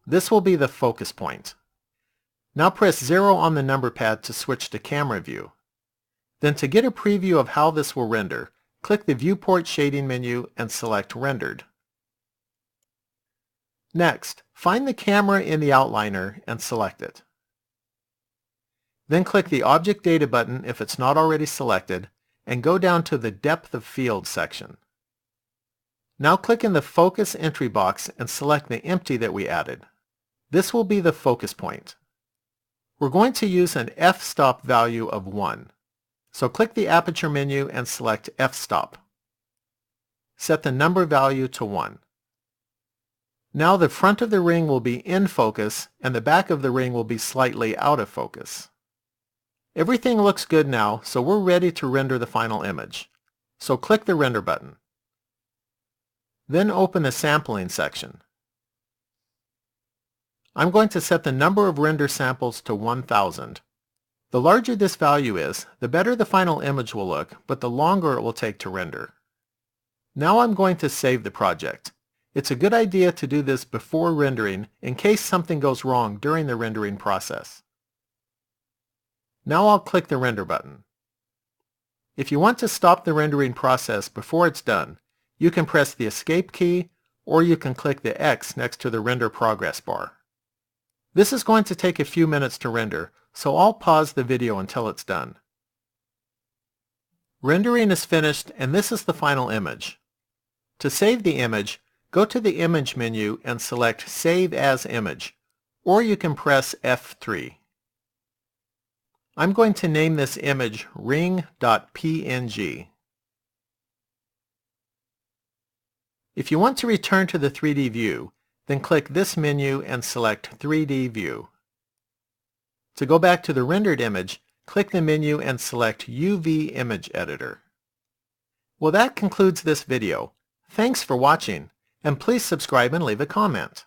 Speaker 4: This will be the focus point. Now press 0 on the number pad to switch to camera view. Then to get a preview of how this will render, click the Viewport Shading menu and select Rendered. Next, find the camera in the outliner and select it. Then click the Object Data button if it's not already selected, and go down to the Depth of Field section. Now click in the Focus entry box and select the empty that we added. This will be the focus point. We're going to use an f-stop value of 1. So click the Aperture menu and select f-stop. Set the number value to 1. Now the front of the ring will be in focus and the back of the ring will be slightly out of focus. Everything looks good now, so we're ready to render the final image. So click the Render button. Then open the Sampling section. I'm going to set the number of render samples to 1000. The larger this value is, the better the final image will look, but the longer it will take to render. Now I'm going to save the project. It's a good idea to do this before rendering in case something goes wrong during the rendering process. Now I'll click the Render button. If you want to stop the rendering process before it's done, you can press the Escape key or you can click the X next to the Render Progress bar. This is going to take a few minutes to render, so I'll pause the video until it's done. Rendering is finished and this is the final image. To save the image, go to the Image menu and select Save as Image, or you can press F3. I'm going to name this image ring.png. If you want to return to the 3D view, then click this menu and select 3D View. To go back to the rendered image, click the menu and select UV Image Editor. Well, that concludes this video. Thanks for watching, and please subscribe and leave a comment.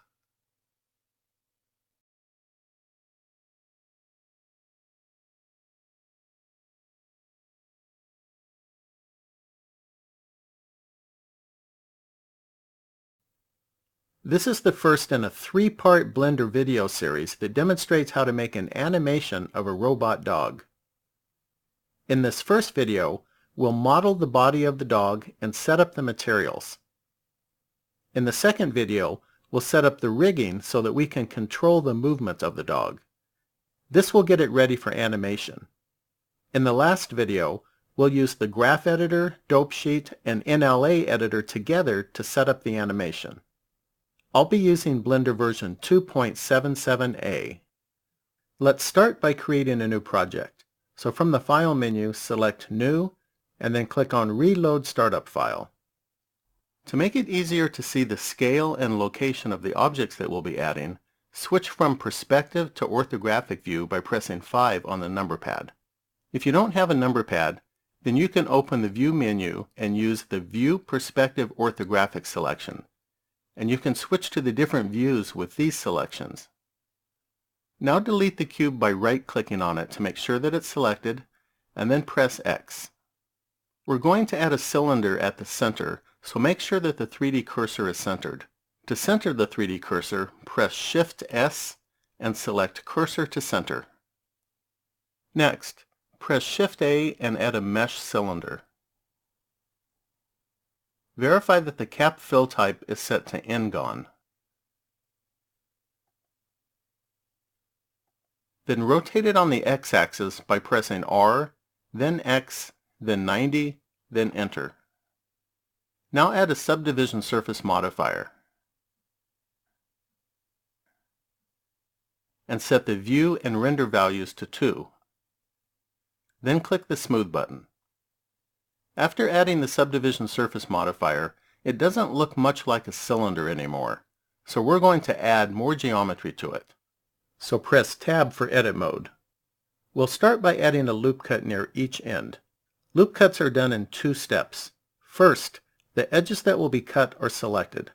Speaker 4: This is the first in a 3-part Blender video series that demonstrates how to make an animation of a robot dog. In this first video, we'll model the body of the dog and set up the materials. In the second video, we'll set up the rigging so that we can control the movement of the dog. This will get it ready for animation. In the last video, we'll use the Graph Editor, Dope Sheet, and NLA Editor together to set up the animation. I'll be using Blender version 2.77a. Let's start by creating a new project. So from the File menu, select New, and then click on Reload Startup File. To make it easier to see the scale and location of the objects that we'll be adding, switch from Perspective to Orthographic View by pressing 5 on the number pad. If you don't have a number pad, then you can open the View menu and use the View Perspective Orthographic selection. And you can switch to the different views with these selections. Now delete the cube by right-clicking on it to make sure that it's selected, and then press X. We're going to add a cylinder at the center, so make sure that the 3D cursor is centered. To center the 3D cursor, press Shift-S and select Cursor to Center. Next, press Shift-A and add a mesh cylinder. Verify that the cap fill type is set to N-Gon. Then rotate it on the X-axis by pressing R, then X, then 90, then Enter. Now add a subdivision surface modifier. And set the View and Render values to 2. Then click the Smooth button. After adding the subdivision surface modifier, it doesn't look much like a cylinder anymore, so we're going to add more geometry to it. So press Tab for Edit Mode. We'll start by adding a loop cut near each end. Loop cuts are done in 2 steps. First, the edges that will be cut are selected.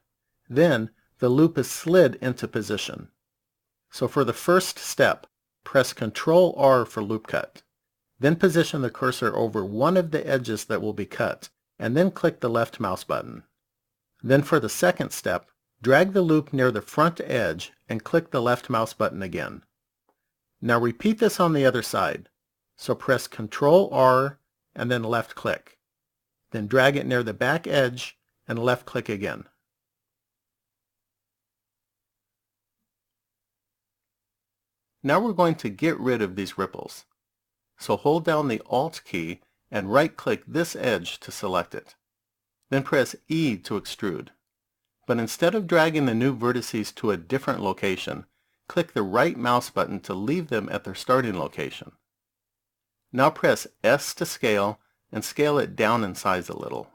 Speaker 4: Then, the loop is slid into position. So for the first step, press Ctrl R for loop cut. Then position the cursor over one of the edges that will be cut, and then click the left mouse button. Then for the second step, drag the loop near the front edge and click the left mouse button again. Now repeat this on the other side. So press Ctrl R and then left click. Then drag it near the back edge and left click again. Now we're going to get rid of these ripples. So hold down the Alt key and right-click this edge to select it. Then press E to extrude. But instead of dragging the new vertices to a different location, click the right mouse button to leave them at their starting location. Now press S to scale and scale it down in size a little.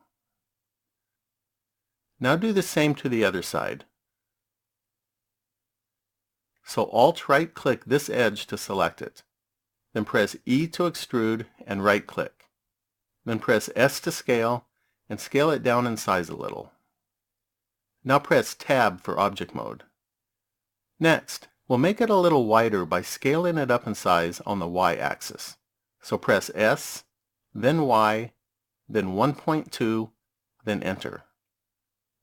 Speaker 4: Now do the same to the other side. So Alt right-click this edge to select it. Then press E to extrude and right-click. Then press S to scale and scale it down in size a little. Now press Tab for Object Mode. Next, we'll make it a little wider by scaling it up in size on the Y-axis. So press S, then Y, then 1.2, then Enter.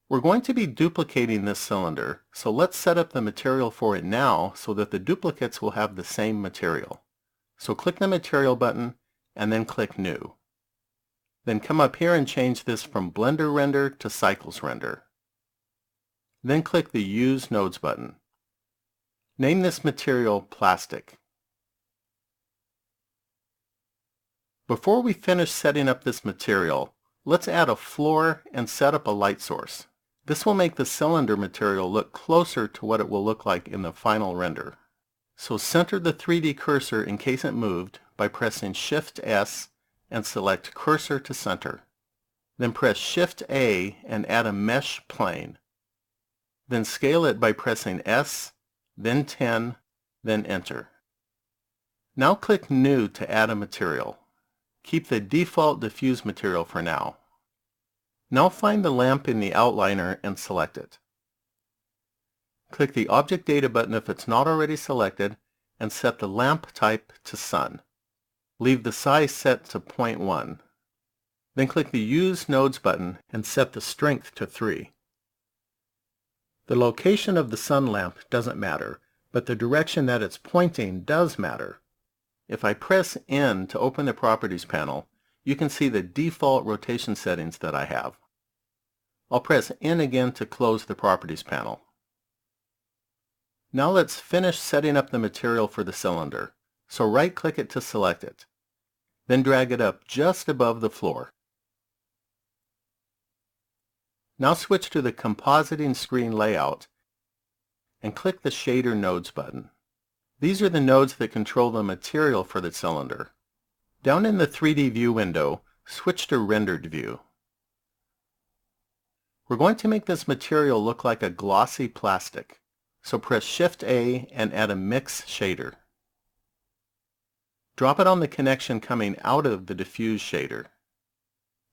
Speaker 4: We're going to be duplicating this cylinder, so let's set up the material for it now so that the duplicates will have the same material. So click the Material button and then click New. Then come up here and change this from Blender Render to Cycles Render. Then click the Use Nodes button. Name this material Plastic. Before we finish setting up this material, let's add a floor and set up a light source. This will make the cylinder material look closer to what it will look like in the final render. So center the 3D cursor in case it moved by pressing Shift S and select Cursor to Center. Then press Shift A and add a mesh plane. Then scale it by pressing S, then 10, then Enter. Now click New to add a material. Keep the default diffuse material for now. Now find the lamp in the outliner and select it. Click the Object Data button if it's not already selected and set the lamp type to Sun. Leave the size set to 0.1. Then click the Use Nodes button and set the strength to 3. The location of the sun lamp doesn't matter, but the direction that it's pointing does matter. If I press N to open the Properties panel, you can see the default rotation settings that I have. I'll press N again to close the Properties panel. Now let's finish setting up the material for the cylinder. So right-click it to select it. Then drag it up just above the floor. Now switch to the Compositing Screen Layout and click the Shader Nodes button. These are the nodes that control the material for the cylinder. Down in the 3D View window, switch to Rendered View. We're going to make this material look like a glossy plastic. So press Shift A and add a Mix shader. Drop it on the connection coming out of the diffuse shader.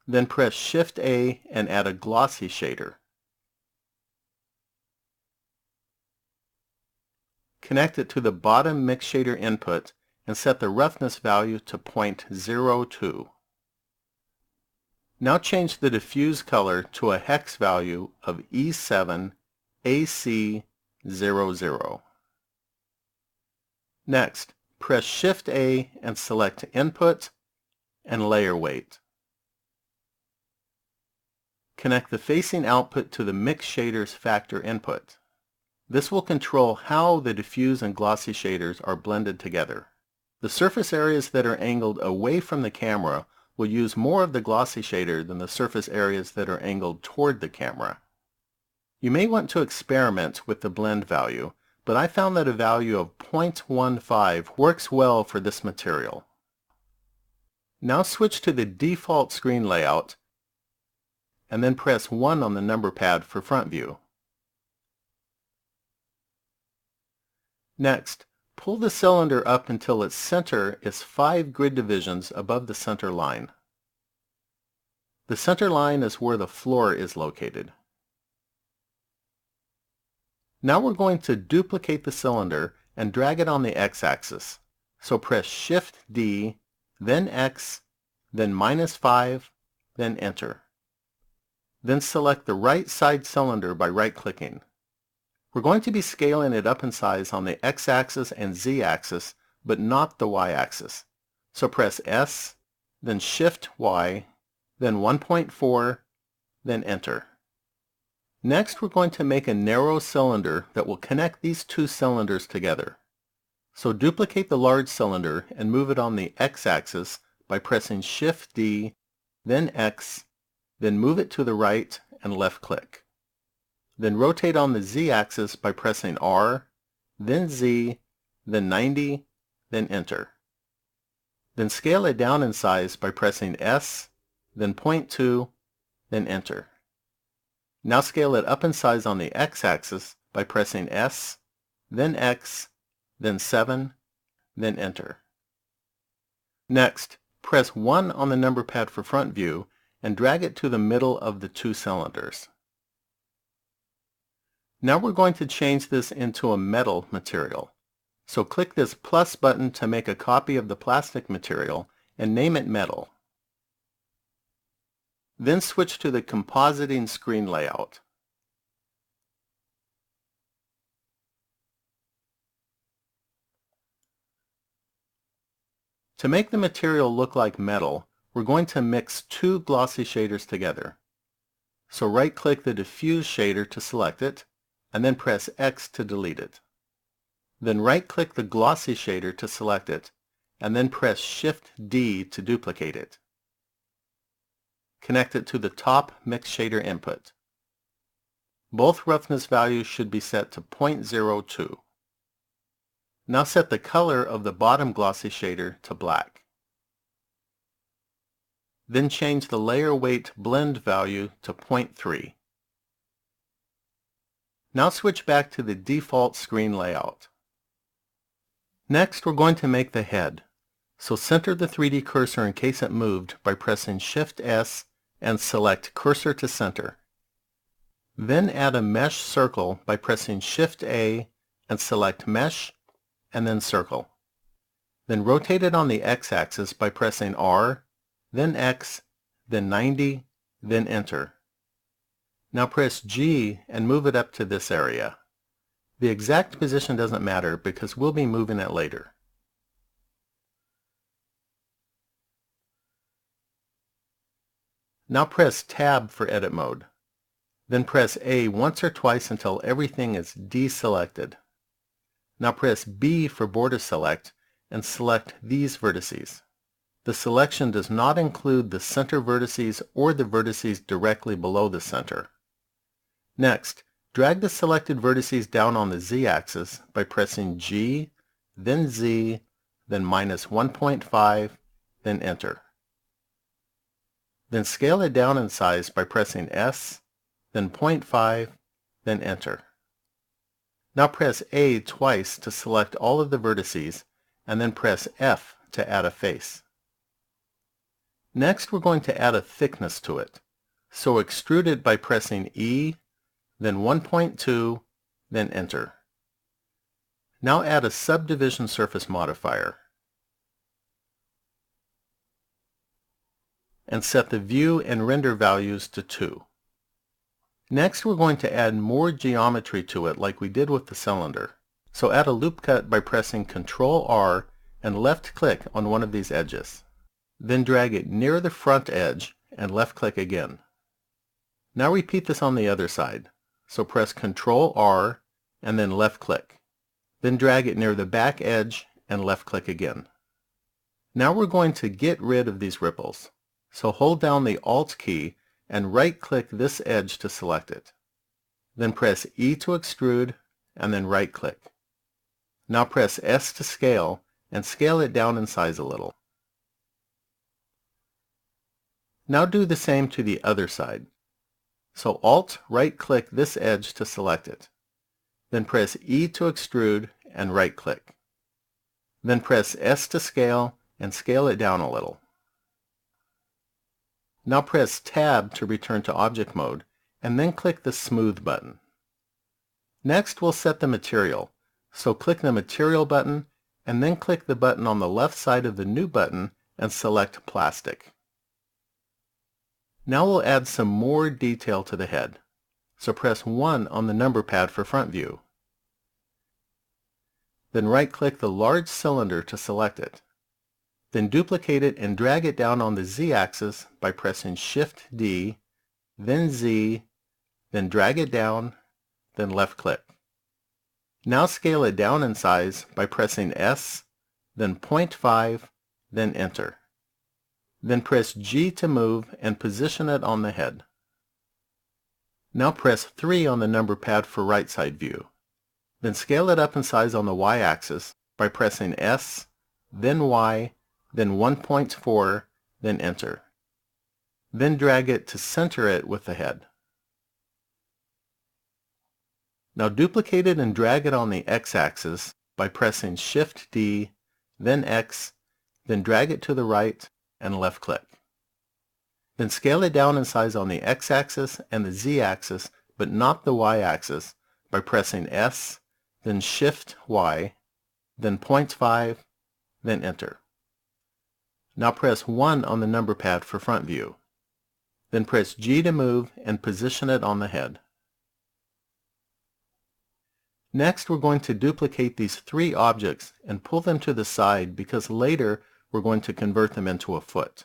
Speaker 4: Then press Shift A and add a glossy shader. Connect it to the bottom mix shader input and set the roughness value to 0.02. Now change the diffuse color to a hex value of E7 AC00. Next, press Shift A and select Input and Layer Weight. Connect the facing output to the mix shader's factor input. This will control how the diffuse and glossy shaders are blended together. The surface areas that are angled away from the camera will use more of the glossy shader than the surface areas that are angled toward the camera. You may want to experiment with the blend value, but I found that a value of 0.15 works well for this material. Now switch to the default screen layout and then press 1 on the number pad for front view. Next, pull the cylinder up until its center is 5 grid divisions above the center line. The center line is where the floor is located. Now we're going to duplicate the cylinder and drag it on the x-axis. So press Shift-D, then X, then -5, then Enter. Then select the right side cylinder by right-clicking. We're going to be scaling it up in size on the x-axis and z-axis, but not the y-axis. So press S, then Shift-Y, then 1.4, then Enter. Next, we're going to make a narrow cylinder that will connect these two cylinders together. So duplicate the large cylinder and move it on the x-axis by pressing Shift-D, then X, then move it to the right and left-click. Then rotate on the z-axis by pressing R, then Z, then 90, then Enter. Then scale it down in size by pressing S, then 0.2, then Enter. Now scale it up in size on the x-axis by pressing S, then X, then 7, then Enter. Next, press 1 on the number pad for front view and drag it to the middle of the two cylinders. Now we're going to change this into a metal material. So click this plus button to make a copy of the plastic material and name it Metal. Then switch to the compositing screen layout. To make the material look like metal, we're going to mix two glossy shaders together. So right-click the diffuse shader to select it, and then press X to delete it. Then right-click the glossy shader to select it, and then press Shift-D to duplicate it. Connect it to the top mix shader input. Both roughness values should be set to 0.02. Now set the color of the bottom glossy shader to black. Then change the layer weight blend value to 0.3. Now switch back to the default screen layout. Next, we're going to make the head. So center the 3D cursor in case it moved by pressing Shift-S and select Cursor to Center. Then add a mesh circle by pressing Shift-A and select Mesh and then Circle. Then rotate it on the x-axis by pressing R, then X, then 90, then Enter. Now press G and move it up to this area. The exact position doesn't matter because we'll be moving it later. Now press Tab for edit mode. Then press A once or twice until everything is deselected. Now press B for border select and select these vertices. The selection does not include the center vertices or the vertices directly below the center. Next, drag the selected vertices down on the Z-axis by pressing G, then Z, then -1.5, then Enter. Then scale it down in size by pressing S, then 0.5, then Enter. Now press A twice to select all of the vertices, and then press F to add a face. Next, we're going to add a thickness to it. So extrude it by pressing E, then 1.2, then Enter. Now add a subdivision surface modifier. And set the view and render values to 2. Next, we're going to add more geometry to it like we did with the cylinder. So add a loop cut by pressing Ctrl-R and left-click on one of these edges. Then drag it near the front edge and left-click again. Now repeat this on the other side. So press Ctrl-R and then left-click. Then drag it near the back edge and left-click again. Now we're going to get rid of these ripples. So hold down the Alt key and right-click this edge to select it. Then press E to extrude and then right-click. Now press S to scale and scale it down in size a little. Now do the same to the other side. So Alt right-click this edge to select it. Then press E to extrude and right-click. Then press S to scale and scale it down a little. Now press Tab to return to object mode and then click the Smooth button. Next we'll set the material, so click the Material button and then click the button on the left side of the New button and select Plastic. Now we'll add some more detail to the head, so press 1 on the number pad for front view. Then right-click the large cylinder to select it. Then duplicate it and drag it down on the Z-axis by pressing Shift-D, then Z, then drag it down, then left-click. Now scale it down in size by pressing S, then 0.5, then Enter. Then press G to move and position it on the head. Now press 3 on the number pad for right side view. Then scale it up in size on the Y-axis by pressing S, then Y, then 1.4, then Enter. Then drag it to center it with the head. Now duplicate it and drag it on the X-axis by pressing Shift-D, then X, then drag it to the right and left-click. Then scale it down in size on the X-axis and the Z-axis, but not the Y-axis, by pressing S, then Shift-Y, then 0.5, then Enter. Now press 1 on the number pad for front view. Then press G to move and position it on the head. Next we're going to duplicate these 3 objects and pull them to the side because later we're going to convert them into a foot.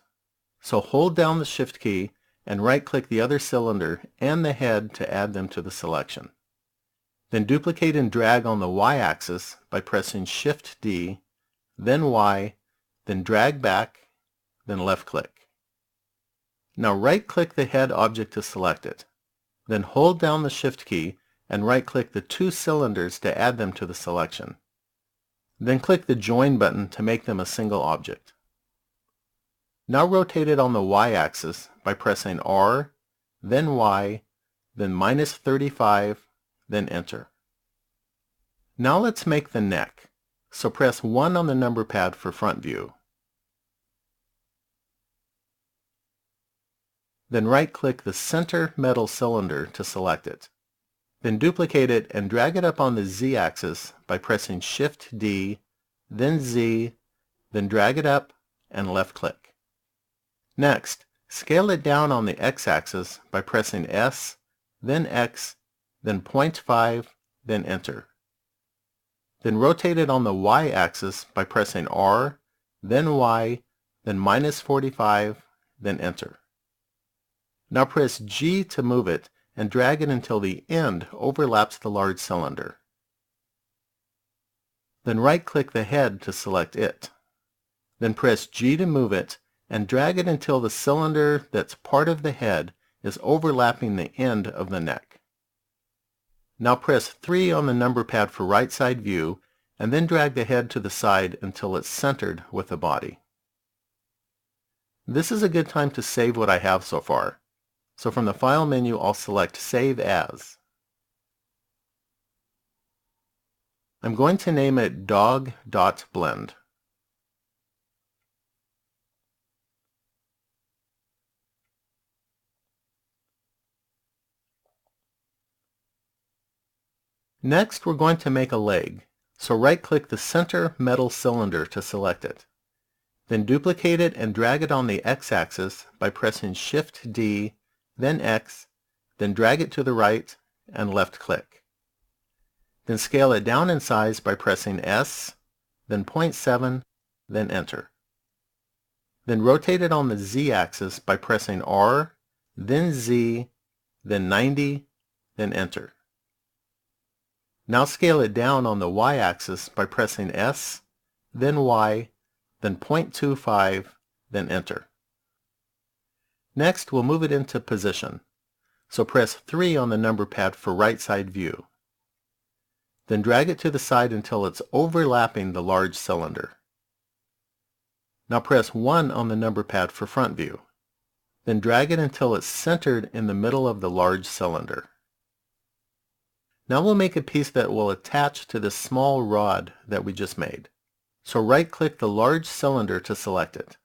Speaker 4: So hold down the Shift key and right-click the other cylinder and the head to add them to the selection. Then duplicate and drag on the Y-axis by pressing Shift-D, then Y, then drag back, then left-click. Now right-click the head object to select it. Then hold down the Shift key and right-click the 2 cylinders to add them to the selection. Then click the Join button to make them a single object. Now rotate it on the Y-axis by pressing R, then Y, then -35, then Enter. Now let's make the neck. So press 1 on the number pad for front view. Then right-click the center metal cylinder to select it. Then duplicate it and drag it up on the Z-axis by pressing Shift-D, then Z, then drag it up and left-click. Next, scale it down on the X-axis by pressing S, then X, then 0.5, then Enter. Then rotate it on the Y-axis by pressing R, then Y, then -45, then Enter. Now press G to move it and drag it until the end overlaps the large cylinder. Then right-click the head to select it. Then press G to move it and drag it until the cylinder that's part of the head is overlapping the end of the neck. Now press 3 on the number pad for right side view and then drag the head to the side until it's centered with the body. This is a good time to save what I have so far. So from the File menu, I'll select Save As. I'm going to name it dog.blend. Next, we're going to make a leg. So right-click the center metal cylinder to select it. Then duplicate it and drag it on the X-axis by pressing Shift-D, then X, then drag it to the right and left-click. Then scale it down in size by pressing S, then 0.7, then Enter. Then rotate it on the Z-axis by pressing R, then Z, then 90, then Enter. Now scale it down on the Y-axis by pressing S, then Y, then 0.25, then Enter. Next, we'll move it into position. So press 3 on the number pad for right side view. Then drag it to the side until it's overlapping the large cylinder. Now press 1 on the number pad for front view. then drag it until it's centered in the middle of the large cylinder. Now we'll make a piece that will attach to this small rod that we just made. So right-click the large cylinder to select it.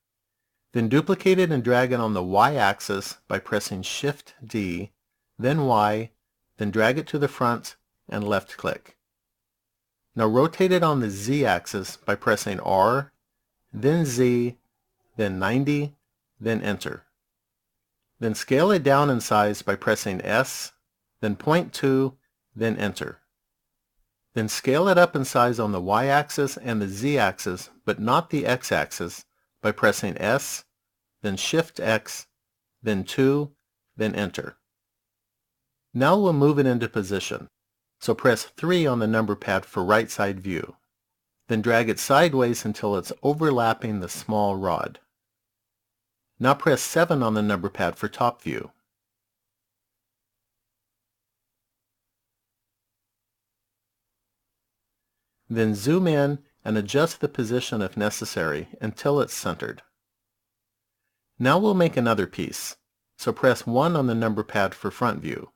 Speaker 4: Then duplicate it and drag it on the Y-axis by pressing Shift-D, then Y, then drag it to the front and left-click. Now rotate it on the Z-axis by pressing R, then Z, then 90, then Enter. Then scale it down in size by pressing S, then 0.2, then Enter. Then scale it up in size on the Y-axis and the Z-axis, but not the X-axis, by pressing S, then Shift-X, then 2, then Enter. Now we'll move it into position. So press 3 on the number pad for right side view. Then drag it sideways until it's overlapping the small rod. Now press 7 on the number pad for top view. Then zoom in and adjust the position if necessary until it's centered. Now we'll make another piece, so press 1 on the number pad for front view.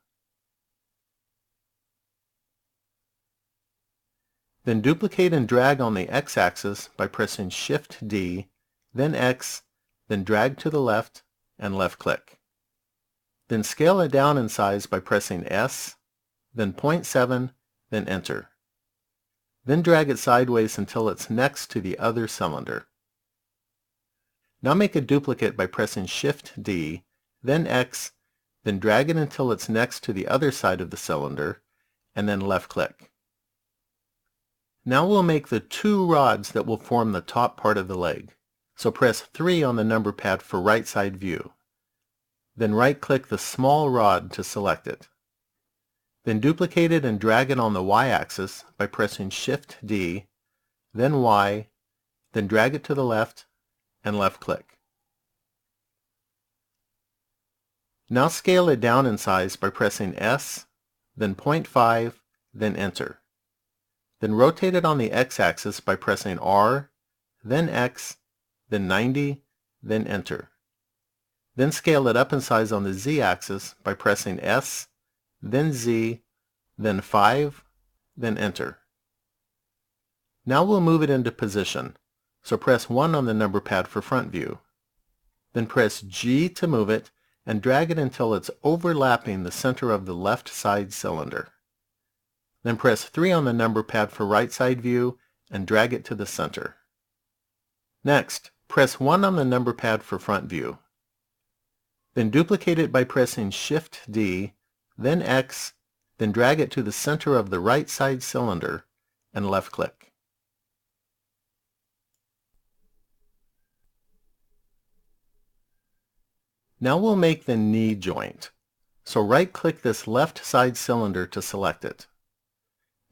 Speaker 4: Then duplicate and drag on the X-axis by pressing Shift-D, then X, then drag to the left and left-click. Then scale it down in size by pressing S, then 0.7, then Enter. Then drag it sideways until it's next to the other cylinder. Now make a duplicate by pressing Shift-D, then X, then drag it until it's next to the other side of the cylinder, and then left-click. Now we'll make the 2 rods that will form the top part of the leg. So press 3 on the number pad for right side view. Then right-click the small rod to select it. Then duplicate it and drag it on the Y-axis by pressing Shift-D, then Y, then drag it to the left and left-click. Now scale it down in size by pressing S, then 0.5, then Enter. Then rotate it on the X-axis by pressing R, then X, then 90, then Enter. Then scale it up in size on the Z-axis by pressing S, then Z, then 5, then Enter. Now we'll move it into position, so press 1 on the number pad for front view. Then press G to move it and drag it until it's overlapping the center of the left side cylinder. Then press 3 on the number pad for right side view and drag it to the center. Next, press 1 on the number pad for front view. Then duplicate it by pressing Shift-D, then X, then drag it to the center of the right side cylinder and left-click. Now we'll make the knee joint. So right-click this left side cylinder to select it.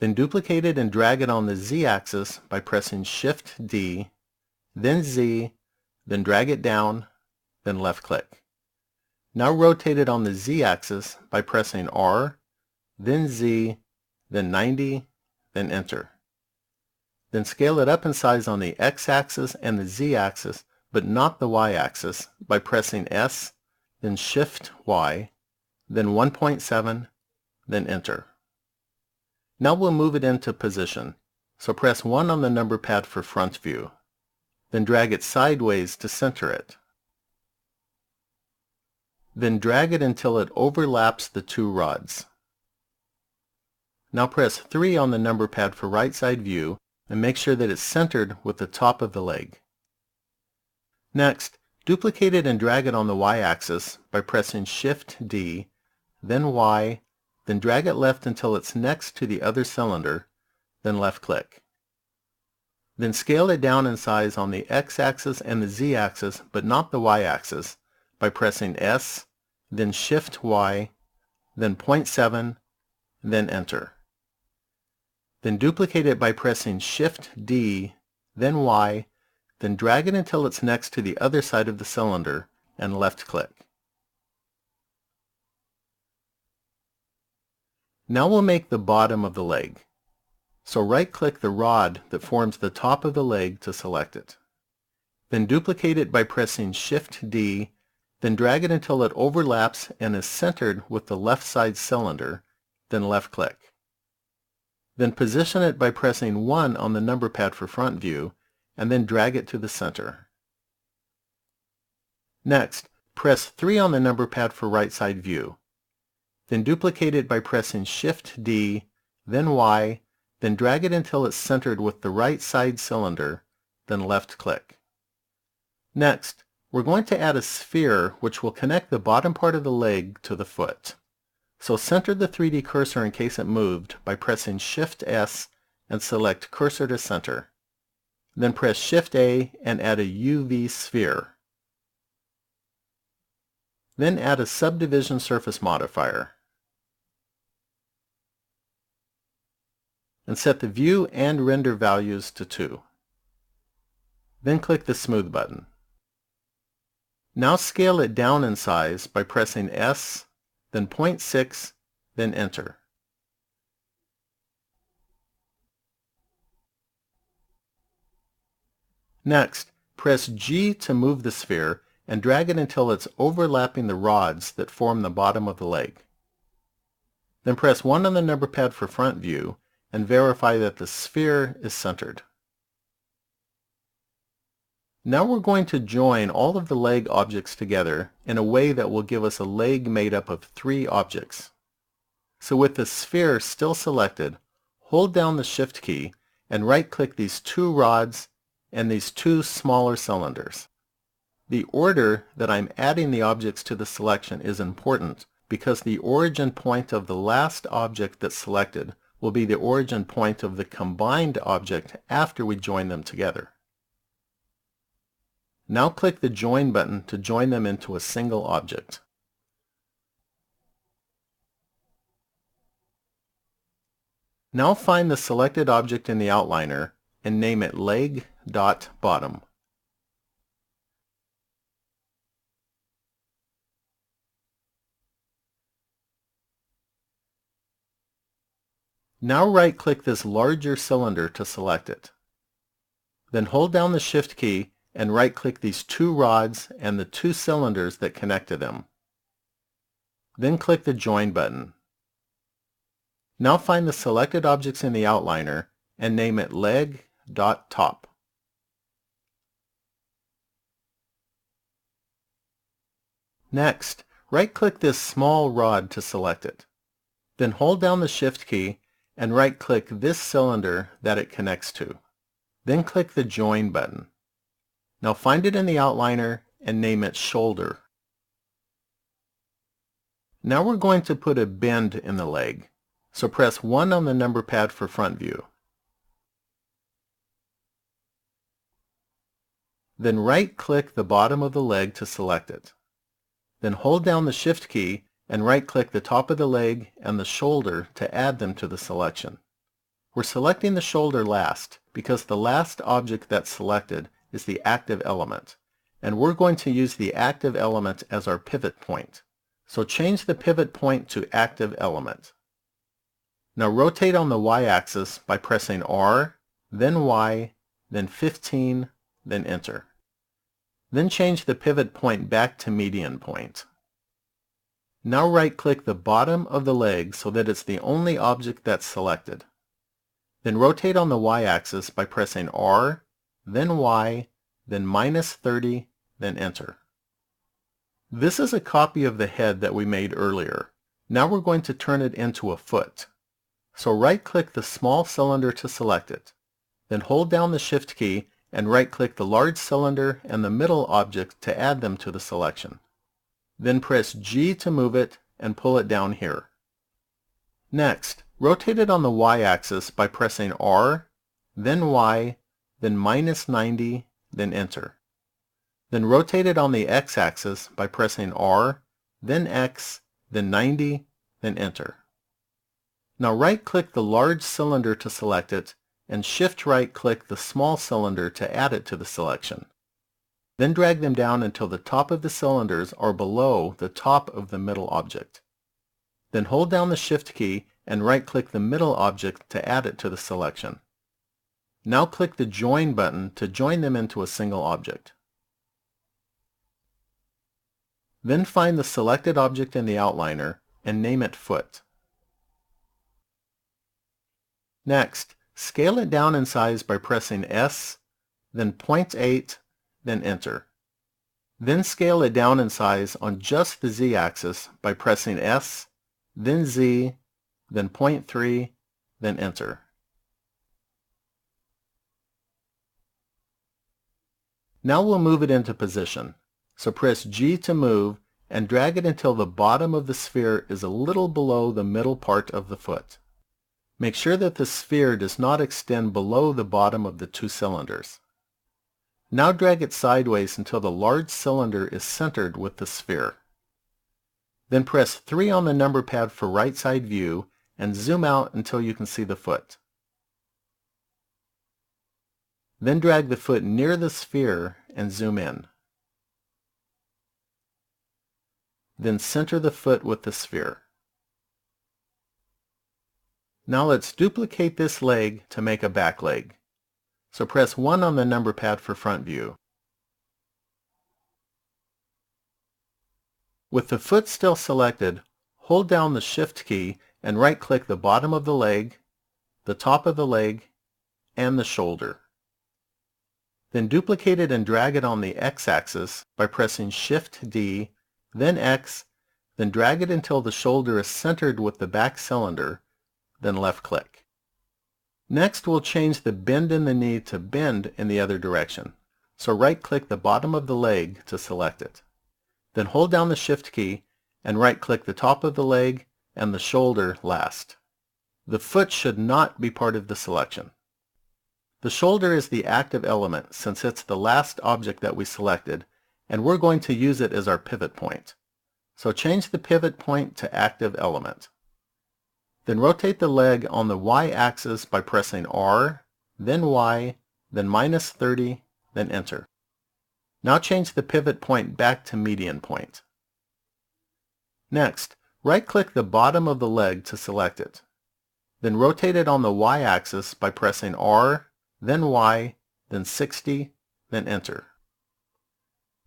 Speaker 4: Then duplicate it and drag it on the Z-axis by pressing Shift-D, then Z, then drag it down, then left-click. Now rotate it on the Z-axis by pressing R, then Z, then 90, then Enter. Then scale it up in size on the X-axis and the Z-axis, but not the Y-axis, by pressing S, then Shift-Y, then 1.7, then Enter. Now we'll move it into position, so press 1 on the number pad for front view. Then drag it sideways to center it. Then drag it until it overlaps the 2 rods. Now press 3 on the number pad for right side view and make sure that it's centered with the top of the leg. Next, duplicate it and drag it on the Y-axis by pressing Shift-D, then Y, then drag it left until it's next to the other cylinder, then left-click. Then scale it down in size on the X-axis and the Z-axis, but not the Y-axis, by pressing S, then Shift-Y, then 0.7, then Enter. Then duplicate it by pressing Shift-D, then Y, then drag it until it's next to the other side of the cylinder, and left-click. Now we'll make the bottom of the leg. So right-click the rod that forms the top of the leg to select it. Then duplicate it by pressing Shift-D, Then drag it until it overlaps and is centered with the left side cylinder, then left click. Then position it by pressing 1 on the number pad for front view, and then drag it to the center. Next, press 3 on the number pad for right side view. Then duplicate it by pressing Shift D, then Y, then drag it until it's centered with the right side cylinder, then left click. Next, we're going to add a sphere which will connect the bottom part of the leg to the foot. So center the 3D cursor in case it moved by pressing Shift S and select Cursor to Center. Then press Shift A and add a UV sphere. Then add a subdivision surface modifier. And set the view and render values to 2. Then click the Smooth button. Now scale it down in size by pressing S, then 0.6, then Enter. Next, press G to move the sphere and drag it until it's overlapping the rods that form the bottom of the leg. Then press 1 on the number pad for front view and verify that the sphere is centered. Now we're going to join all of the leg objects together in a way that will give us a leg made up of 3 objects. So with the sphere still selected, hold down the Shift key and right-click these 2 rods and these 2 smaller cylinders. The order that I'm adding the objects to the selection is important because the origin point of the last object that's selected will be the origin point of the combined object after we join them together. Now click the Join button to join them into a single object. Now find the selected object in the outliner and name it Leg.Bottom. Now right-click this larger cylinder to select it. Then hold down the Shift key and right-click these 2 rods and the 2 cylinders that connect to them. Then click the Join button. Now find the selected objects in the outliner and name it Leg.Top. Next, right-click this small rod to select it. Then hold down the Shift key and right-click this cylinder that it connects to. Then click the Join button. Now find it in the outliner and name it Shoulder. Now we're going to put a bend in the leg, so press 1 on the number pad for front view. Then right-click the bottom of the leg to select it. Then hold down the Shift key and right-click the top of the leg and the shoulder to add them to the selection. We're selecting the shoulder last because the last object that's selected is the active element, and we're going to use the active element as our pivot point. So change the pivot point to active element. Now rotate on the Y-axis by pressing R, then Y, then 15, then Enter. Then change the pivot point back to median point. Now right-click the bottom of the leg so that it's the only object that's selected. Then rotate on the Y-axis by pressing R, then Y, then -30, then Enter. This is a copy of the head that we made earlier. Now we're going to turn it into a foot. So right-click the small cylinder to select it. Then hold down the Shift key and right-click the large cylinder and the middle object to add them to the selection. Then press G to move it and pull it down here. Next, rotate it on the Y-axis by pressing R, then Y, then -90, then Enter. Then rotate it on the X-axis by pressing R, then X, then 90, then Enter. Now right-click the large cylinder to select it and Shift right-click the small cylinder to add it to the selection. Then drag them down until the top of the cylinders are below the top of the middle object. Then hold down the Shift key and right-click the middle object to add it to the selection. Now click the Join button to join them into a single object. Then find the selected object in the outliner and name it foot. Next, scale it down in size by pressing S, then 0.8, then enter. Then scale it down in size on just the Z-axis by pressing S, then Z, then 0.3, then enter. Now we'll move it into position. So press G to move and drag it until the bottom of the sphere is a little below the middle part of the foot. Make sure that the sphere does not extend below the bottom of the two cylinders. Now drag it sideways until the large cylinder is centered with the sphere. Then press 3 on the number pad for right side view and zoom out until you can see the foot. Then drag the foot near the sphere and zoom in. Then center the foot with the sphere. Now let's duplicate this leg to make a back leg. So press 1 on the number pad for front view. With the foot still selected, hold down the Shift key and right-click the bottom of the leg, the top of the leg, and the shoulder. Then duplicate it and drag it on the X-axis by pressing Shift D, then X, then drag it until the shoulder is centered with the back cylinder, then left-click. Next, we'll change the bend in the knee to bend in the other direction. So right-click the bottom of the leg to select it. Then hold down the Shift key and right-click the top of the leg and the shoulder last. The foot should not be part of the selection. The shoulder is the active element since it's the last object that we selected, and we're going to use it as our pivot point. So change the pivot point to active element. Then rotate the leg on the Y-axis by pressing R, then Y, then -30, then enter. Now change the pivot point back to median point. Next, right-click the bottom of the leg to select it. Then rotate it on the Y-axis by pressing R, then Y, then 60, then enter.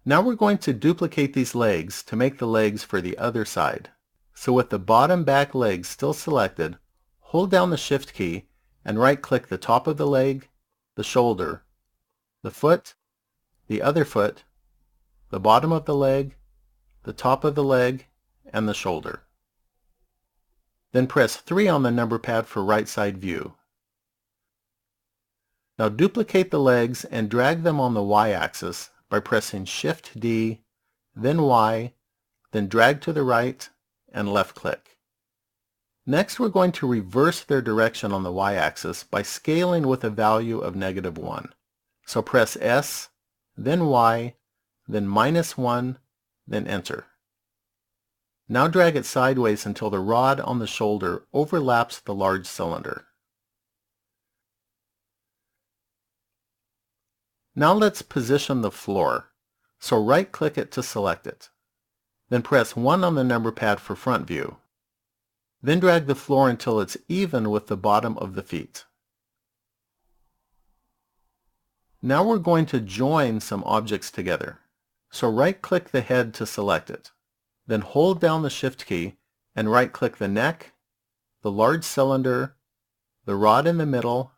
Speaker 4: Now we're going to duplicate these legs to make the legs for the other side. So with the bottom back leg still selected, hold down the Shift key and right-click the top of the leg, the shoulder, the foot, the other foot, the bottom of the leg, the top of the leg, and the shoulder. Then press 3 on the number pad for right side view. Now duplicate the legs and drag them on the Y-axis by pressing Shift D, then Y, then drag to the right, and left-click. Next, we're going to reverse their direction on the Y-axis by scaling with a value of -1. So press S, then Y, then -1, then enter. Now drag it sideways until the rod on the shoulder overlaps the large cylinder. Now let's position the floor. So right-click it to select it. Then press 1 on the number pad for front view. Then drag the floor until it's even with the bottom of the feet. Now we're going to join some objects together. So right-click the head to select it. Then hold down the Shift key and right-click the neck, the large cylinder, the rod in the middle,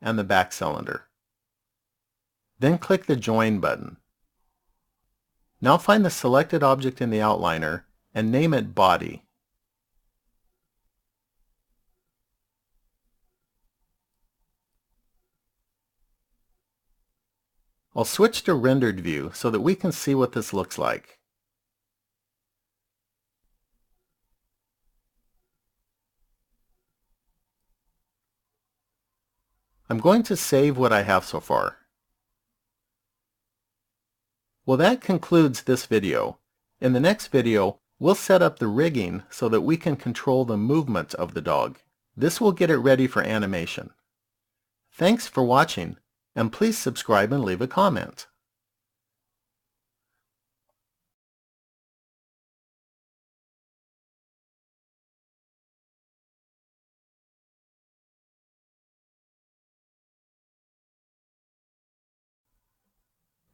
Speaker 4: and the back cylinder. Then click the Join button. Now find the selected object in the outliner and name it Body. I'll switch to rendered view so that we can see what this looks like. I'm going to save what I have so far. Well, that concludes this video. In the next video, we'll set up the rigging so that we can control the movement of the dog. This will get it ready for animation. Thanks for watching, and please subscribe and leave a comment.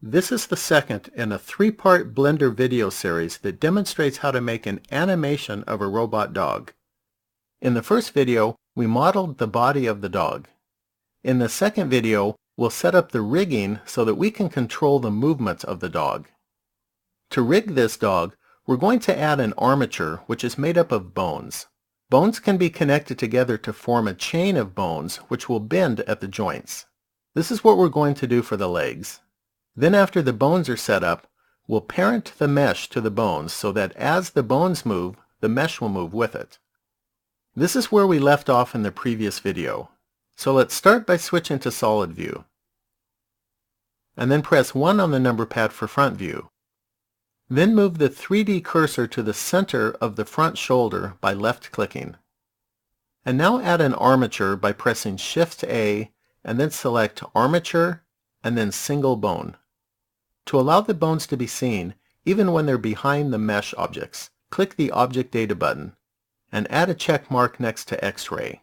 Speaker 4: This is the second in a 3-part Blender video series that demonstrates how to make an animation of a robot dog. In the first video, we modeled the body of the dog. In the second video, we'll set up the rigging so that we can control the movements of the dog. To rig this dog, we're going to add an armature which is made up of bones. Bones can be connected together to form a chain of bones which will bend at the joints. This is what we're going to do for the legs. Then after the bones are set up, we'll parent the mesh to the bones so that as the bones move, the mesh will move with it. This is where we left off in the previous video. So let's start by switching to solid view. And then press 1 on the number pad for front view. Then move the 3D cursor to the center of the front shoulder by left clicking. And now add an armature by pressing Shift A and then select Armature and then Single Bone. To allow the bones to be seen, even when they're behind the mesh objects, click the Object Data button and add a check mark next to X-ray.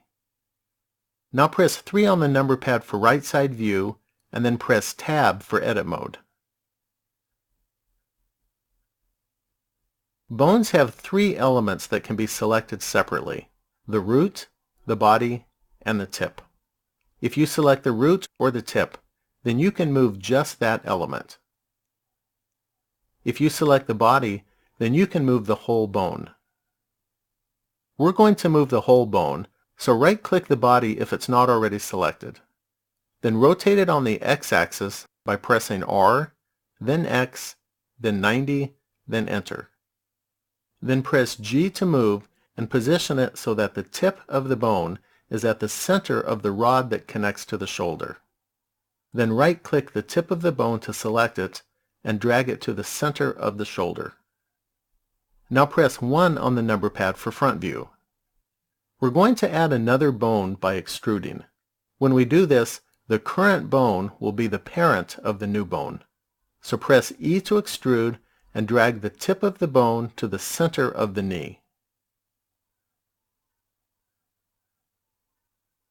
Speaker 4: Now press 3 on the number pad for right side view and then press Tab for edit mode. Bones have 3 elements that can be selected separately: the root, the body, and the tip. If you select the root or the tip, then you can move just that element. If you select the body, then you can move the whole bone. We're going to move the whole bone, so right-click the body if it's not already selected. Then rotate it on the X-axis by pressing R, then X, then 90, then Enter. Then press G to move and position it so that the tip of the bone is at the center of the rod that connects to the shoulder. Then right-click the tip of the bone to select it and drag it to the center of the shoulder. Now press 1 on the number pad for front view. We're going to add another bone by extruding. When we do this, the current bone will be the parent of the new bone. So press E to extrude and drag the tip of the bone to the center of the knee.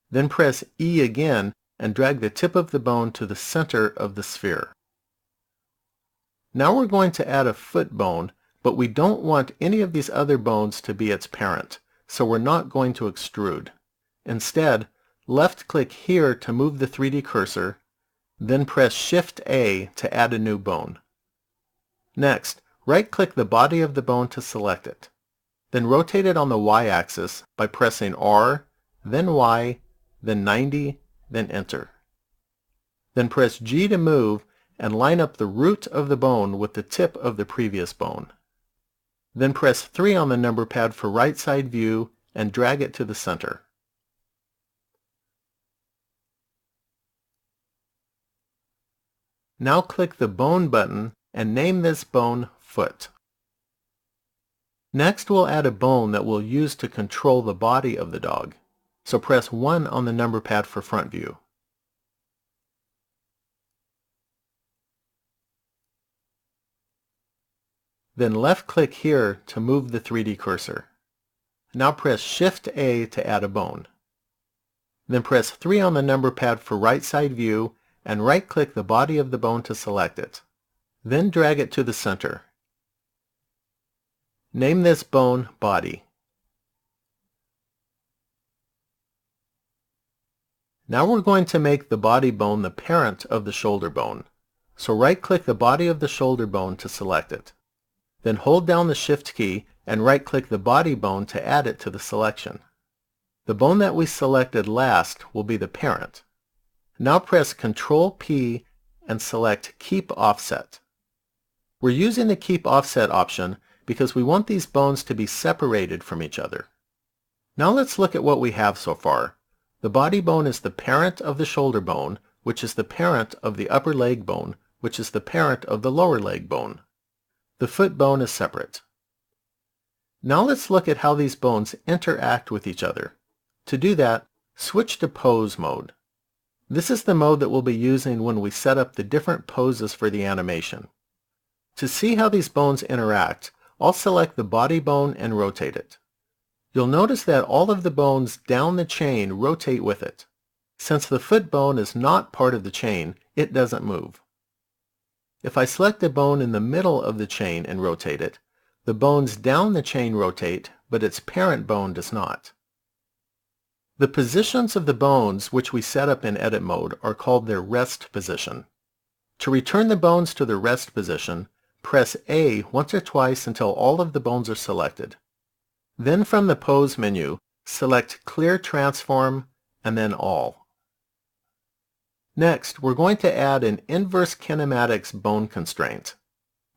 Speaker 4: Then press E again and drag the tip of the bone to the center of the sphere. Now we're going to add a foot bone, but we don't want any of these other bones to be its parent, so we're not going to extrude. Instead, left-click here to move the 3D cursor, then press Shift-A to add a new bone. Next, right-click the body of the bone to select it. Then rotate it on the Y-axis by pressing R, then Y, then 90, then Enter. Then press G to move and line up the root of the bone with the tip of the previous bone. Then press 3 on the number pad for right side view and drag it to the center. Now click the Bone button and name this bone Foot. Next we'll add a bone that we'll use to control the body of the dog. So press 1 on the number pad for front view. Then left-click here to move the 3D cursor. Now press Shift-A to add a bone. Then press 3 on the number pad for right side view and right-click the body of the bone to select it. Then drag it to the center. Name this bone Body. Now we're going to make the body bone the parent of the shoulder bone. So right-click the body of the shoulder bone to select it. Then hold down the Shift key and right-click the body bone to add it to the selection. The bone that we selected last will be the parent. Now press Ctrl-P and select Keep Offset. We're using the Keep Offset option because we want these bones to be separated from each other. Now let's look at what we have so far. The body bone is the parent of the shoulder bone, which is the parent of the upper leg bone, which is the parent of the lower leg bone. The foot bone is separate. Now let's look at how these bones interact with each other. To do that, switch to Pose mode. This is the mode that we'll be using when we set up the different poses for the animation. To see how these bones interact, I'll select the body bone and rotate it. You'll notice that all of the bones down the chain rotate with it. Since the foot bone is not part of the chain, it doesn't move. If I select a bone in the middle of the chain and rotate it, the bones down the chain rotate, but its parent bone does not. The positions of the bones which we set up in edit mode are called their rest position. To return the bones to their rest position, press A once or twice until all of the bones are selected. Then from the Pose menu, select Clear Transform and then All. Next, we're going to add an inverse kinematics bone constraint.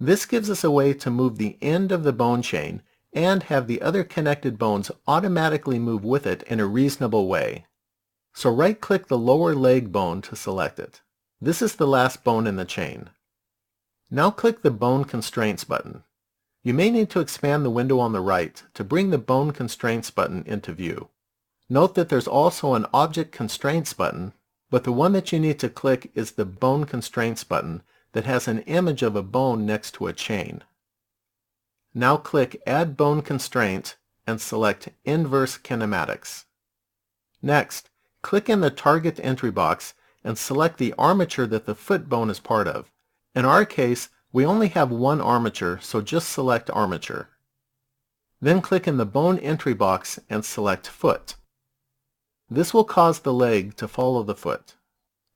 Speaker 4: This gives us a way to move the end of the bone chain and have the other connected bones automatically move with it in a reasonable way. So right-click the lower leg bone to select it. This is the last bone in the chain. Now click the Bone Constraints button. You may need to expand the window on the right to bring the Bone Constraints button into view. Note that there's also an Object Constraints button, but the one that you need to click is the Bone Constraints button that has an image of a bone next to a chain. Now click Add Bone Constraint and select Inverse Kinematics. Next, click in the Target entry box and select the armature that the foot bone is part of. In our case, we only have one armature, so just select Armature. Then click in the Bone entry box and select Foot. This will cause the leg to follow the foot.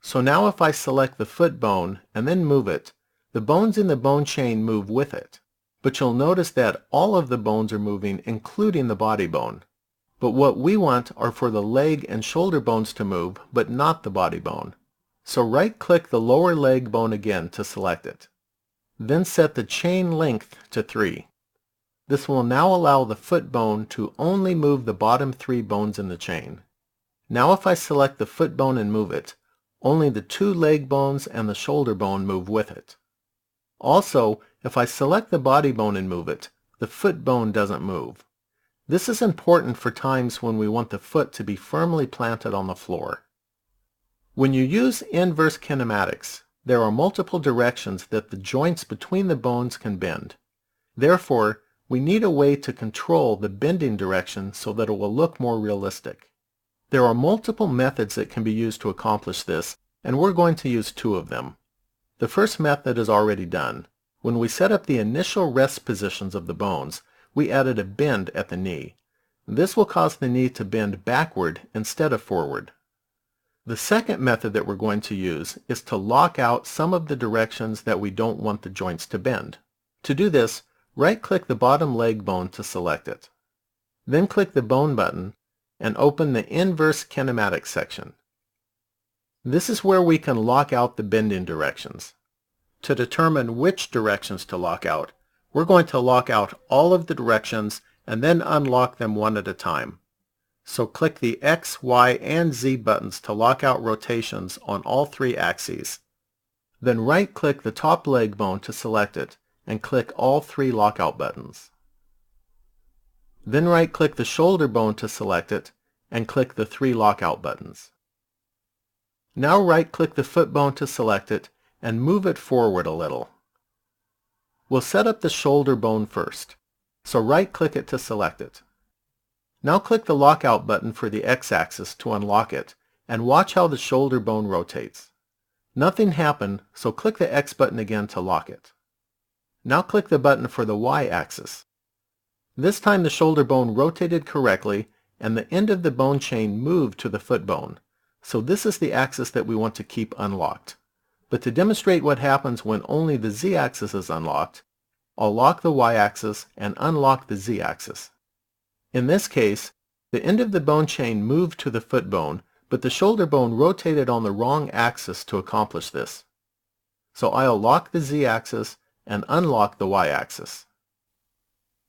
Speaker 4: So now if I select the foot bone and then move it, the bones in the bone chain move with it. But you'll notice that all of the bones are moving, including the body bone. But what we want are for the leg and shoulder bones to move, but not the body bone. So right-click the lower leg bone again to select it. Then set the chain length to 3. This will now allow the foot bone to only move the bottom 3 bones in the chain. Now if I select the foot bone and move it, only the 2 leg bones and the shoulder bone move with it. Also, if I select the body bone and move it, the foot bone doesn't move. This is important for times when we want the foot to be firmly planted on the floor. When you use inverse kinematics, there are multiple directions that the joints between the bones can bend. Therefore, we need a way to control the bending direction so that it will look more realistic. There are multiple methods that can be used to accomplish this, and we're going to use 2 of them. The first method is already done. When we set up the initial rest positions of the bones, we added a bend at the knee. This will cause the knee to bend backward instead of forward. The second method that we're going to use is to lock out some of the directions that we don't want the joints to bend. To do this, right-click the bottom leg bone to select it. Then click the Bone button and open the Inverse Kinematics section. This is where we can lock out the bending directions. To determine which directions to lock out, we're going to lock out all of the directions and then unlock them one at a time. So click the X, Y, and Z buttons to lock out rotations on all 3 axes. Then right-click the top leg bone to select it and click all 3 lockout buttons. Then right-click the shoulder bone to select it and click the 3 lockout buttons. Now right-click the foot bone to select it and move it forward a little. We'll set up the shoulder bone first, so right-click it to select it. Now click the lockout button for the X-axis to unlock it, and watch how the shoulder bone rotates. Nothing happened, so click the X button again to lock it. Now click the button for the Y-axis. This time the shoulder bone rotated correctly, and the end of the bone chain moved to the foot bone. So this is the axis that we want to keep unlocked. But to demonstrate what happens when only the Z-axis is unlocked, I'll lock the Y-axis and unlock the Z-axis. In this case, the end of the bone chain moved to the foot bone, but the shoulder bone rotated on the wrong axis to accomplish this. So I'll lock the Z-axis and unlock the Y-axis.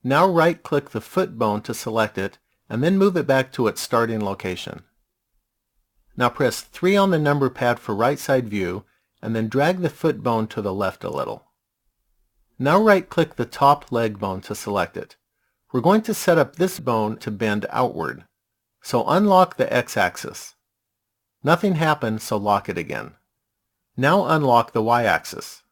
Speaker 4: Now right-click the foot bone to select it, and then move it back to its starting location. Now press 3 on the number pad for right side view, and then drag the foot bone to the left a little. Now right-click the top leg bone to select it. We're going to set up this bone to bend outward. So unlock the X-axis. Nothing happened, so lock it again. Now unlock the Y-axis.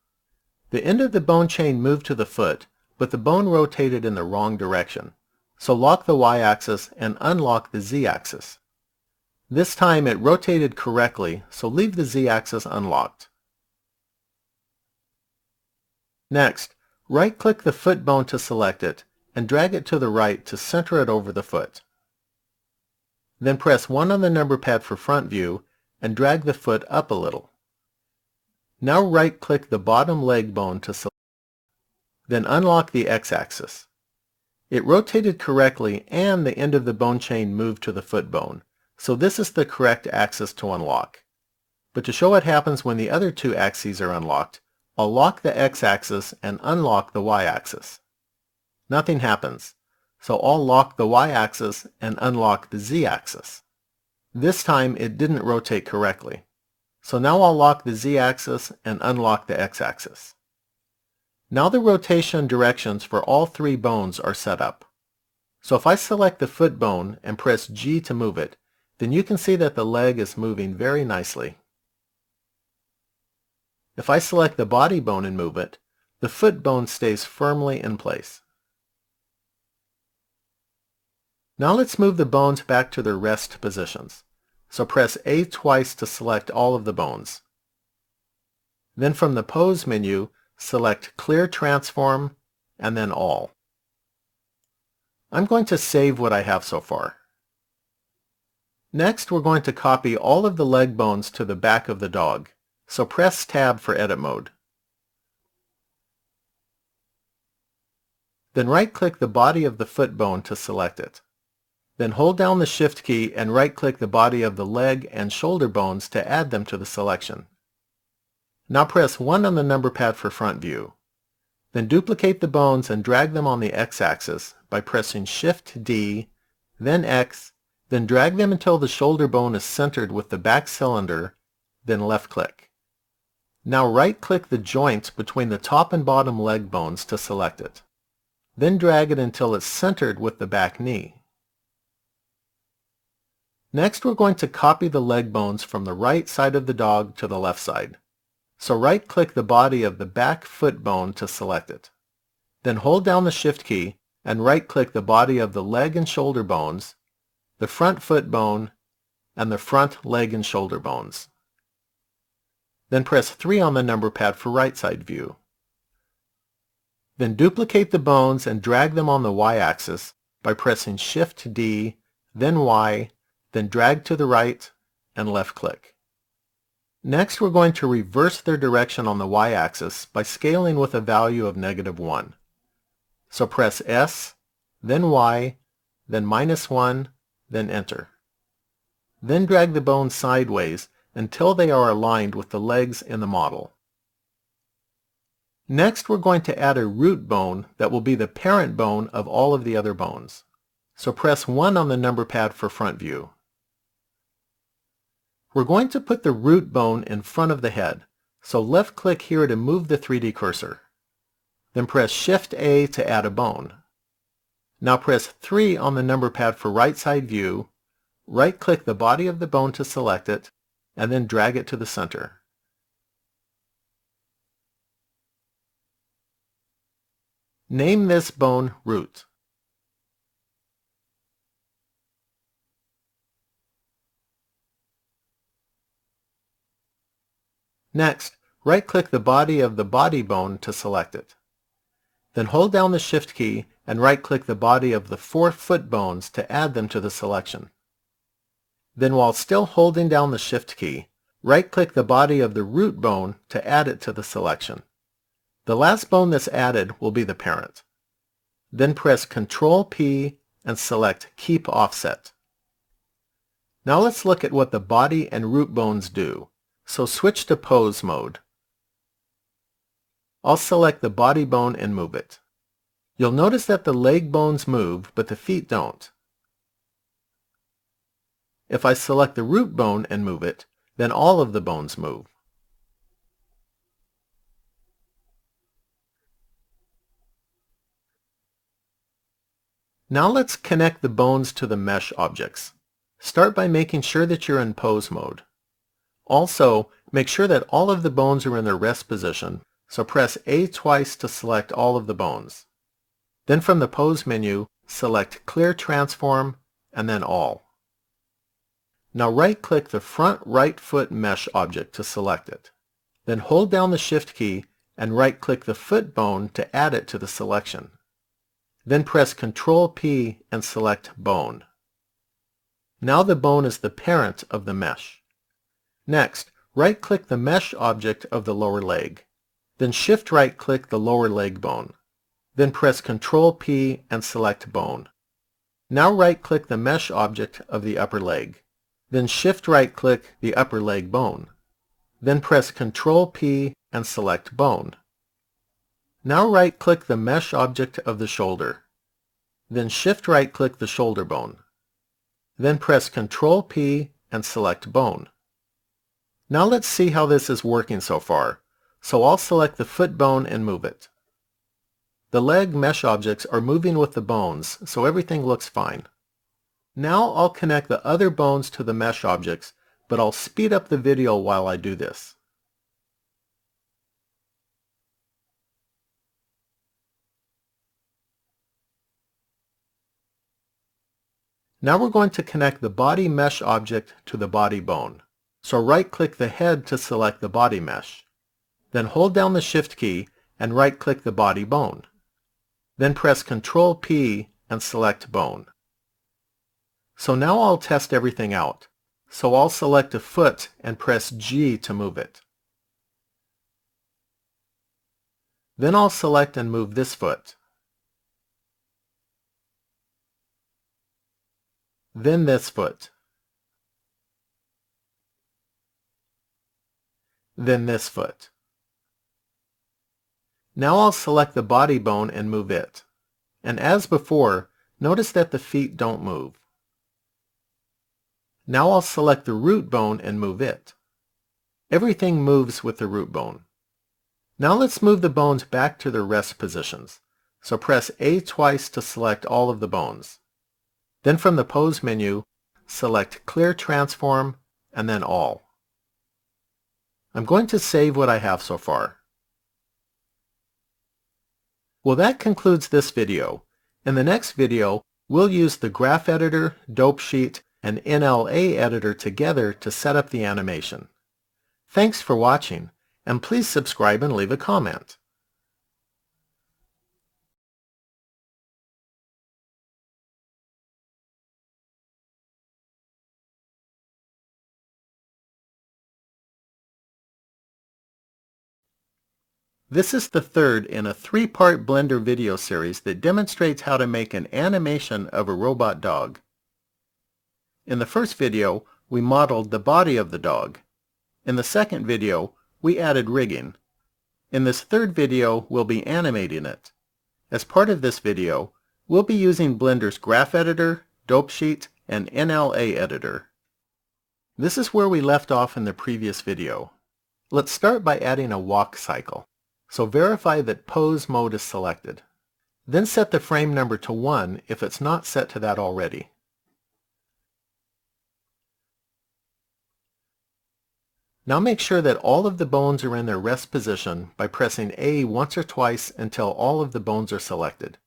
Speaker 4: The end of the bone chain moved to the foot, but the bone rotated in the wrong direction. So lock the Y-axis and unlock the Z-axis. This time it rotated correctly, so leave the Z-axis unlocked. Next, right-click the foot bone to select it and drag it to the right to center it over the foot. Then press 1 on the number pad for front view and drag the foot up a little. Now right-click the bottom leg bone to select. Then unlock the x-axis. It rotated correctly and the end of the bone chain moved to the foot bone, so this is the correct axis to unlock. But to show what happens when the other two axes are unlocked, I'll lock the x-axis and unlock the y-axis. Nothing happens, so I'll lock the y-axis and unlock the z-axis. This time it didn't rotate correctly, so now I'll lock the z-axis and unlock the x-axis. Now the rotation directions for all three bones are set up. So if I select the foot bone and press G to move it, then you can see that the leg is moving very nicely. If I select the body bone and move it, the foot bone stays firmly in place. Now let's move the bones back to their rest positions. So press A twice to select all of the bones. Then from the Pose menu, select Clear Transform and then All. I'm going to save what I have so far. Next, we're going to copy all of the leg bones to the back of the dog. So press Tab for edit mode. Then right-click the body of the foot bone to select it. Then hold down the Shift key and right-click the body of the leg and shoulder bones to add them to the selection. Now press 1 on the number pad for front view. Then duplicate the bones and drag them on the x-axis by pressing Shift D, then X, then drag them until the shoulder bone is centered with the back cylinder, then left-click. Now right-click the joint between the top and bottom leg bones to select it. Then drag it until it's centered with the back knee. Next, we're going to copy the leg bones from the right side of the dog to the left side. So right-click the body of the back foot bone to select it. Then hold down the Shift key and right-click the body of the leg and shoulder bones, the front foot bone, and the front leg and shoulder bones. Then press 3 on the number pad for right side view. Then duplicate the bones and drag them on the y-axis by pressing Shift D, then Y, then drag to the right and left-click. Next, we're going to reverse their direction on the y-axis by scaling with a value of -1. So press S, then Y, then -1, then Enter. Then drag the bones sideways until they are aligned with the legs in the model. Next, we're going to add a root bone that will be the parent bone of all of the other bones. So press 1 on the number pad for front view. We're going to put the root bone in front of the head, so left-click here to move the 3D cursor. Then press Shift-A to add a bone. Now press 3 on the number pad for right side view, right-click the body of the bone to select it, and then drag it to the center. Name this bone Root. Next, right-click the body of the body bone to select it. Then hold down the Shift key and right-click the body of the 4 foot bones to add them to the selection. Then while still holding down the Shift key, right-click the body of the root bone to add it to the selection. The last bone that's added will be the parent. Then press Ctrl P and select Keep Offset. Now let's look at what the body and root bones do. So switch to Pose mode. I'll select the body bone and move it. You'll notice that the leg bones move, but the feet don't. If I select the root bone and move it, then all of the bones move. Now let's connect the bones to the mesh objects. Start by making sure that you're in Pose mode. Also, make sure that all of the bones are in their rest position, so press A twice to select all of the bones. Then from the Pose menu, select Clear Transform and then All. Now right-click the front right foot mesh object to select it. Then hold down the Shift key and right-click the foot bone to add it to the selection. Then press Ctrl P and select Bone. Now the bone is the parent of the mesh. Next, right-click the mesh object of the lower leg. Then shift right-click the lower leg bone. Then press Ctrl P and select Bone. Now right-click the mesh object of the upper leg. Then shift right-click the upper leg bone. Then press Ctrl P and select Bone. Now right-click the mesh object of the shoulder. Then shift right-click the shoulder bone. Then press Ctrl P and select Bone. Now let's see how this is working so far. So I'll select the foot bone and move it. The leg mesh objects are moving with the bones, so everything looks fine. Now I'll connect the other bones to the mesh objects, but I'll speed up the video while I do this. Now we're going to connect the body mesh object to the body bone. So right-click the head to select the body mesh. Then hold down the Shift key and right-click the body bone. Then press Ctrl P and select Bone. So now I'll test everything out. So I'll select a foot and press G to move it. Then I'll select and move this foot. Then this foot. Then this foot. Now I'll select the body bone and move it. And as before, notice that the feet don't move. Now I'll select the root bone and move it. Everything moves with the root bone. Now let's move the bones back to their rest positions. So press A twice to select all of the bones. Then from the Pose menu, select Clear Transform and then All. I'm going to save what I have so far. Well, that concludes this video. In the next video, we'll use the Graph Editor, Dope Sheet, and NLA Editor together to set up the animation. Thanks for watching, and please subscribe and leave a comment. This is the third in a three-part Blender video series that demonstrates how to make an animation of a robot dog. In the first video, we modeled the body of the dog. In the second video, we added rigging. In this third video, we'll be animating it. As part of this video, we'll be using Blender's Graph Editor, Dope Sheet, and NLA Editor. This is where we left off in the previous video. Let's start by adding a walk cycle. So verify that Pose mode is selected. Then set the frame number to 1 if it's not set to that already. Now make sure that all of the bones are in their rest position by pressing A once or twice until all of the bones are selected.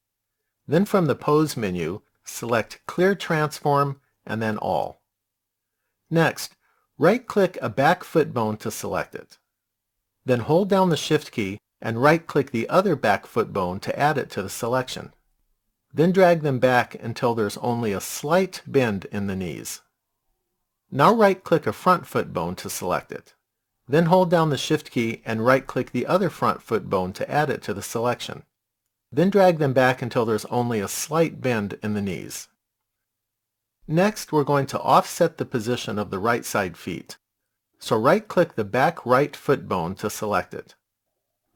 Speaker 4: Then from the Pose menu, select Clear Transform and then All. Next, right-click a back foot bone to select it. Then hold down the Shift key and right-click the other back foot bone to add it to the selection. Then drag them back until there's only a slight bend in the knees. Now right-click a front foot bone to select it. Then hold down the Shift key and right-click the other front foot bone to add it to the selection. Then drag them back until there's only a slight bend in the knees. Next, we're going to offset the position of the right side feet. So right-click the back right foot bone to select it.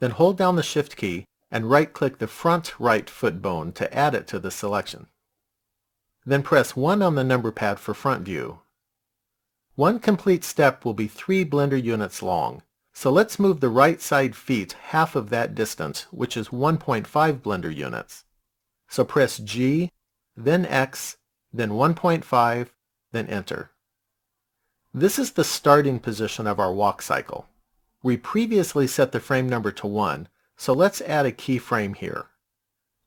Speaker 4: Then hold down the Shift key and right-click the front right foot bone to add it to the selection. Then press 1 on the number pad for front view. One complete step will be 3 Blender units long, so let's move the right side feet half of that distance, which is 1.5 Blender units. So press G, then X, then 1.5, then Enter. This is the starting position of our walk cycle. We previously set the frame number to 1, so let's add a keyframe here.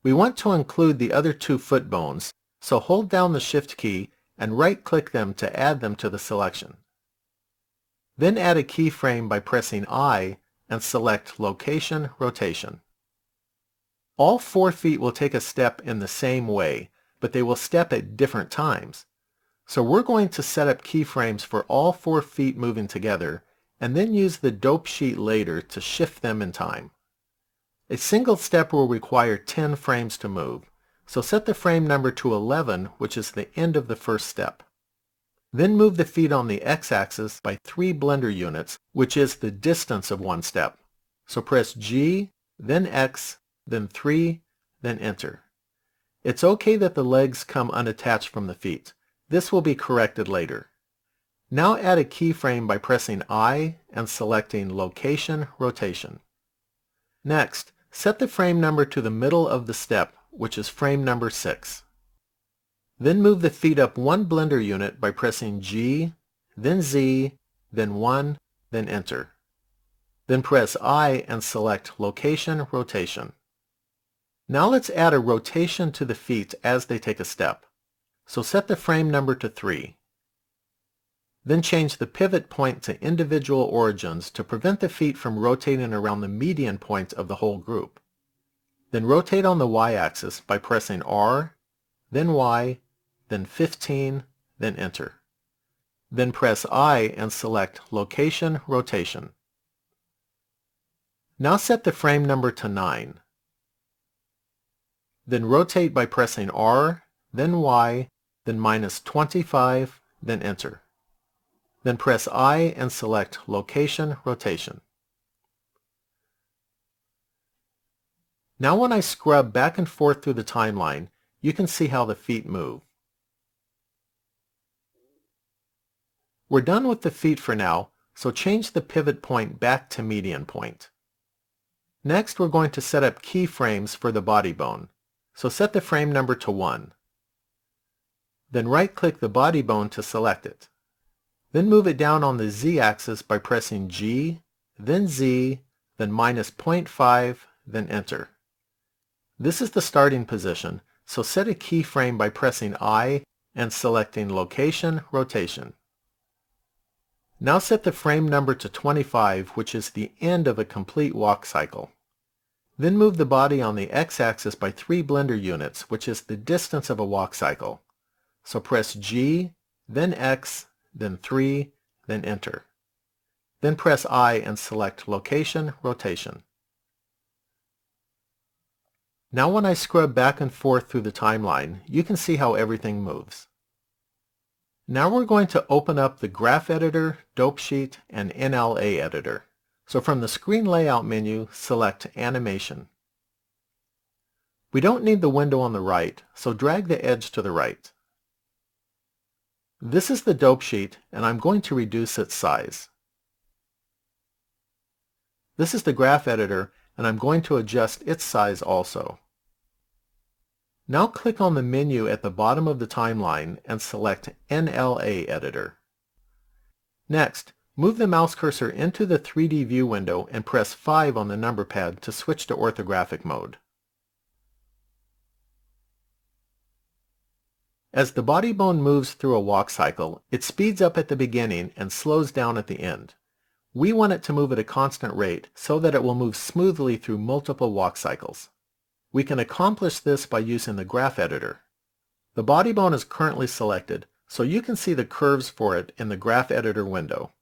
Speaker 4: We want to include the other 2 foot bones, so hold down the Shift key and right-click them to add them to the selection. Then add a keyframe by pressing I, and select Location, Rotation. All 4 feet will take a step in the same way, but they will step at different times. So we're going to set up keyframes for all 4 feet moving together, and then use the dope sheet later to shift them in time. A single step will require 10 frames to move, so set the frame number to 11, which is the end of the first step. Then move the feet on the x-axis by 3 blender units, which is the distance of one step. So press G, then X, then 3, then enter. It's okay that the legs come unattached from the feet. This will be corrected later. Now add a keyframe by pressing I and selecting Location, Rotation. Next, set the frame number to the middle of the step, which is frame number 6. Then move the feet up 1 blender unit by pressing G, then Z, then 1, then enter. Then press I and select Location, Rotation. Now let's add a rotation to the feet as they take a step. So set the frame number to 3. Then change the pivot point to individual origins to prevent the feet from rotating around the median point of the whole group. Then rotate on the y-axis by pressing R, then Y, then 15, then enter. Then press I and select Location, Rotation. Now set the frame number to 9. Then rotate by pressing R, then Y, then -25, then enter. Then press I and select Location, Rotation. Now when I scrub back and forth through the timeline, you can see how the feet move. We're done with the feet for now, so change the pivot point back to median point. Next, we're going to set up keyframes for the body bone. So set the frame number to 1. Then right-click the body bone to select it. Then move it down on the Z-axis by pressing G, then Z, then -0.5, then enter. This is the starting position, so set a keyframe by pressing I and selecting Location, Rotation. Now set the frame number to 25, which is the end of a complete walk cycle. Then move the body on the x-axis by 3 blender units, which is the distance of a walk cycle. So press G, then X, then 3, then enter. Then press I and select Location, Rotation. Now when I scrub back and forth through the timeline, you can see how everything moves. Now we're going to open up the Graph Editor, Dope Sheet, and NLA Editor. So from the Screen Layout menu, select Animation. We don't need the window on the right, so drag the edge to the right. This is the dope sheet, and I'm going to reduce its size. This is the Graph Editor, and I'm going to adjust its size also. Now click on the menu at the bottom of the timeline and select NLA Editor. Next, move the mouse cursor into the 3D view window and press 5 on the number pad to switch to orthographic mode. As the body bone moves through a walk cycle, it speeds up at the beginning and slows down at the end. We want it to move at a constant rate so that it will move smoothly through multiple walk cycles. We can accomplish this by using the Graph Editor. The body bone is currently selected, so you can see the curves for it in the Graph Editor window.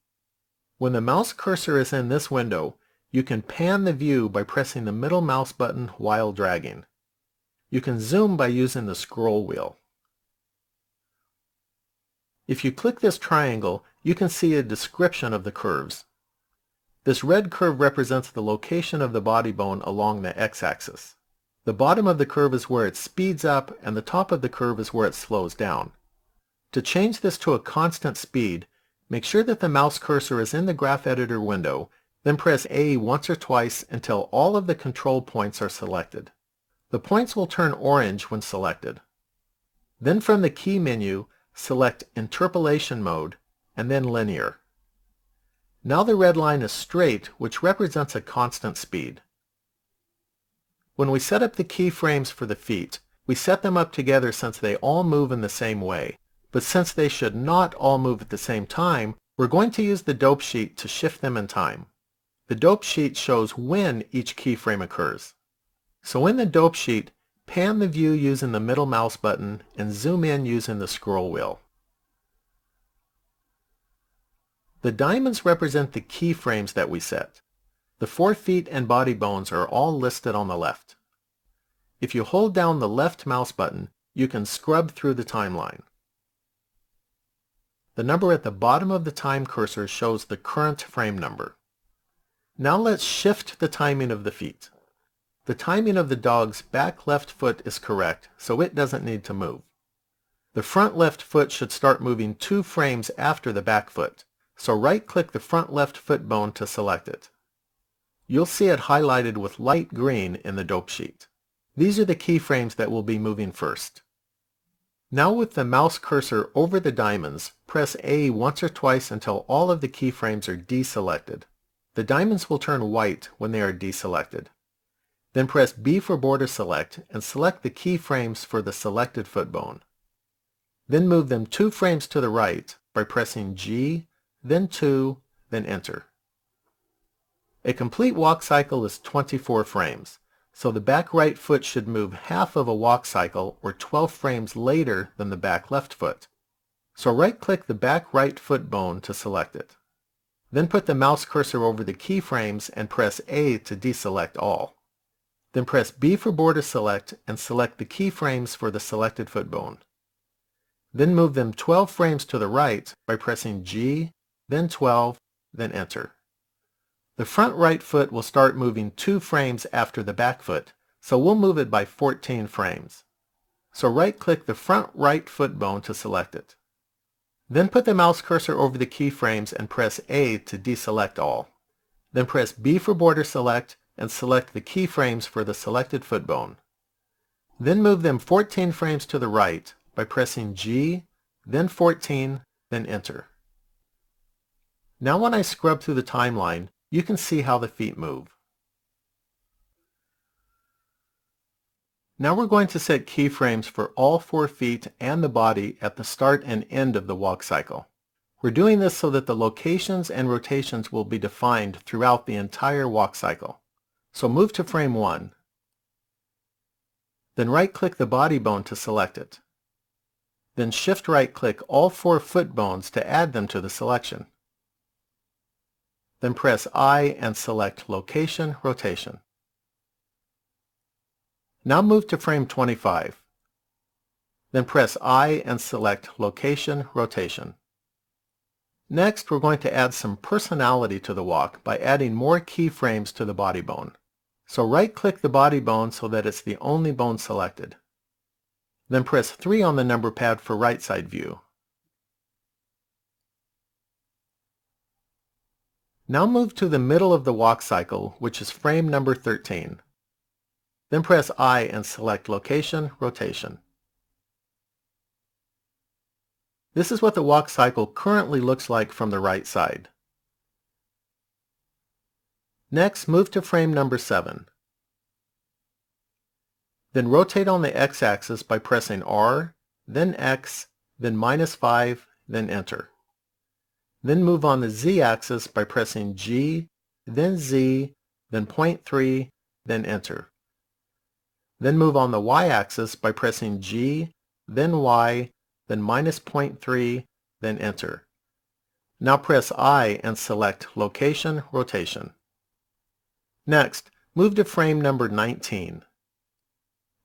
Speaker 4: When the mouse cursor is in this window, you can pan the view by pressing the middle mouse button while dragging. You can zoom by using the scroll wheel. If you click this triangle, you can see a description of the curves. This red curve represents the location of the body bone along the x-axis. The bottom of the curve is where it speeds up, and the top of the curve is where it slows down. To change this to a constant speed, make sure that the mouse cursor is in the Graph Editor window, then press A once or twice until all of the control points are selected. The points will turn orange when selected. Then from the Key menu, select Interpolation Mode, and then Linear. Now the red line is straight, which represents a constant speed. When we set up the keyframes for the feet, we set them up together since they all move in the same way. But since they should not all move at the same time, we're going to use the dope sheet to shift them in time. The dope sheet shows when each keyframe occurs. So in the dope sheet, pan the view using the middle mouse button and zoom in using the scroll wheel. The diamonds represent the keyframes that we set. The 4 feet and body bones are all listed on the left. If you hold down the left mouse button, you can scrub through the timeline. The number at the bottom of the time cursor shows the current frame number. Now let's shift the timing of the feet. The timing of the dog's back left foot is correct, so it doesn't need to move. The front left foot should start moving 2 frames after the back foot, so right-click the front left foot bone to select it. You'll see it highlighted with light green in the dope sheet. These are the keyframes that will be moving first. Now with the mouse cursor over the diamonds, press A once or twice until all of the keyframes are deselected. The diamonds will turn white when they are deselected. Then press B for border select and select the keyframes for the selected foot bone. Then move them 2 frames to the right by pressing G, then 2, then enter. A complete walk cycle is 24 frames, so the back right foot should move half of a walk cycle or 12 frames later than the back left foot. So right-click the back right foot bone to select it. Then put the mouse cursor over the keyframes and press A to deselect all. Then press B for border select and select the keyframes for the selected foot bone. Then move them 12 frames to the right by pressing G, then 12, then enter. The front right foot will start moving 2 frames after the back foot, so we'll move it by 14 frames. So right-click the front right foot bone to select it. Then put the mouse cursor over the keyframes and press A to deselect all. Then press B for border select and select the keyframes for the selected foot bone. Then move them 14 frames to the right by pressing G, then 14, then enter. Now when I scrub through the timeline, you can see how the feet move. Now we're going to set keyframes for all 4 feet and the body at the start and end of the walk cycle. We're doing this so that the locations and rotations will be defined throughout the entire walk cycle. So move to frame 1. Then right-click the body bone to select it. Then shift right-click all 4 foot bones to add them to the selection. Then press I and select Location, Rotation. Now move to frame 25. Then press I and select Location, Rotation. Next, we're going to add some personality to the walk by adding more keyframes to the body bone. So right-click the body bone so that it's the only bone selected. Then press 3 on the number pad for right side view. Now move to the middle of the walk cycle, which is frame number 13. Then press I and select Location, Rotation. This is what the walk cycle currently looks like from the right side. Next, move to frame number 7. Then rotate on the x-axis by pressing R, then X, then -5, then enter. Then move on the z-axis by pressing G, then Z, then 0.3, then enter. Then move on the y-axis by pressing G, then Y, then -0.3, then enter. Now press I and select Location, Rotation. Next, move to frame number 19.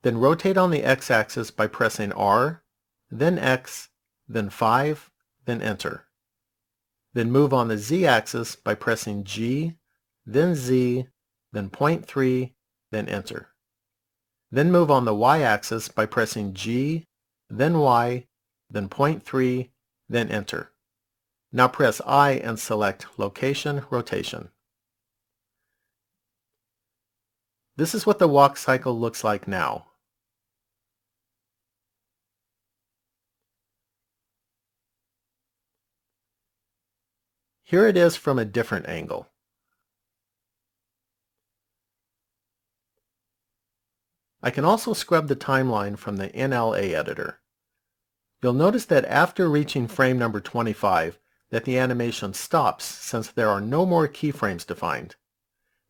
Speaker 4: Then rotate on the x-axis by pressing R, then X, then 5, then enter. Then move on the z-axis by pressing G, then Z, then 0.3, then enter. Then move on the y-axis by pressing G, then Y, then 0.3, then enter. Now press I and select Location, Rotation. This is what the walk cycle looks like now. Here it is from a different angle. I can also scrub the timeline from the NLA editor. You'll notice that after reaching frame number 25, that the animation stops since there are no more keyframes defined.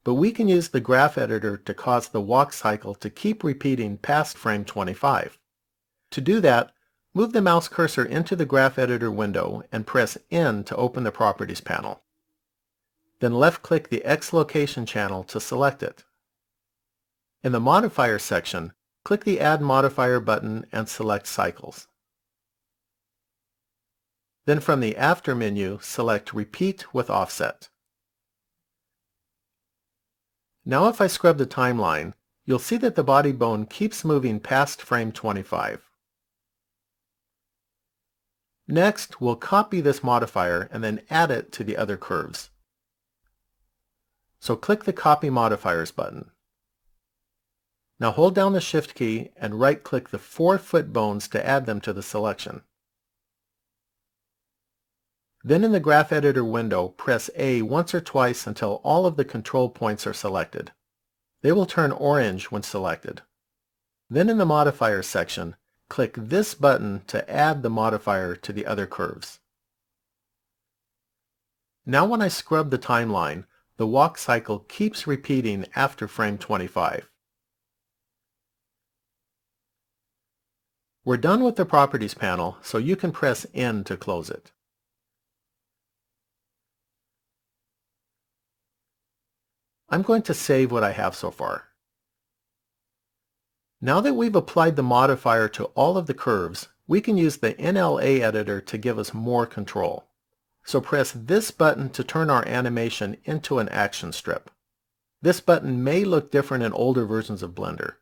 Speaker 4: but we can use the graph editor to cause the walk cycle to keep repeating past frame 25. To do that, move the mouse cursor into the graph editor window and press N to open the Properties panel. Then left-click the X location channel to select it. In the Modifier section, click the Add Modifier button and select Cycles. Then from the After menu, select Repeat with Offset. Now if I scrub the timeline, you'll see that the body bone keeps moving past frame 25. Next, we'll copy this modifier and then add it to the other curves. So click the Copy Modifiers button. Now hold down the Shift key and right-click the 4 foot bones to add them to the selection. Then in the Graph Editor window, press A once or twice until all of the control points are selected. They will turn orange when selected. Then in the Modifiers section, click this button to add the modifier to the other curves. Now when I scrub the timeline, the walk cycle keeps repeating after frame 25. We're done with the Properties panel, so you can press N to close it. I'm going to save what I have so far. Now that we've applied the modifier to all of the curves, we can use the NLA editor to give us more control. So press this button to turn our animation into an action strip. This button may look different in older versions of Blender.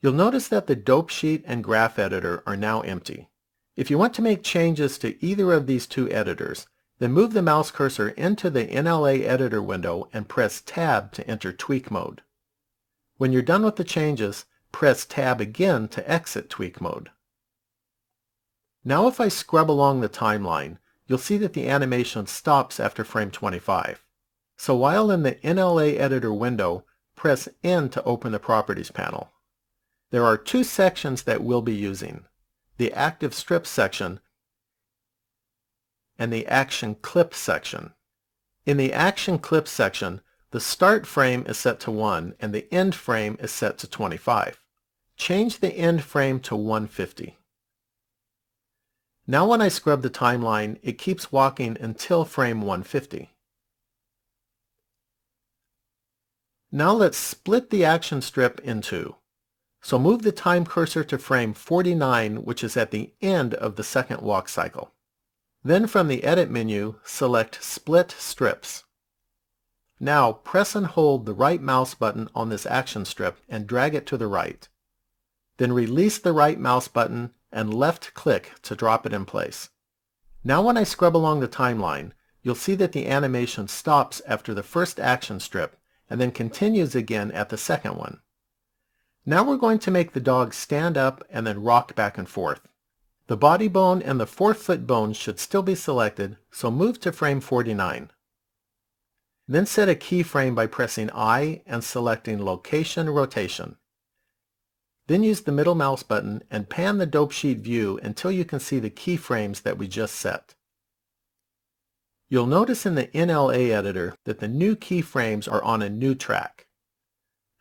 Speaker 4: You'll notice that the Dope Sheet and Graph Editor are now empty. If you want to make changes to either of these two editors, then move the mouse cursor into the NLA editor window and press Tab to enter Tweak mode. When you're done with the changes, press Tab again to exit Tweak mode. Now if I scrub along the timeline, you'll see that the animation stops after frame 25. So while in the NLA editor window, press N to open the Properties panel. There are 2 sections that we'll be using, the Active Strip section and the Action Clip section. In the Action Clip section, the start frame is set to 1 and the end frame is set to 25. Change the end frame to 150. Now when I scrub the timeline, it keeps walking until frame 150. Now let's split the action strip in 2. So move the time cursor to frame 49, which is at the end of the second walk cycle. Then from the Edit menu, select Split Strips. Now press and hold the right mouse button on this action strip and drag it to the right. Then release the right mouse button and left-click to drop it in place. Now when I scrub along the timeline, you'll see that the animation stops after the first action strip and then continues again at the second one. Now we're going to make the dog stand up and then rock back and forth. The body bone and the 4 foot bones should still be selected, so move to frame 49. Then set a keyframe by pressing I and selecting Location Rotation. Then use the middle mouse button and pan the Dope Sheet view until you can see the keyframes that we just set. You'll notice in the NLA editor that the new keyframes are on a new track.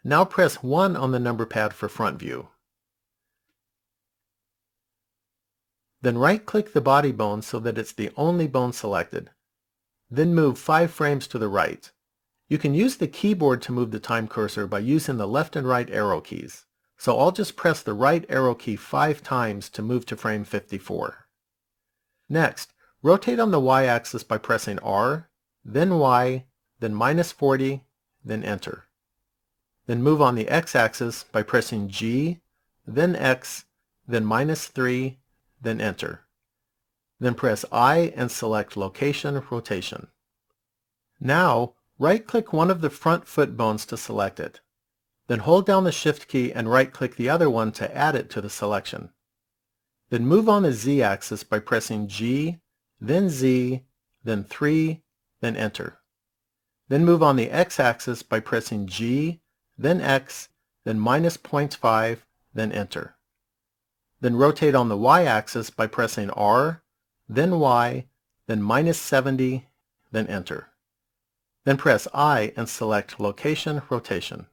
Speaker 4: Now press 1 on the number pad for front view. Then right-click the body bone so that it's the only bone selected. Then move 5 frames to the right. You can use the keyboard to move the time cursor by using the left and right arrow keys. So I'll just press the right arrow key 5 times to move to frame 54. Next, rotate on the Y-axis by pressing R, then Y, then -40, then Enter. Then move on the X-axis by pressing G, then X, then -3, then Enter. Then press I and select Location Rotation. Now, right-click one of the front foot bones to select it. Then hold down the Shift key and right-click the other one to add it to the selection. Then move on the Z-axis by pressing G, then Z, then 3, then Enter. Then move on the X-axis by pressing G, then X, then -0.5, then Enter. Then rotate on the Y-axis by pressing R, then Y, then -70, then Enter. Then press I and select Location Rotation.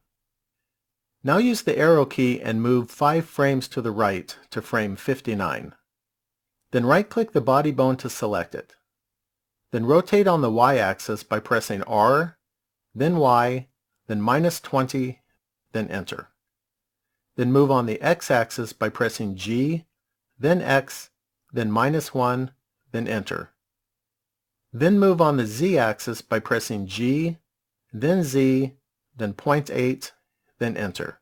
Speaker 4: Now use the arrow key and move 5 frames to the right to frame 59. Then right-click the body bone to select it. Then rotate on the Y-axis by pressing R, then Y, then -20, then Enter. Then move on the X-axis by pressing G, then X, then -1, then Enter. Then move on the Z-axis by pressing G, then Z, then 0.8, then Enter.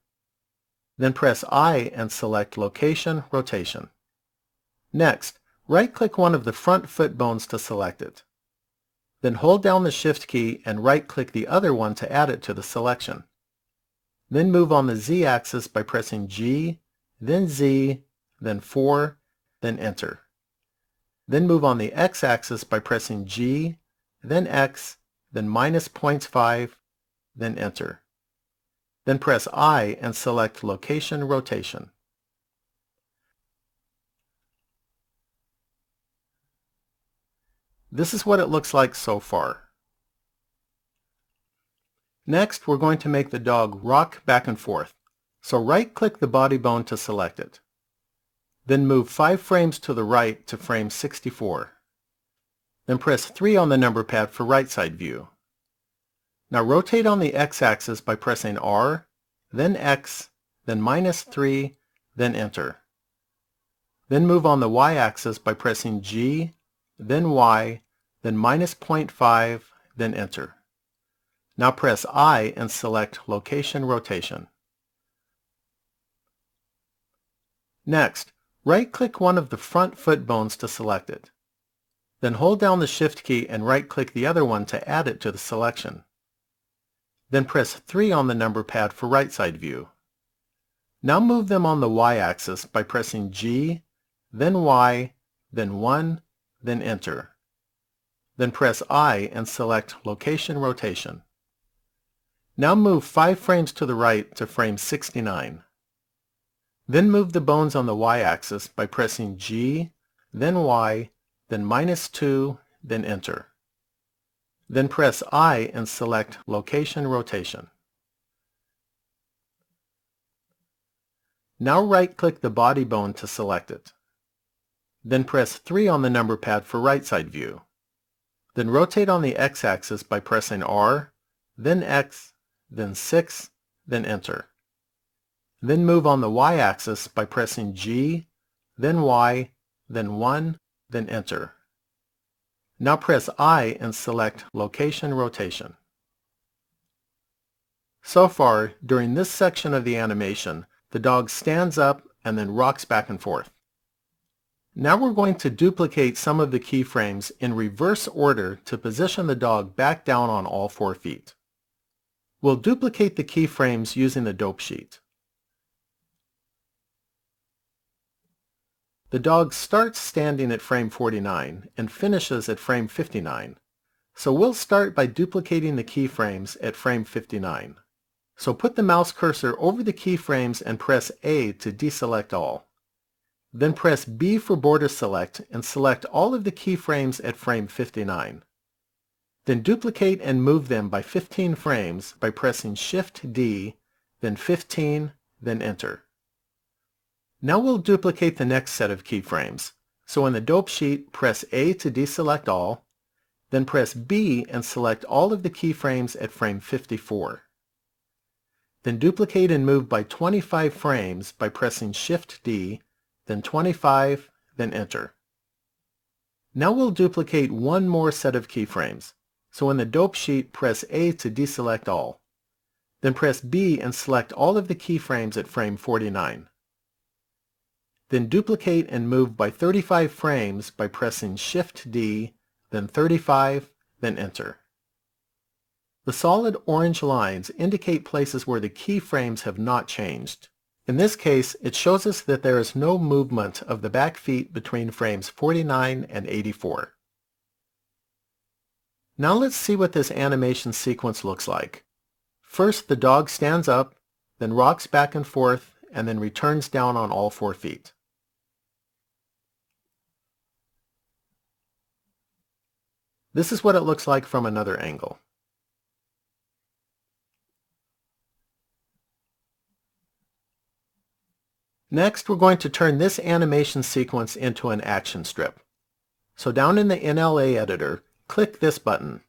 Speaker 4: Then press I and select Location Rotation. Next, right-click one of the front foot bones to select it. Then hold down the Shift key and right-click the other one to add it to the selection. Then move on the Z-axis by pressing G, then Z, then 4, then Enter. Then move on the X-axis by pressing G, then X, then -0.5, then Enter. Then press I and select Location Rotation. This is what it looks like so far. Next, we're going to make the dog rock back and forth. So right-click the body bone to select it. Then move 5 frames to the right to frame 64. Then press 3 on the number pad for right side view. Now rotate on the X-axis by pressing R, then X, then -3, then Enter. Then move on the Y-axis by pressing G, then Y, then -0.5, then Enter. Now press I and select Location Rotation. Next, right-click one of the front foot bones to select it. Then hold down the Shift key and right-click the other one to add it to the selection. Then press 3 on the number pad for right side view. Now move them on the Y-axis by pressing G, then Y, then 1, then Enter. Then press I and select Location Rotation. Now move 5 frames to the right to frame 69. Then move the bones on the Y-axis by pressing G, then Y, then -2, then Enter. Then press I and select Location Rotation. Now right-click the body bone to select it. Then press 3 on the number pad for right side view. Then rotate on the X-axis by pressing R, then X, then 6, then Enter. Then move on the Y-axis by pressing G, then Y, then 1, then Enter. Now press I and select Location Rotation. So far, during this section of the animation, the dog stands up and then rocks back and forth. Now we're going to duplicate some of the keyframes in reverse order to position the dog back down on all 4 feet. We'll duplicate the keyframes using the dope sheet. The dog starts standing at frame 49 and finishes at frame 59. So we'll start by duplicating the keyframes at frame 59. So put the mouse cursor over the keyframes and press A to deselect all. Then press B for border select and select all of the keyframes at frame 59. Then duplicate and move them by 15 frames by pressing Shift D, then 15, then Enter. Now we'll duplicate the next set of keyframes. So in the dope sheet, press A to deselect all, then press B and select all of the keyframes at frame 54. Then duplicate and move by 25 frames by pressing Shift D, then 25, then Enter. Now we'll duplicate one more set of keyframes. So in the dope sheet, press A to deselect all. Then press B and select all of the keyframes at frame 49. Then duplicate and move by 35 frames by pressing Shift D, then 35, then Enter. The solid orange lines indicate places where the keyframes have not changed. In this case, it shows us that there is no movement of the back feet between frames 49 and 84. Now let's see what this animation sequence looks like. First, the dog stands up, then rocks back and forth, and then returns down on all 4 feet. This is what it looks like from another angle. Next, we're going to turn this animation sequence into an action strip. So down in the NLA editor, click this button.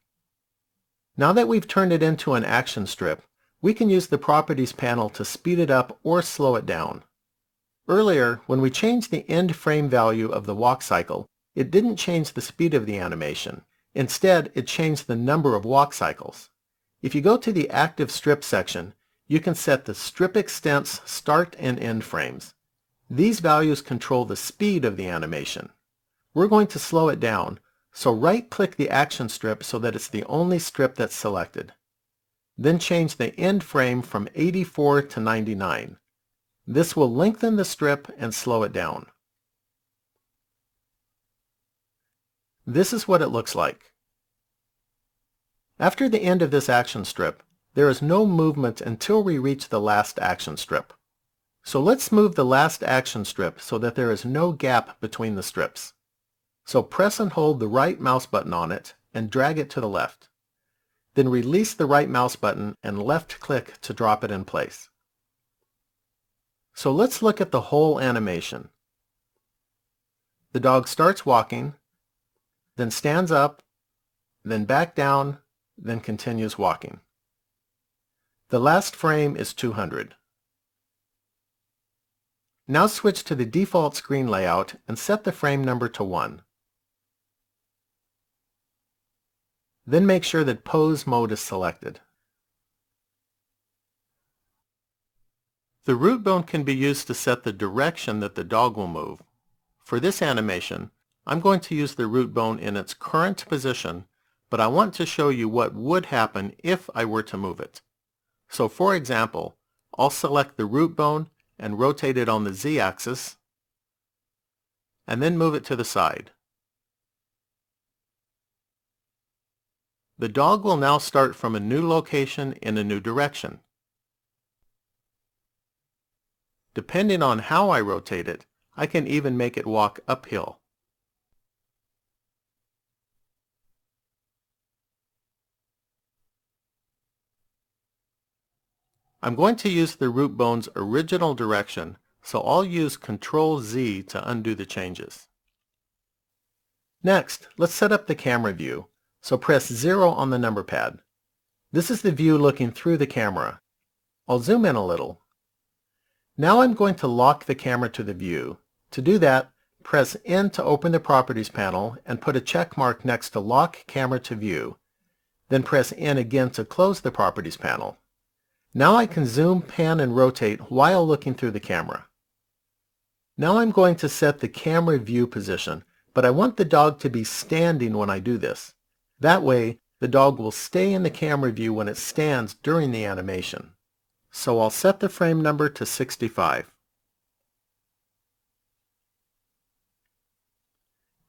Speaker 4: Now that we've turned it into an action strip, we can use the Properties panel to speed it up or slow it down. Earlier, when we changed the end frame value of the walk cycle, it didn't change the speed of the animation. Instead, it changed the number of walk cycles. If you go to the Active Strip section, you can set the strip extents start and end frames. These values control the speed of the animation. We're going to slow it down, so right-click the action strip so that it's the only strip that's selected. Then change the end frame from 84 to 99. This will lengthen the strip and slow it down. This is what it looks like. After the end of this action strip, there is no movement until we reach the last action strip. So let's move the last action strip so that there is no gap between the strips. So press and hold the right mouse button on it and drag it to the left. Then release the right mouse button and left click to drop it in place. So let's look at the whole animation. The dog starts walking, then stands up, then back down, then continues walking. The last frame is 200. Now switch to the default screen layout and set the frame number to 1. Then make sure that Pose Mode is selected. The root bone can be used to set the direction that the dog will move. For this animation, I'm going to use the root bone in its current position, but I want to show you what would happen if I were to move it. So for example, I'll select the root bone and rotate it on the Z-axis, and then move it to the side. The dog will now start from a new location in a new direction. Depending on how I rotate it, I can even make it walk uphill. I'm going to use the root bone's original direction, so I'll use Ctrl-Z to undo the changes. Next, let's set up the camera view, so press 0 on the number pad. This is the view looking through the camera. I'll zoom in a little. Now I'm going to lock the camera to the view. To do that, press N to open the Properties panel and put a check mark next to Lock Camera to View. Then press N again to close the Properties panel. Now I can zoom, pan, and rotate while looking through the camera. Now I'm going to set the camera view position, but I want the dog to be standing when I do this. That way, the dog will stay in the camera view when it stands during the animation. So I'll set the frame number to 65.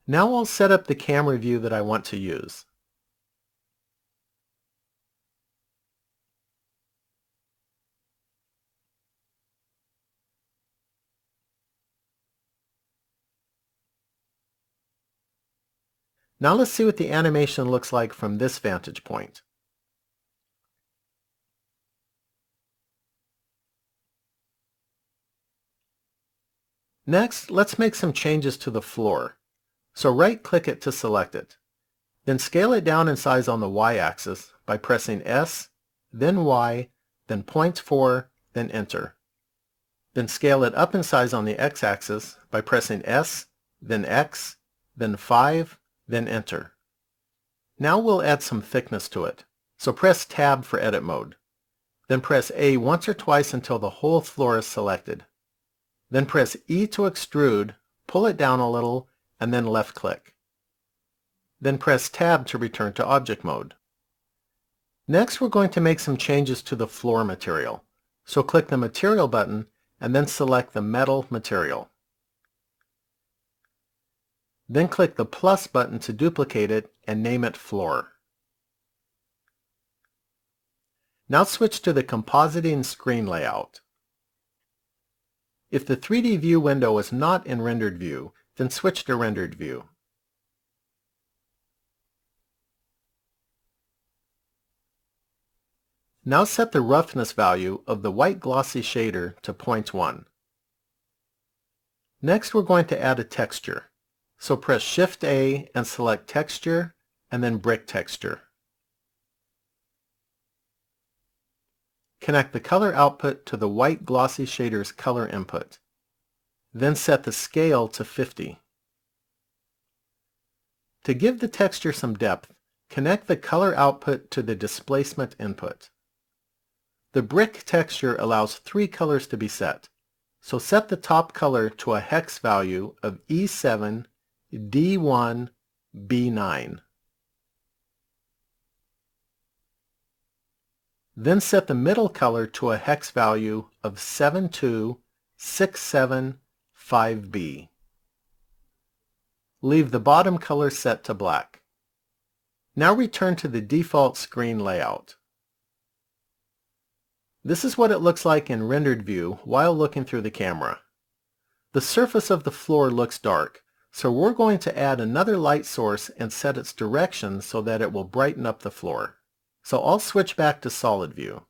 Speaker 4: Now I'll set up the camera view that I want to use. Now let's see what the animation looks like from this vantage point. Next, let's make some changes to the floor. So right-click it to select it. Then scale it down in size on the Y-axis by pressing S, then Y, then 0.4, then Enter. Then scale it up in size on the X-axis by pressing S, then X, then 5, then Enter. Now we'll add some thickness to it. So press Tab for Edit Mode. Then press A once or twice until the whole floor is selected. Then press E to extrude, pull it down a little, and then left-click. Then press Tab to return to Object Mode. Next, we're going to make some changes to the floor material. So click the Material button, and then select the metal material. Then click the plus button to duplicate it and name it Floor. Now switch to the Compositing Screen layout. If the 3D view window is not in Rendered View, then switch to Rendered View. Now set the roughness value of the white glossy shader to 0.1. Next, we're going to add a texture. So press Shift A and select Texture, and then Brick Texture. Connect the color output to the white glossy shader's color input. Then set the scale to 50. To give the texture some depth, connect the color output to the displacement input. The brick texture allows 3 colors to be set, so set the top color to a hex value of E7, D1, B9. Then set the middle color to a hex value of 72675B. Leave the bottom color set to black. Now return to the default screen layout. This is what it looks like in rendered view while looking through the camera. The surface of the floor looks dark, so we're going to add another light source and set its direction so that it will brighten up the floor. So I'll switch back to solid view.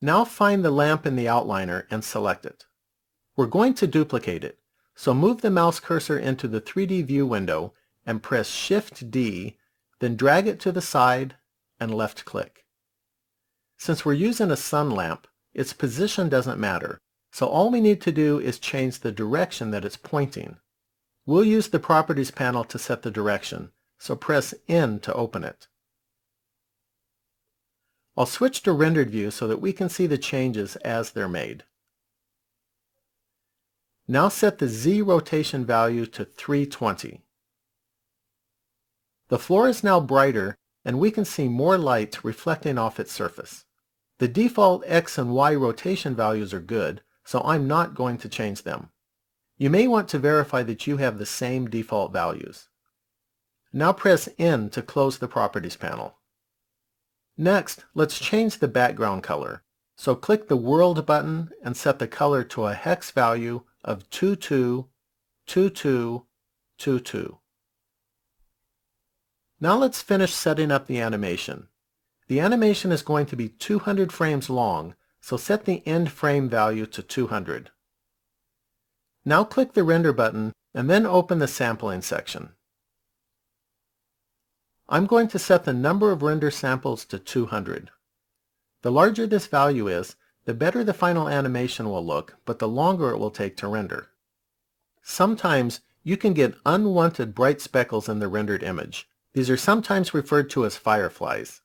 Speaker 4: Now find the lamp in the outliner and select it. We're going to duplicate it, so move the mouse cursor into the 3D view window and press Shift D, then drag it to the side and left click. Since we're using a sun lamp, its position doesn't matter, so all we need to do is change the direction that it's pointing. We'll use the Properties panel to set the direction, so press N to open it. I'll switch to rendered view so that we can see the changes as they're made. Now set the Z rotation value to 320. The floor is now brighter and we can see more light reflecting off its surface. The default X and Y rotation values are good, so I'm not going to change them. You may want to verify that you have the same default values. Now press N to close the Properties panel. Next, let's change the background color. So click the World button and set the color to a hex value of 222222. Now let's finish setting up the animation. The animation is going to be 200 frames long, so set the end frame value to 200. Now click the Render button and then open the sampling section. I'm going to set the number of render samples to 200. The larger this value is, the better the final animation will look, but the longer it will take to render. Sometimes you can get unwanted bright speckles in the rendered image. These are sometimes referred to as fireflies.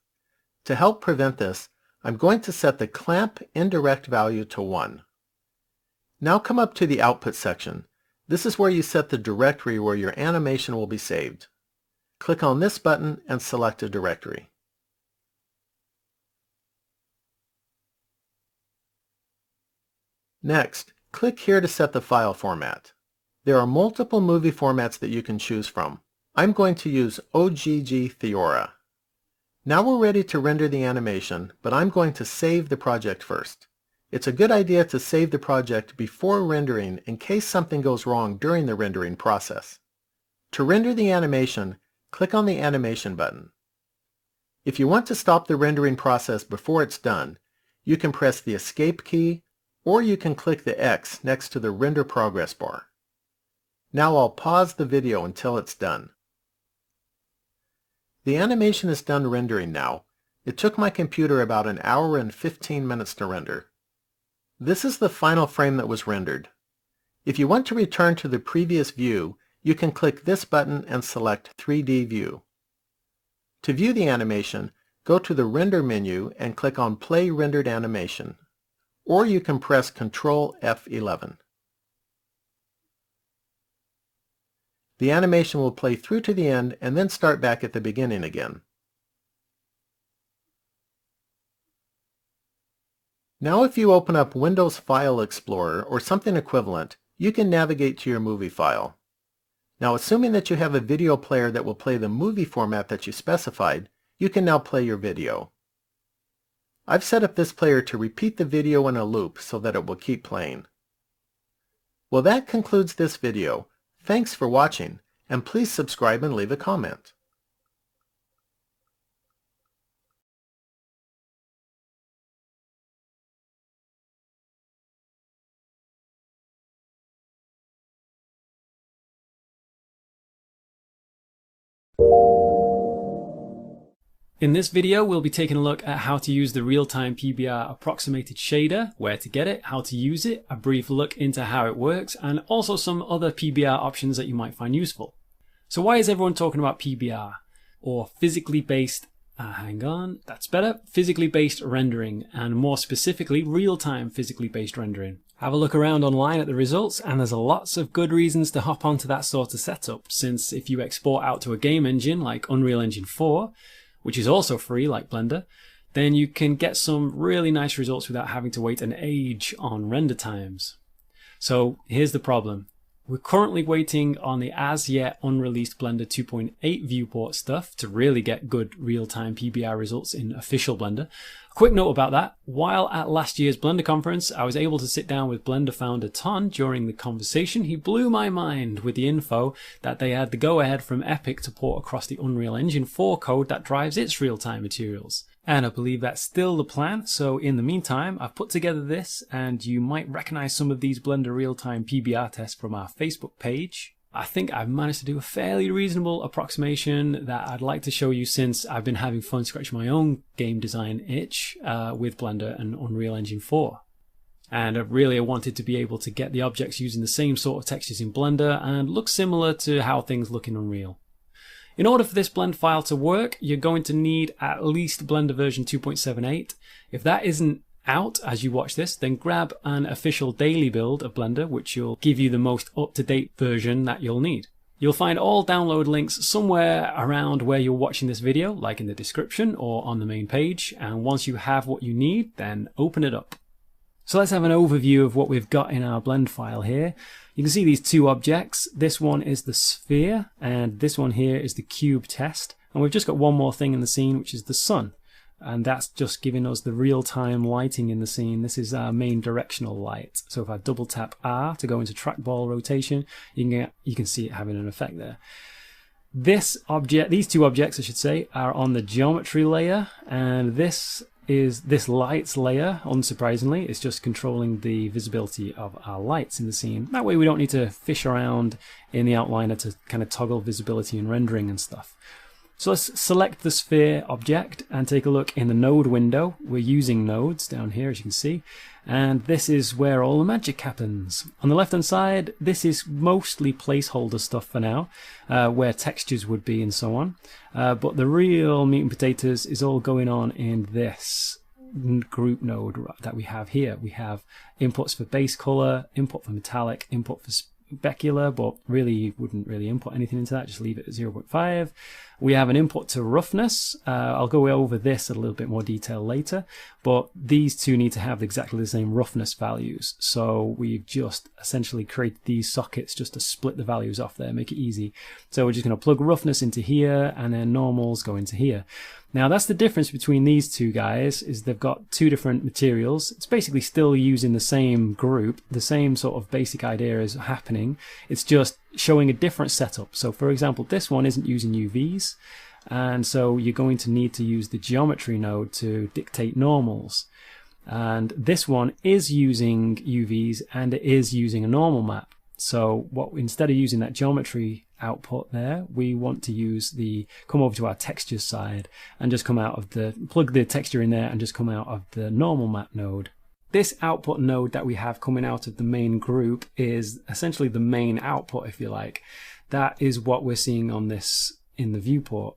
Speaker 4: To help prevent this, I'm going to set the clamp indirect value to 1. Now come up to the output section. This is where you set the directory where your animation will be saved. Click on this button and select a directory. Next, click here to set the file format. There are multiple movie formats that you can choose from. I'm going to use OGG Theora. Now we're ready to render the animation, but I'm going to save the project first. It's a good idea to save the project before rendering in case something goes wrong during the rendering process. To render the animation, click on the Animation button. If you want to stop the rendering process before it's done, you can press the Escape key, or you can click the X next to the Render Progress bar. Now I'll pause the video until it's done. The animation is done rendering now. It took my computer about an hour and 15 minutes to render. This is the final frame that was rendered. If you want to return to the previous view, you can click this button and select 3D View. To view the animation, go to the Render menu and click on Play Rendered Animation. Or you can press Ctrl F11. The animation will play through to the end and then start back at the beginning again. Now if you open up Windows File Explorer or something equivalent, you can navigate to your movie file. Now assuming that you have a video player that will play the movie format that you specified, you can now play your video. I've set up this player to repeat the video in a loop so that it will keep playing. Well, that concludes this video. Thanks for watching, and please subscribe and leave a comment.
Speaker 9: In this video, we'll be taking a look at how to use the real-time PBR approximated shader, where to get it, how to use it, a brief look into how it works, and also some other PBR options that you might find useful. So why is everyone talking about PBR? Or physically based, that's better, physically based rendering, and more specifically, real-time physically based rendering. Have a look around online at the results, and there's lots of good reasons to hop onto that sort of setup, since if you export out to a game engine like Unreal Engine 4, which is also free like Blender, then you can get some really nice results without having to wait an age on render times. So here's the problem. We're currently waiting on the as yet unreleased Blender 2.8 viewport stuff to really get good real-time PBR results in official Blender. A quick note about that, while at last year's Blender conference, I was able to sit down with Blender founder Ton during the conversation. He blew my mind with the info that they had the go-ahead from Epic to port across the Unreal Engine 4 code that drives its real-time materials. And I believe that's still the plan, so in the meantime, I've put together this, and you might recognize some of these Blender real-time PBR tests from our Facebook page. I think I've managed to do a fairly reasonable approximation that I'd like to show you, since I've been having fun scratching my own game design itch with Blender and Unreal Engine 4. And I wanted to be able to get the objects using the same sort of textures in Blender and look similar to how things look in Unreal. In order for this blend file to work, you're going to need at least Blender version 2.78. If that isn't out as you watch this, then grab an official daily build of Blender, which will give you the most up-to-date version that you'll need. You'll find all download links somewhere around where you're watching this video, like in the description or on the main page, and once you have what you need, then open it up. So let's have an overview of what we've got in our blend file here. You can see these two objects. This one is the sphere, and this one here is the cube test. And we've just got one more thing in the scene, which is the sun. And that's just giving us the real-time lighting in the scene. This is our main directional light. So if I double tap R to go into trackball rotation, you can see it having an effect there. These two objects, I should say, are on the geometry layer, and this light's layer, unsurprisingly, is just controlling the visibility of our lights in the scene. That way we don't need to fish around in the outliner to kind of toggle visibility and rendering and stuff. So let's select the sphere object and take a look in the node window. We're using nodes down here, as you can see, and this is where all the magic happens. On the left hand side, this is mostly placeholder stuff for now, where textures would be and so on, but the real meat and potatoes is all going on in this group node that we have here. We have inputs for base color, input for metallic, input for specular, but really you wouldn't really input anything into that, just leave it at 0.5. We have an input to roughness. I'll go over this in a little bit more detail later, but these two need to have exactly the same roughness values. So we've just essentially created these sockets just to split the values off there, make it easy. So we're just going to plug roughness into here, and then normals go into here. Now that's the difference between these two guys, is they've got two different materials. It's basically still using the same group, the same sort of basic idea is happening. It's just showing a different setup. So for example, this one isn't using UVs, and so you're going to need to use the geometry node to dictate normals. And this one is using UVs, and it is using a normal map. So instead of using that geometry output there, we want to come over to our textures side and just plug the texture in there and just come out of the normal map node. This output node that we have coming out of the main group is essentially the main output, if you like. That is what we're seeing on this in the viewport.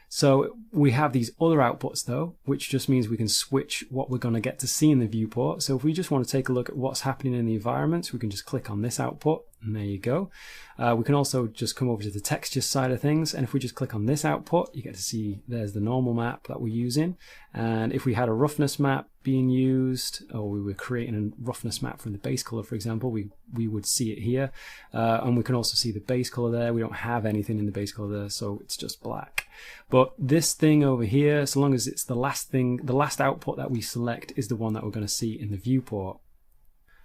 Speaker 9: So we have these other outputs though, which just means we can switch what we're going to get to see in the viewport. So if we just want to take a look at what's happening in the environment, we can just click on this output, and there you go. We can also just come over to the texture side of things, and if we just click on this output, you get to see there's the normal map that we're using. And if we had a roughness map being used, or we were creating a roughness map from the base color, for example, we would see it here. And we can also see the base color there. We don't have anything in the base color there, so it's just black. But this thing over here, so long as it's the last output that we select is the one that we're going to see in the viewport.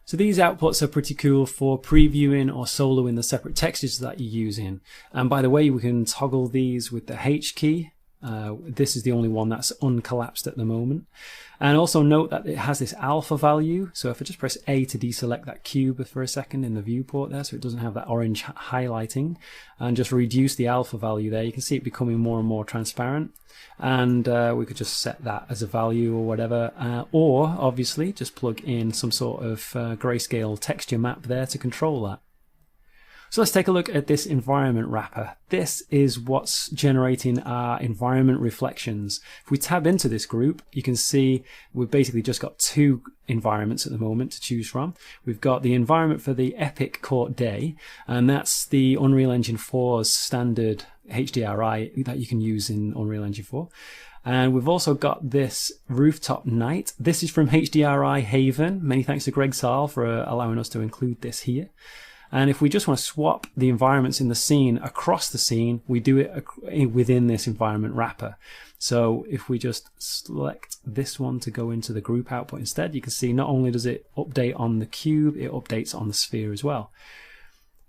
Speaker 9: So these outputs are pretty cool for previewing or soloing the separate textures that you're using. And by the way, we can toggle these with the H key This is the only one that's uncollapsed at the moment. And also note that it has this alpha value. So if I just press A to deselect that cube for a second in the viewport there, so it doesn't have that orange highlighting, and just reduce the alpha value there, you can see it becoming more and more transparent. And we could just set that as a value or whatever, or obviously just plug in some sort of grayscale texture map there to control that. So let's take a look at this environment wrapper. This is what's generating our environment reflections. If we tab into this group, you can see we've basically just got two environments at the moment to choose from. We've got the environment for the Epic Court Day, and that's the Unreal Engine 4's standard HDRI that you can use in Unreal Engine 4. And we've also got this rooftop night. This is from HDRI Haven. Many thanks to Greg Saal for allowing us to include this here. And if we just want to swap the environments in the scene across the scene, we do it within this environment wrapper. So if we just select this one to go into the group output instead, you can see not only does it update on the cube, it updates on the sphere as well.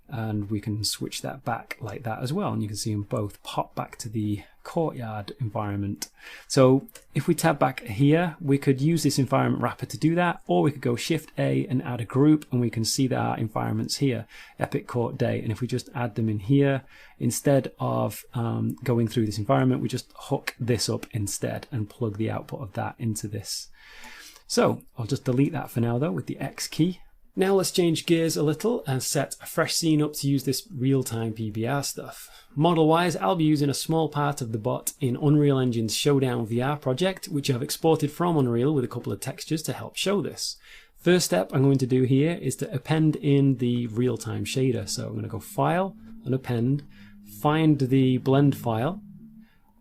Speaker 9: And we can switch that back like that as well, and you can see them both pop back to the courtyard environment. So if we tab back here, we could use this environment wrapper to do that, or we could go Shift A and add a group, and we can see that our environments here, Epic Court Day. And if we just add them in here, instead of going through this environment, we just hook this up instead and plug the output of that into this. So I'll just delete that for now though with the X key. Now let's change gears a little and set a fresh scene up to use this real-time PBR stuff. Model-wise, I'll be using a small part of the bot in Unreal Engine's Showdown VR project, which I've exported from Unreal with a couple of textures to help show this. First step I'm going to do here is to append in the real-time shader. So I'm going to go File and Append, find the blend file,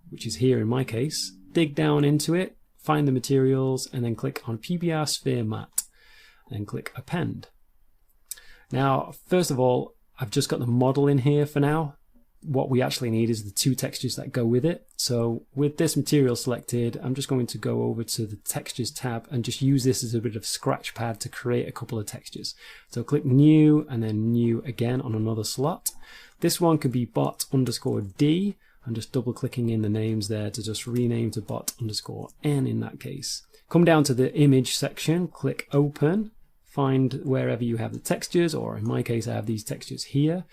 Speaker 9: which is here in my case, dig down into it, find the materials, and then click on PBR Sphere Matte. Then click Append. Now, first of all, I've just got the model in here for now. What we actually need is the two textures that go with it. So with this material selected, I'm just going to go over to the Textures tab and just use this as a bit of scratch pad to create a couple of textures. So click New and then New again on another slot. This one could be bot_D. I'm just double clicking in the names there to just rename to bot_N in that case. Come down to the image section, click Open, find wherever you have the textures, or in my case I have these textures here,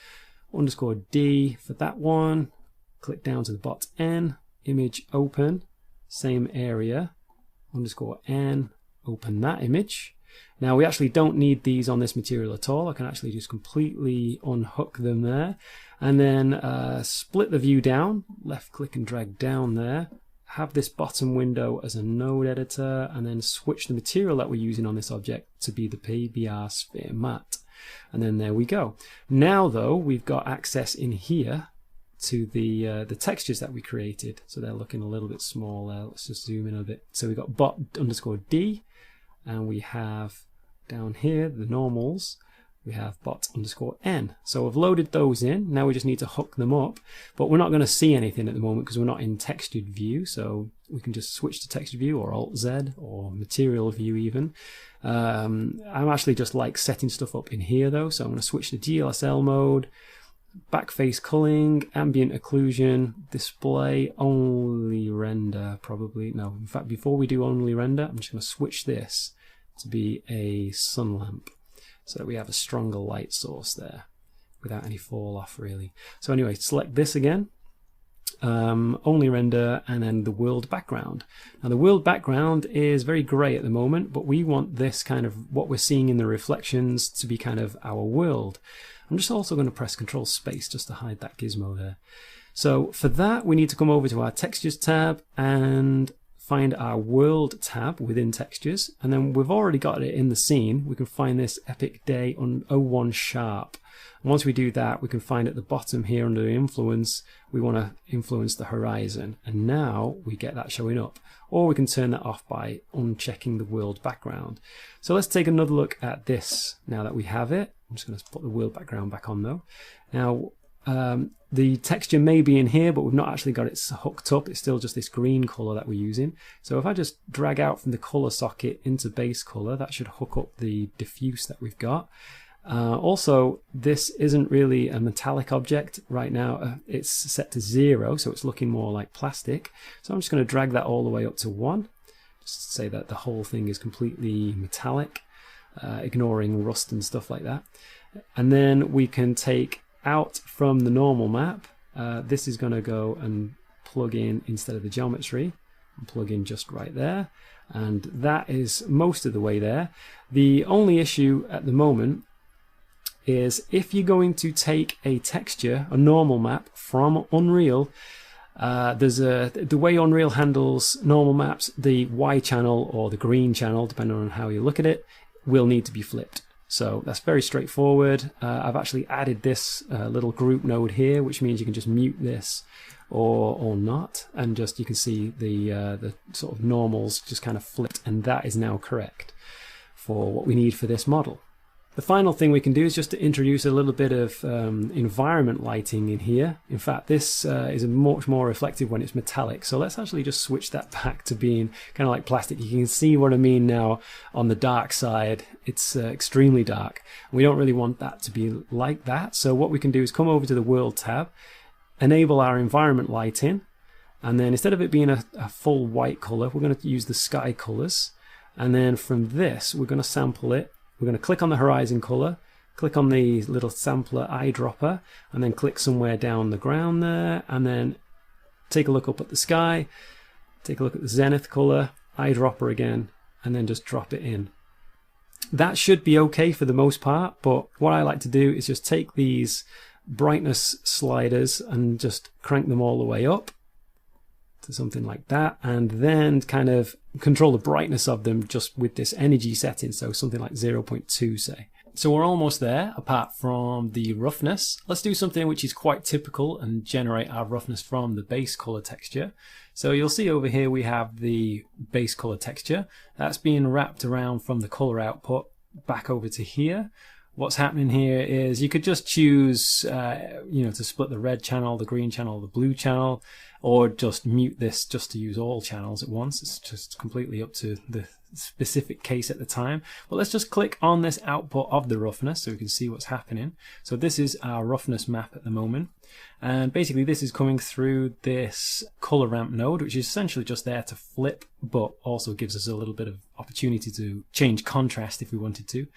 Speaker 9: _D for that one, click down to the bot N, image open, same area, _N, open that image. Now we actually don't need these on this material at all. I can actually just completely unhook them there, and then split the view down, left click and drag down there, have this bottom window as a node editor, and then switch the material that we're using on this object to be the PBR Sphere Matte. And then there we go. Now though, we've got access in here to the textures that we created. So they're looking a little bit small there. Let's just zoom in a bit. So we've got bot_D, and we have down here the normals. We have bot_N. So I've loaded those in. Now we just need to hook them up, but we're not going to see anything at the moment because we're not in textured view. So we can just switch to textured view or Alt Z or material view even. I'm actually just like setting stuff up in here though. So I'm going to switch to GLSL mode, backface culling, ambient occlusion, display only render probably. No, in fact, before we do only render, I'm just going to switch this to be a sun lamp, so that we have a stronger light source there without any fall off really. So anyway, select this again, only render, and then the world background. Now the world background is very grey at the moment, but we want this kind of what we're seeing in the reflections to be kind of our world. I'm just also going to press Control Space just to hide that gizmo there. So for that we need to come over to our Textures tab and find our World tab within Textures, and then we've already got it in the scene. We can find this Epic Day on 01 sharp. And once we do that, we can find at the bottom here under Influence, we want to influence the horizon, and now we get that showing up. Or we can turn that off by unchecking the world background. So let's take another look at this now that we have it. I'm just going to put the world background back on though. Now the texture may be in here, but we've not actually got it hooked up. It's still just this green color that we're using. So if I just drag out from the color socket into base color, that should hook up the diffuse that we've got. Also, this isn't really a metallic object right now. It's set to 0, so it's looking more like plastic. So I'm just going to drag that all the way up to 1. Just to say that the whole thing is completely metallic, ignoring rust and stuff like that. And then we can take out from the normal map. This is going to go and plug in instead of the geometry, and plug in just right there. And that is most of the way there. The only issue at the moment is if you're going to take a texture, a normal map from Unreal, the way Unreal handles normal maps, the Y channel or the green channel, depending on how you look at it, will need to be flipped. So that's very straightforward. I've actually added this little group node here, which means you can just mute this or not, and just you can see the sort of normals just kind of flipped, and that is now correct for what we need for this model. The final thing we can do is just to introduce a little bit of environment lighting in here. In fact, this is much more reflective when it's metallic. So let's actually just switch that back to being kind of like plastic. You can see what I mean now on the dark side. It's extremely dark. We don't really want that to be like that. So what we can do is come over to the World tab, enable our environment lighting, and then instead of it being a full white color, we're going to use the sky colors. And then from this, we're going to sample it. We're going to click on the horizon color, click on the little sampler eyedropper, and then click somewhere down the ground there, and then take a look up at the sky, take a look at the zenith color, eyedropper again, and then just drop it in. That should be okay for the most part, but what I like to do is just take these brightness sliders and just crank them all the way up to something like that, and then kind of control the brightness of them just with this energy setting, so something like 0.2 say. So we're almost there apart from the roughness. Let's do something which is quite typical and generate our roughness from the base color texture. So you'll see over here we have the base color texture that's being wrapped around from the color output back over to here. What's happening here is you could just choose to split the red channel, the green channel, the blue channel, or just mute this just to use all channels at once. It's just completely up to the specific case at the time. But let's just click on this output of the roughness so we can see what's happening. So this is our roughness map at the moment, and basically this is coming through this color ramp node, which is essentially just there to flip, but also gives us a little bit of opportunity to change contrast if we wanted to.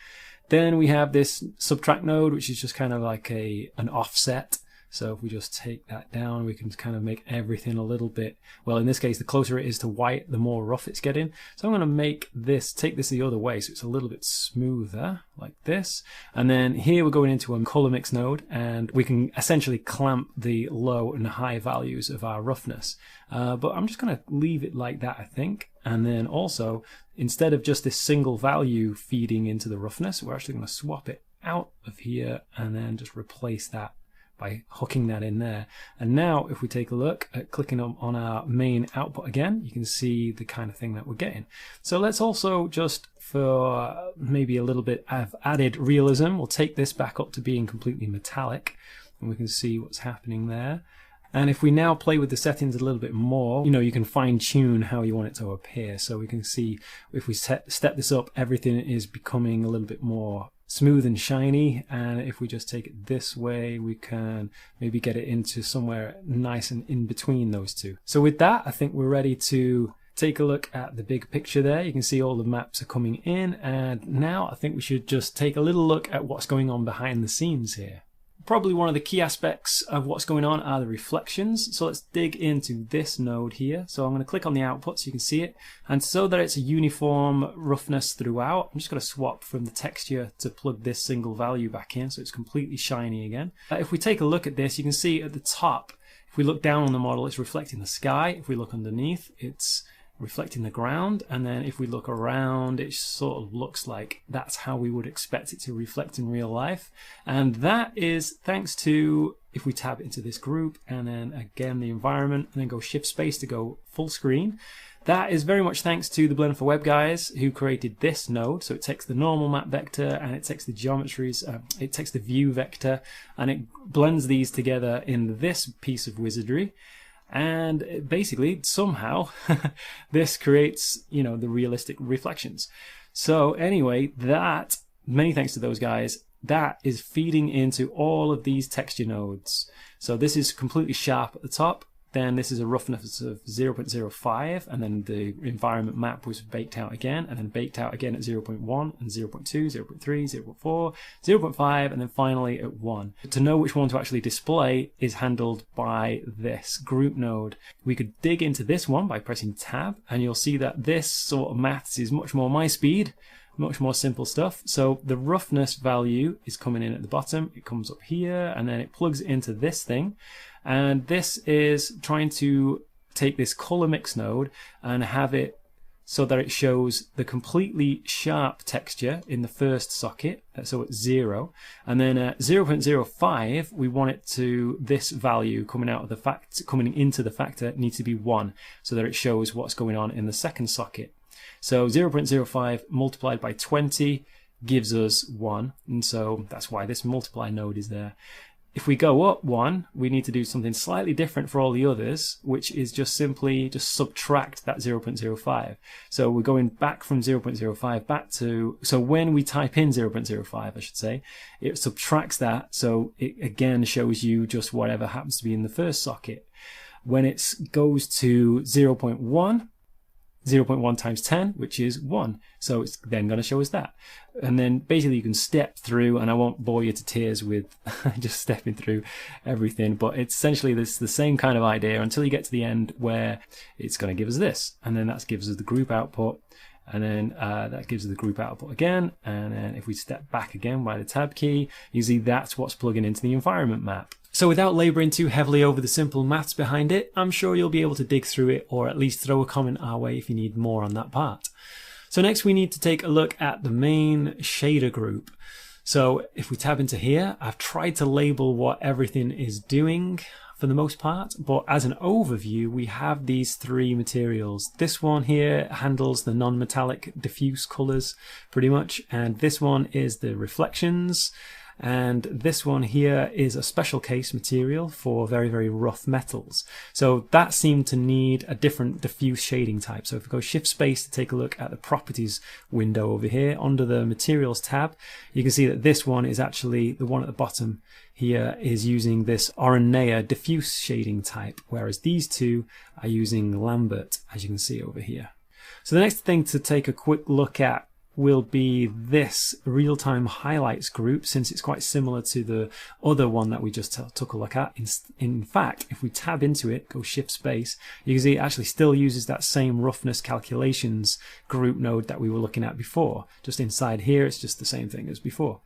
Speaker 9: Then we have this subtract node, which is just kind of like an offset. So if we just take that down, we can kind of make everything a little bit, well, in this case, the closer it is to white, the more rough it's getting. So I'm going to make this, take this the other way, so it's a little bit smoother, like this. And then here we're going into a color mix node, and we can essentially clamp the low and high values of our roughness. But I'm just going to leave it like that, I think. And then also, instead of just this single value feeding into the roughness, we're actually going to swap it out of here and then just replace that by hooking that in there. And now if we take a look at clicking on our main output again, you can see the kind of thing that we're getting. So let's also just, for maybe a little bit of added realism, we'll take this back up to being completely metallic, and we can see what's happening there. And if we now play with the settings a little bit more, you can fine tune how you want it to appear. So we can see if we step this up, everything is becoming a little bit more smooth and shiny. And if we just take it this way, we can maybe get it into somewhere nice and in between those two. So with that, I think we're ready to take a look at the big picture there. You can see all the maps are coming in. And now I think we should just take a little look at what's going on behind the scenes here. Probably one of the key aspects of what's going on are the reflections. So let's dig into this node here. So I'm going to click on the output so you can see it. And so that it's a uniform roughness throughout, I'm just going to swap from the texture to plug this single value back in so it's completely shiny again. If we take a look at this, you can see at the top, if we look down on the model, it's reflecting the sky. If we look underneath, it's reflecting the ground, and then if we look around, it sort of looks like that's how we would expect it to reflect in real life. And that is thanks to, if we tab into this group and then again the environment and then go shift space to go full screen, that is very much thanks to the Blender for Web guys who created this node. So it takes the normal map vector and it takes the geometries, it takes the view vector, and it blends these together in this piece of wizardry. And basically, somehow, this creates, the realistic reflections. So anyway, many thanks to those guys. that is feeding into all of these texture nodes. So this is completely sharp at the top. Then this is a roughness of 0.05, and then the environment map was baked out again, and then baked out again at 0.1, and 0.2, 0.3, 0.4, 0.5, and then finally at 1. To know which one to actually display is handled by this group node. We could dig into this one by pressing tab, and you'll see that this sort of maths is much more my speed, much more simple stuff. So the roughness value is coming in at the bottom, it comes up here, and then it plugs into this thing. And this is trying to take this color mix node and have it so that it shows the completely sharp texture in the first socket, so at 0. And then at 0.05, we want it to, this value coming out of the coming into the factor needs to be 1, so that it shows what's going on in the second socket. So 0.05 multiplied by 20 gives us 1, and so that's why this multiply node is there. If we go up 1, we need to do something slightly different for all the others, which is just simply subtract that 0.05. So we're going back from 0.05 back to, so when we type in 0.05, I should say, it subtracts that, so it again shows you just whatever happens to be in the first socket. When it goes to 0.1, 0.1 times 10, which is 1. So it's then going to show us that. And then basically you can step through, and I won't bore you to tears with just stepping through everything, but it's essentially the same kind of idea until you get to the end where it's going to give us this. And then that gives us the group output. And then that gives us the group output again. And then if we step back again by the tab key, you see that's what's plugging into the environment map. So without labouring too heavily over the simple maths behind it, I'm sure you'll be able to dig through it, or at least throw a comment our way if you need more on that part. So next we need to take a look at the main shader group. So if we tab into here, I've tried to label what everything is doing for the most part, but as an overview we have these 3 materials. This one here handles the non-metallic diffuse colours pretty much, and this one is the reflections, and this one here is a special case material for very, very rough metals. So that seemed to need a different diffuse shading type. So if we go shift space to take a look at the properties window over here under the materials tab, you can see that this one is actually the one at the bottom here is using this Oranea diffuse shading type, whereas these two are using Lambert, as you can see over here. So the next thing to take a quick look at will be this real-time highlights group, since it's quite similar to the other one that we just took a look at. In fact, if we tab into it, go shift space, you can see it actually still uses that same roughness calculations group node that we were looking at before. Just inside here, it's just the same thing as before.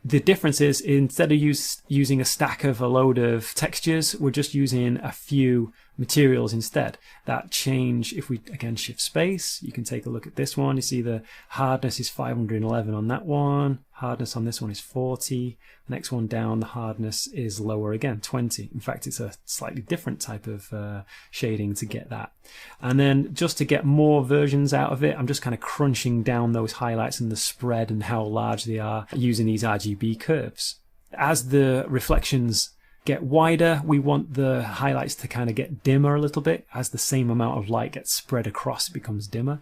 Speaker 9: The difference is, instead of using a stack of a load of textures, we're just using a few materials instead. That change, if we again shift space, you can take a look at this one. You see the hardness is 511 on that one, hardness on this one is 40, next one down the hardness is lower again, 20. In fact, it's a slightly different type of shading to get that. And then just to get more versions out of it, I'm just kind of crunching down those highlights and the spread and how large they are using these RGB curves. As the reflections get wider, we want the highlights to kind of get dimmer a little bit. As the same amount of light gets spread across, it becomes dimmer.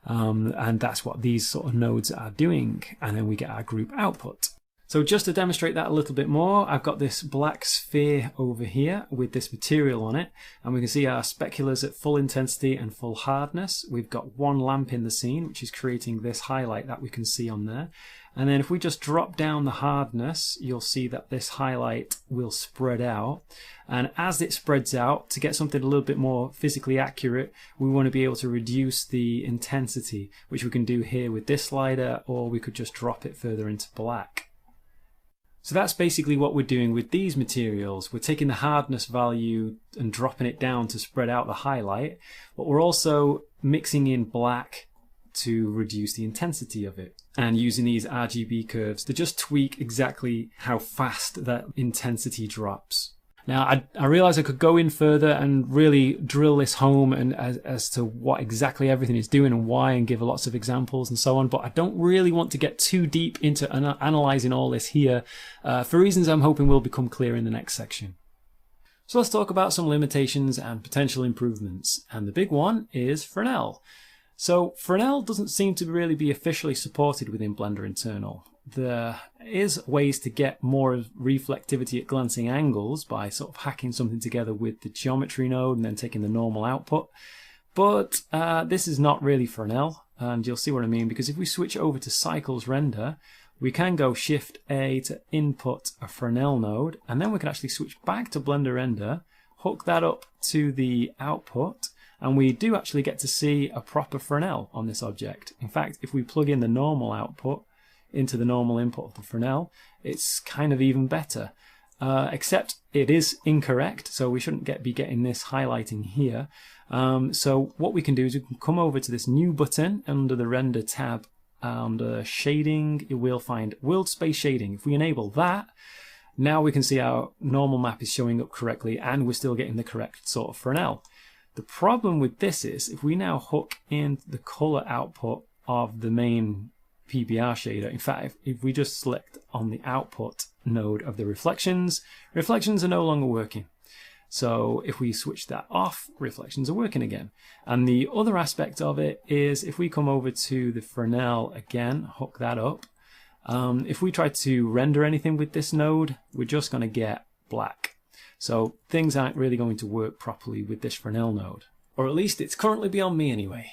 Speaker 9: And that's what these sort of nodes are doing. And then we get our group output. So just to demonstrate that a little bit more, I've got this black sphere over here with this material on it, and we can see our speculars at full intensity and full hardness. We've got one lamp in the scene, which is creating this highlight that we can see on there. And then if we just drop down the hardness, you'll see that this highlight will spread out. And as it spreads out, to get something a little bit more physically accurate, we want to be able to reduce the intensity, which we can do here with this slider, or we could just drop it further into black. So that's basically what we're doing with these materials. We're taking the hardness value and dropping it down to spread out the highlight, but we're also mixing in black to reduce the intensity of it, and using these RGB curves to just tweak exactly how fast that intensity drops. Now, I realize I could go in further and really drill this home and as to what exactly everything is doing and why, and give lots of examples and so on, but I don't really want to get too deep into analyzing all this here for reasons I'm hoping will become clear in the next section. So let's talk about some limitations and potential improvements, and the big one is Fresnel. So Fresnel doesn't seem to really be officially supported within Blender Internal. there is ways to get more reflectivity at glancing angles by sort of hacking something together with the geometry node and then taking the normal output. But this is not really Fresnel, and you'll see what I mean, because if we switch over to Cycles Render, we can go Shift A to input a Fresnel node, and then we can actually switch back to Blender Render, hook that up to the output, and we do actually get to see a proper Fresnel on this object. In fact, if we plug in the normal output into the normal input of the Fresnel, it's kind of even better. Except it is incorrect, so we shouldn't be getting this highlighting here. So what we can do is we can come over to this new button under the Render tab, and shading, you will find World Space Shading. If we enable that, now we can see our normal map is showing up correctly, and we're still getting the correct sort of Fresnel. The problem with this is, if we now hook in the color output of the main PBR shader, in fact, if we just select on the output node of the reflections are no longer working. So if we switch that off, reflections are working again. And the other aspect of it is, if we come over to the Fresnel again, hook that up, if we try to render anything with this node, we're just going to get black. So things aren't really going to work properly with this Fresnel node. Or at least it's currently beyond me anyway.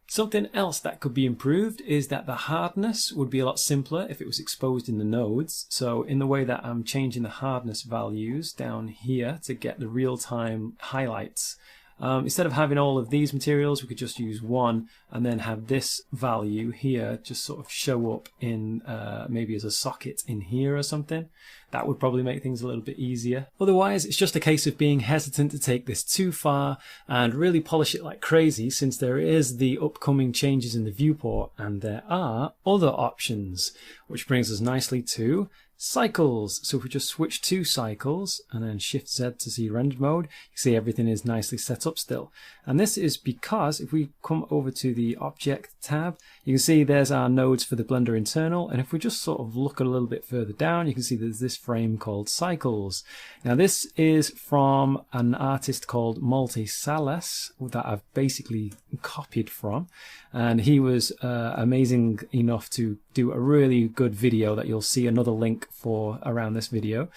Speaker 9: Something else that could be improved is that the hardness would be a lot simpler if it was exposed in the nodes. So in the way that I'm changing the hardness values down here to get the real-time highlights, instead of having all of these materials, we could just use one and then have this value here just sort of show up in maybe as a socket in here or something. That would probably make things a little bit easier. Otherwise, it's just a case of being hesitant to take this too far and really polish it like crazy, since there is the upcoming changes in the viewport and there are other options, which brings us nicely to cycles. So if we just switch to cycles and then Shift Z to see rendered mode, you see everything is nicely set up still. And this is because if we come over to the object tab, you can see there's our nodes for the Blender internal. And if we just sort of look a little bit further down, you can see there's this frame called cycles. Now this is from an artist called Malte Salas that I've basically copied from. And he was amazing enough to do a really good video that you'll see another link for around this video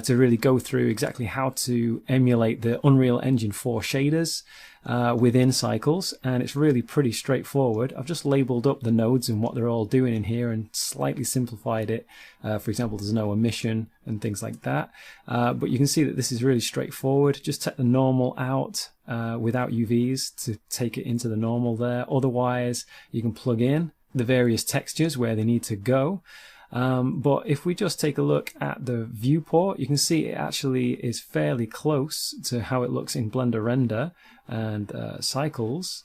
Speaker 9: to really go through exactly how to emulate the Unreal Engine 4 shaders within Cycles, and it's really pretty straightforward. I've just labeled up the nodes and what they're all doing in here and slightly simplified it. For example, there's no emission and things like that, but you can see that this is really straightforward. Just take the normal out without UVs to take it into the normal there. Otherwise, you can plug in the various textures where they need to go. But if we just take a look at the viewport, you can see it actually is fairly close to how it looks in Blender Render and Cycles.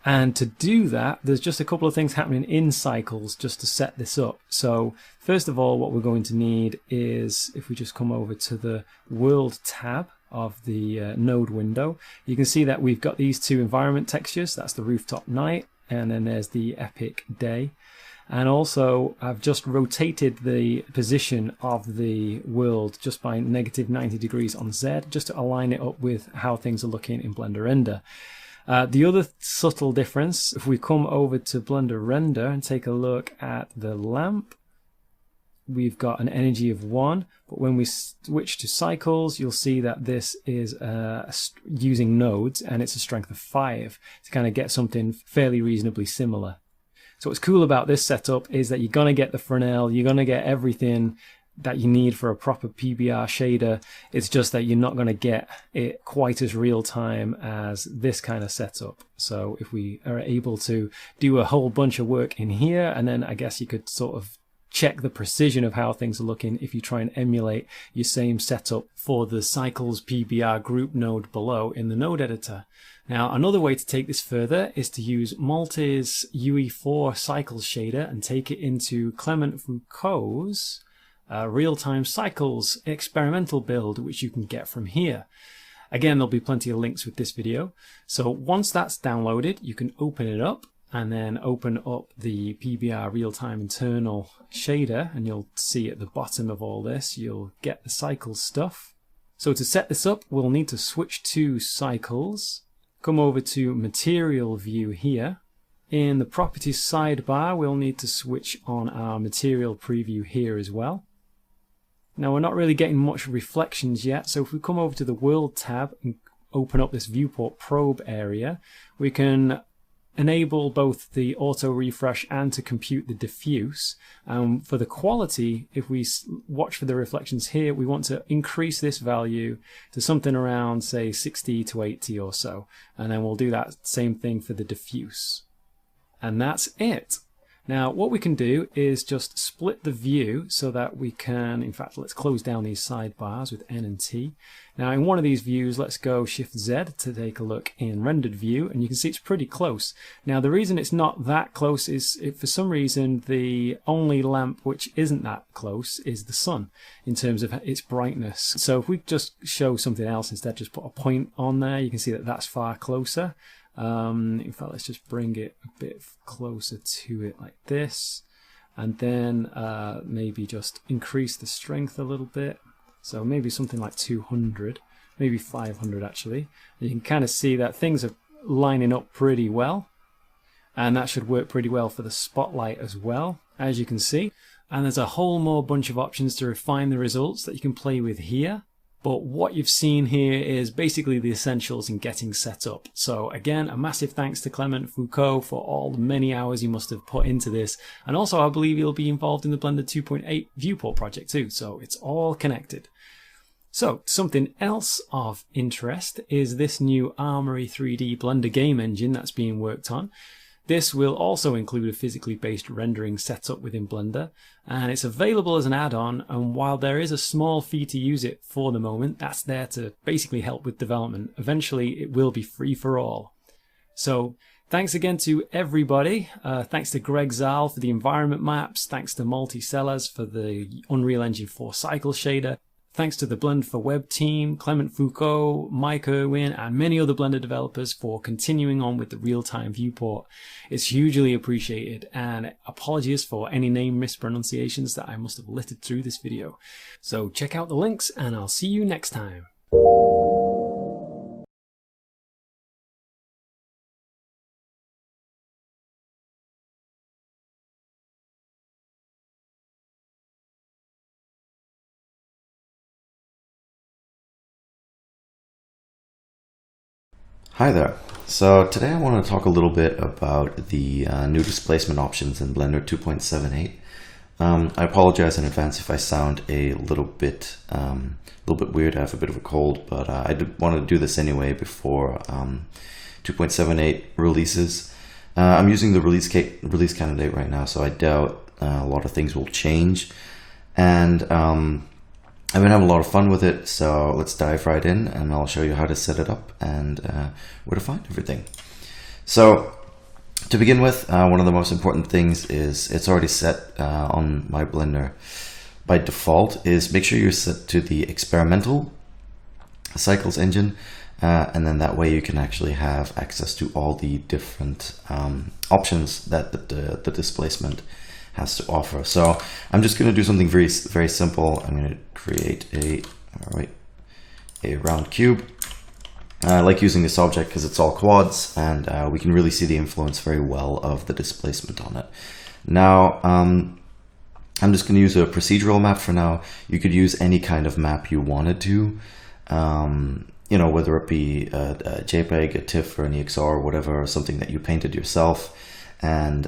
Speaker 9: And to do that, there's just a couple of things happening in Cycles just to set this up. So first of all, what we're going to need is, if we just come over to the World tab of the node window, you can see that we've got these two environment textures. That's the rooftop night, and then there's the epic day. And also I've just rotated the position of the world just by -90 degrees on Z, just to align it up with how things are looking in Blender Render. The other subtle difference, if we come over to Blender Render and take a look at the lamp, we've got an energy of 1, but when we switch to Cycles, you'll see that this is using nodes and it's a strength of 5 to kind of get something fairly reasonably similar. So what's cool about this setup is that you're going to get the Fresnel, you're going to get everything that you need for a proper PBR shader. It's just that you're not going to get it quite as real time as this kind of setup. So if we are able to do a whole bunch of work in here, and then I guess you could sort of check the precision of how things are looking if you try and emulate your same setup for the Cycles PBR group node below in the node editor. Now, another way to take this further is to use Malte's UE4 Cycles shader and take it into Clement Foucault's real-time Cycles experimental build, which you can get from here. Again, there'll be plenty of links with this video. So once that's downloaded, you can open it up and then open up the PBR real-time internal shader, and you'll see at the bottom of all this, you'll get the Cycles stuff. So to set this up, we'll need to switch to Cycles, come over to Material View here. In the properties sidebar, we'll need to switch on our material preview here as well. Now we're not really getting much reflections yet, so if we come over to the World tab and open up this Viewport Probe area, we can enable both the auto refresh and to compute the diffuse. For the quality, if we watch for the reflections here, we want to increase this value to something around, say, 60 to 80 or so, and then we'll do that same thing for the diffuse. And that's it. Now what we can do is just split the view so that we can, in fact, let's close down these sidebars with N and T. Now in one of these views, let's go Shift Z to take a look in rendered view, and you can see it's pretty close. Now the reason it's not that close is for some reason the only lamp which isn't that close is the sun in terms of its brightness. So if we just show something else instead, just put a point on there, you can see that that's far closer. In fact, let's just bring it a bit closer to it like this, and then maybe just increase the strength a little bit, so maybe something like 200, maybe 500 actually. And you can kind of see that things are lining up pretty well, and that should work pretty well for the spotlight as well, as you can see. And there's a whole more bunch of options to refine the results that you can play with here. But what you've seen here is basically the essentials in getting set up. So again, a massive thanks to Clement Foucault for all the many hours he must have put into this. And also I believe he'll be involved in the Blender 2.8 Viewport project too. So it's all connected. So something else of interest is this new Armory 3D Blender game engine that's being worked on. This will also include a physically based rendering setup within Blender, and it's available as an add-on, and while there is a small fee to use it for the moment, that's there to basically help with development. Eventually it will be free for all. So thanks again to everybody. Thanks to Greg Zal for the environment maps, thanks to Multi-Sellers for the Unreal Engine 4 cycle shader. Thanks to the Blend for Web team, Clement Foucault, Mike Irwin, and many other Blender developers for continuing on with the real-time viewport. It's hugely appreciated, and apologies for any name mispronunciations that I must have littered through this video. So check out the links, and I'll see you next time.
Speaker 10: Hi there. So today I want to talk a little bit about the new displacement options in Blender 2.78. I apologize in advance if I sound a little bit weird. I have a bit of a cold, but I did want to do this anyway before 2.78 releases. I'm using the release candidate right now, so I doubt a lot of things will change. And I've been having a lot of fun with it, so let's dive right in and I'll show you how to set it up and where to find everything. So to begin with, one of the most important things is it's already set on my Blender by default, is make sure you're set to the experimental cycles engine, and then that way you can actually have access to all the different options that the displacement has to offer. So I'm just going to do something very simple. I'm going to create a round cube. I like using this object because it's all quads, and we can really see the influence very well of the displacement on it. Now I'm just going to use a procedural map for now. You could use any kind of map you wanted to, you know, whether it be a JPEG, a TIFF, or an EXR, or whatever, or something that you painted yourself. And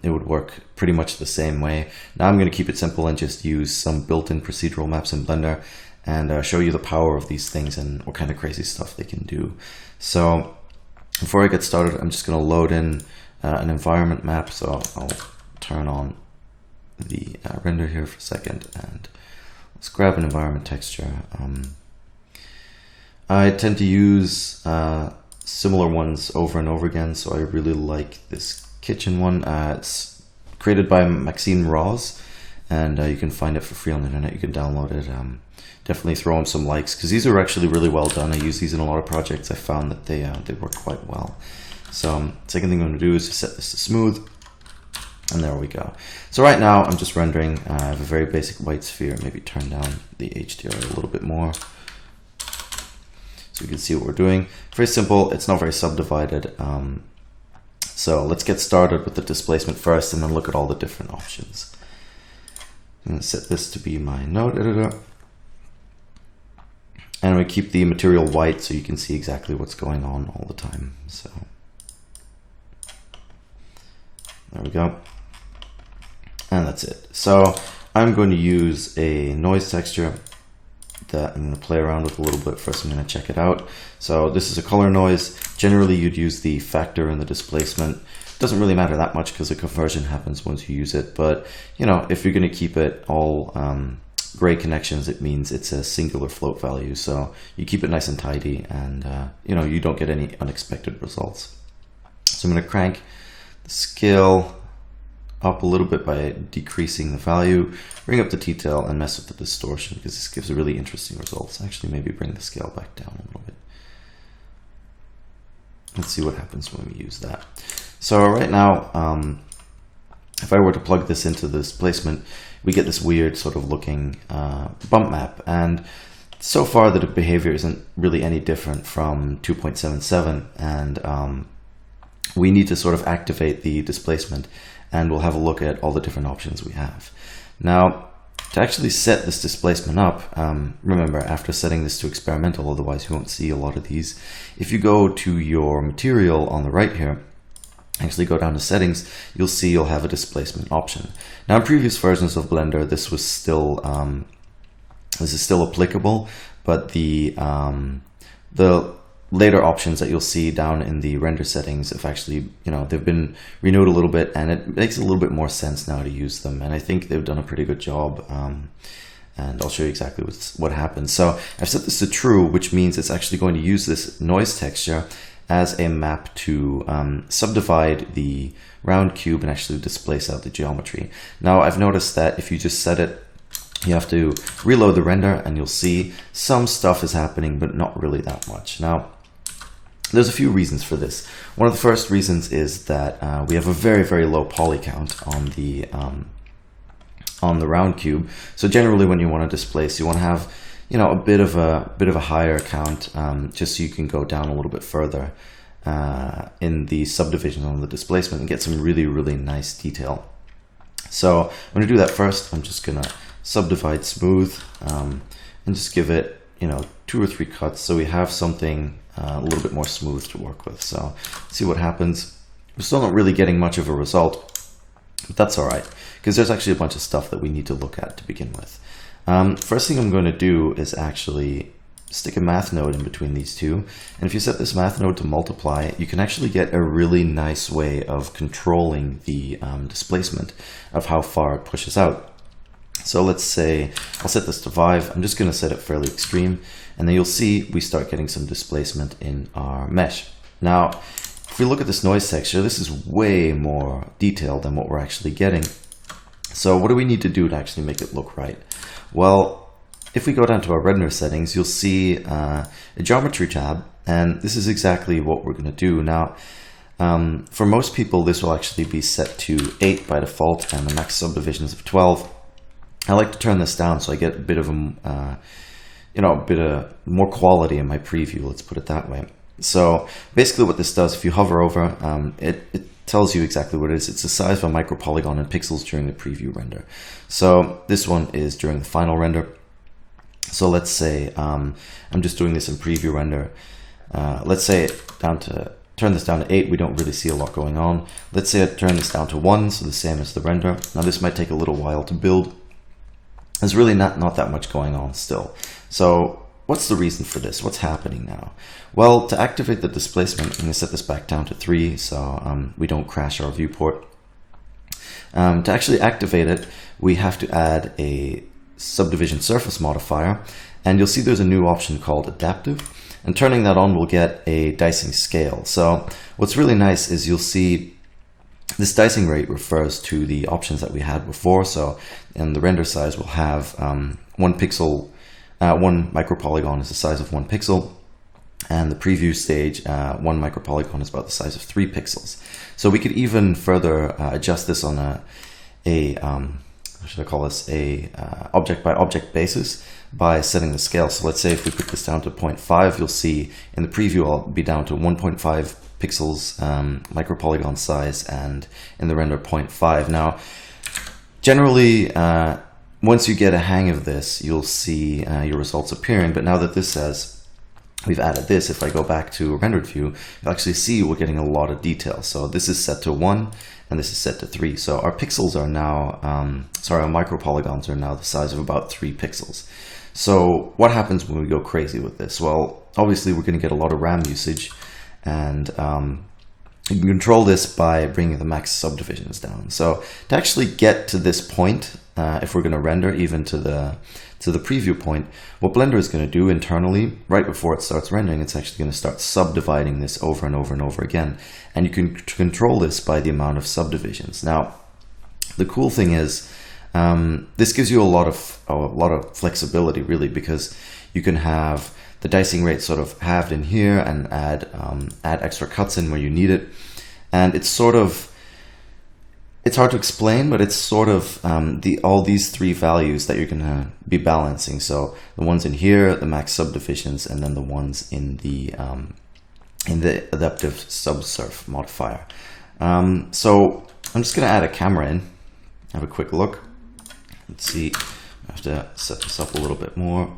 Speaker 10: it would work pretty much the same way. Now I'm going to keep it simple and just use some built-in procedural maps in Blender and show you the power of these things and what kind of crazy stuff they can do. So before I get started, I'm just going to load in an environment map. So I'll turn on the render here for a second, and let's grab an environment texture. I tend to use similar ones over and over again, so I really like this kitchen one. It's created by Maxine Ross, and you can find it for free on the internet. You can download it. Definitely throw them some likes, because these are actually really well done. I use these in a lot of projects. I found that they work quite well. So second thing I'm going to do is to set this to smooth, and there we go. So right now I'm just rendering. I have a very basic white sphere. Maybe turn down the HDR a little bit more so you can see what we're doing. Very simple. It's not very subdivided. So let's get started with the displacement first and then look at all the different options. I'm going to set this to be my node editor. And we keep the material white so you can see exactly what's going on all the time. So there we go. And that's it. So I'm going to use a noise texture that I'm going to play around with a little bit. First, I'm going to check it out. So this is a color noise. Generally, you'd use the factor and the displacement. It doesn't really matter that much because the conversion happens once you use it. But, you know, if you're going to keep it all gray connections, it means it's a singular float value. So you keep it nice and tidy and, you know, you don't get any unexpected results. So I'm going to crank the scale up a little bit by decreasing the value, bring up the detail, and mess with the distortion because this gives a really interesting results. Actually, maybe bring the scale back down a little bit. Let's see what happens when we use that. So right now, if I were to plug this into the displacement, we get this weird sort of looking bump map. And so far the behavior isn't really any different from 2.77. And we need to sort of activate the displacement, and we'll have a look at all the different options we have. Now, to actually set this displacement up, remember, after setting this to experimental, otherwise you won't see a lot of these. If you go to your material on the right here, actually go down to settings, you'll see you'll have a displacement option. Now, in previous versions of Blender, this was still this is still applicable, but the later options that you'll see down in the render settings have actually, you know, they've been renewed a little bit, and it makes a little bit more sense now to use them. And I think they've done a pretty good job. And I'll show you exactly what happens. So I've set this to true, which means it's actually going to use this noise texture as a map to subdivide the round cube and actually displace out the geometry. Now, I've noticed that if you just set it, you have to reload the render, and you'll see some stuff is happening, but not really that much. Now, there's a few reasons for this. One of the first reasons is that we have a very, very low poly count on the round cube. So generally, when you want to displace, you want to have, you know, a bit of a higher count, just so you can go down a little bit further in the subdivision on the displacement and get some really, really nice detail. So I'm going to do that first. I'm just going to subdivide smooth and just give it, you know, 2 or 3 cuts so we have something a little bit more smooth to work with. So see what happens. We're still not really getting much of a result, but that's all right because there's actually a bunch of stuff that we need to look at to begin with. First thing I'm going to do is actually stick a math node in between these two, and if you set this math node to multiply, you can actually get a really nice way of controlling the displacement of how far it pushes out. So let's say I'll set this to 5. I'm just going to set it fairly extreme, and then you'll see we start getting some displacement in our mesh. Now, if we look at this noise texture, this is way more detailed than what we're actually getting. So what do we need to do to actually make it look right? Well, if we go down to our render settings, you'll see a geometry tab, and this is exactly what we're going to do. Now, for most people, this will actually be set to 8 by default, and the max subdivisions of 12. I like to turn this down so I get a bit of a, you know, a bit of more quality in my preview. Let's put it that way. So basically, what this does, if you hover over, it tells you exactly what it is. It's the size of a micro polygon in pixels during the preview render. So this one is during the final render. So let's say I'm just doing this in preview render. Let's say turn this down to 8. We don't really see a lot going on. Let's say I turn this down to 1, so the same as the render. Now this might take a little while to build. There's really not that much going on still. So what's the reason for this? What's happening now? Well, to activate the displacement, I'm going to set this back down to 3 so we don't crash our viewport. To actually activate it, we have to add a subdivision surface modifier, and you'll see there's a new option called adaptive, and turning that on will get a dicing scale. So what's really nice is you'll see this dicing rate refers to the options that we had before. So in the render size, we'll have 1 pixel, 1 micropolygon is the size of 1 pixel, and the preview stage, 1 micropolygon is about the size of 3 pixels. So we could even further adjust this on what should I call this, a object by object basis. by setting the scale. So let's say if we put this down to 0.5, you'll see in the preview I'll be down to 1.5 pixels micropolygon size, and in the render 0.5. Now, generally, once you get a hang of this, you'll see your results appearing. But now that this says we've added this, if I go back to a rendered view, you'll actually see we're getting a lot of detail. So this is set to 1 and this is set to 3. So our pixels are now, our micropolygons are now the size of about 3 pixels. So what happens when we go crazy with this? Well, obviously we're going to get a lot of RAM usage, and you can control this by bringing the max subdivisions down. So to actually get to this point, if we're going to render even to the preview point, what Blender is going to do internally, right before it starts rendering, it's actually going to start subdividing this over and over and over again. And you can control this by the amount of subdivisions. Now, the cool thing is, this gives you a lot of flexibility, really, because you can have the dicing rate sort of halved in here and add extra cuts in where you need it. And it's sort of, it's hard to explain, but it's sort of all these 3 values that you're going to be balancing. So the ones in here, the max subdivisions, and then the ones in the adaptive subsurf modifier. So I'm just going to add a camera in, have a quick look. Let's see, I have to set this up a little bit more.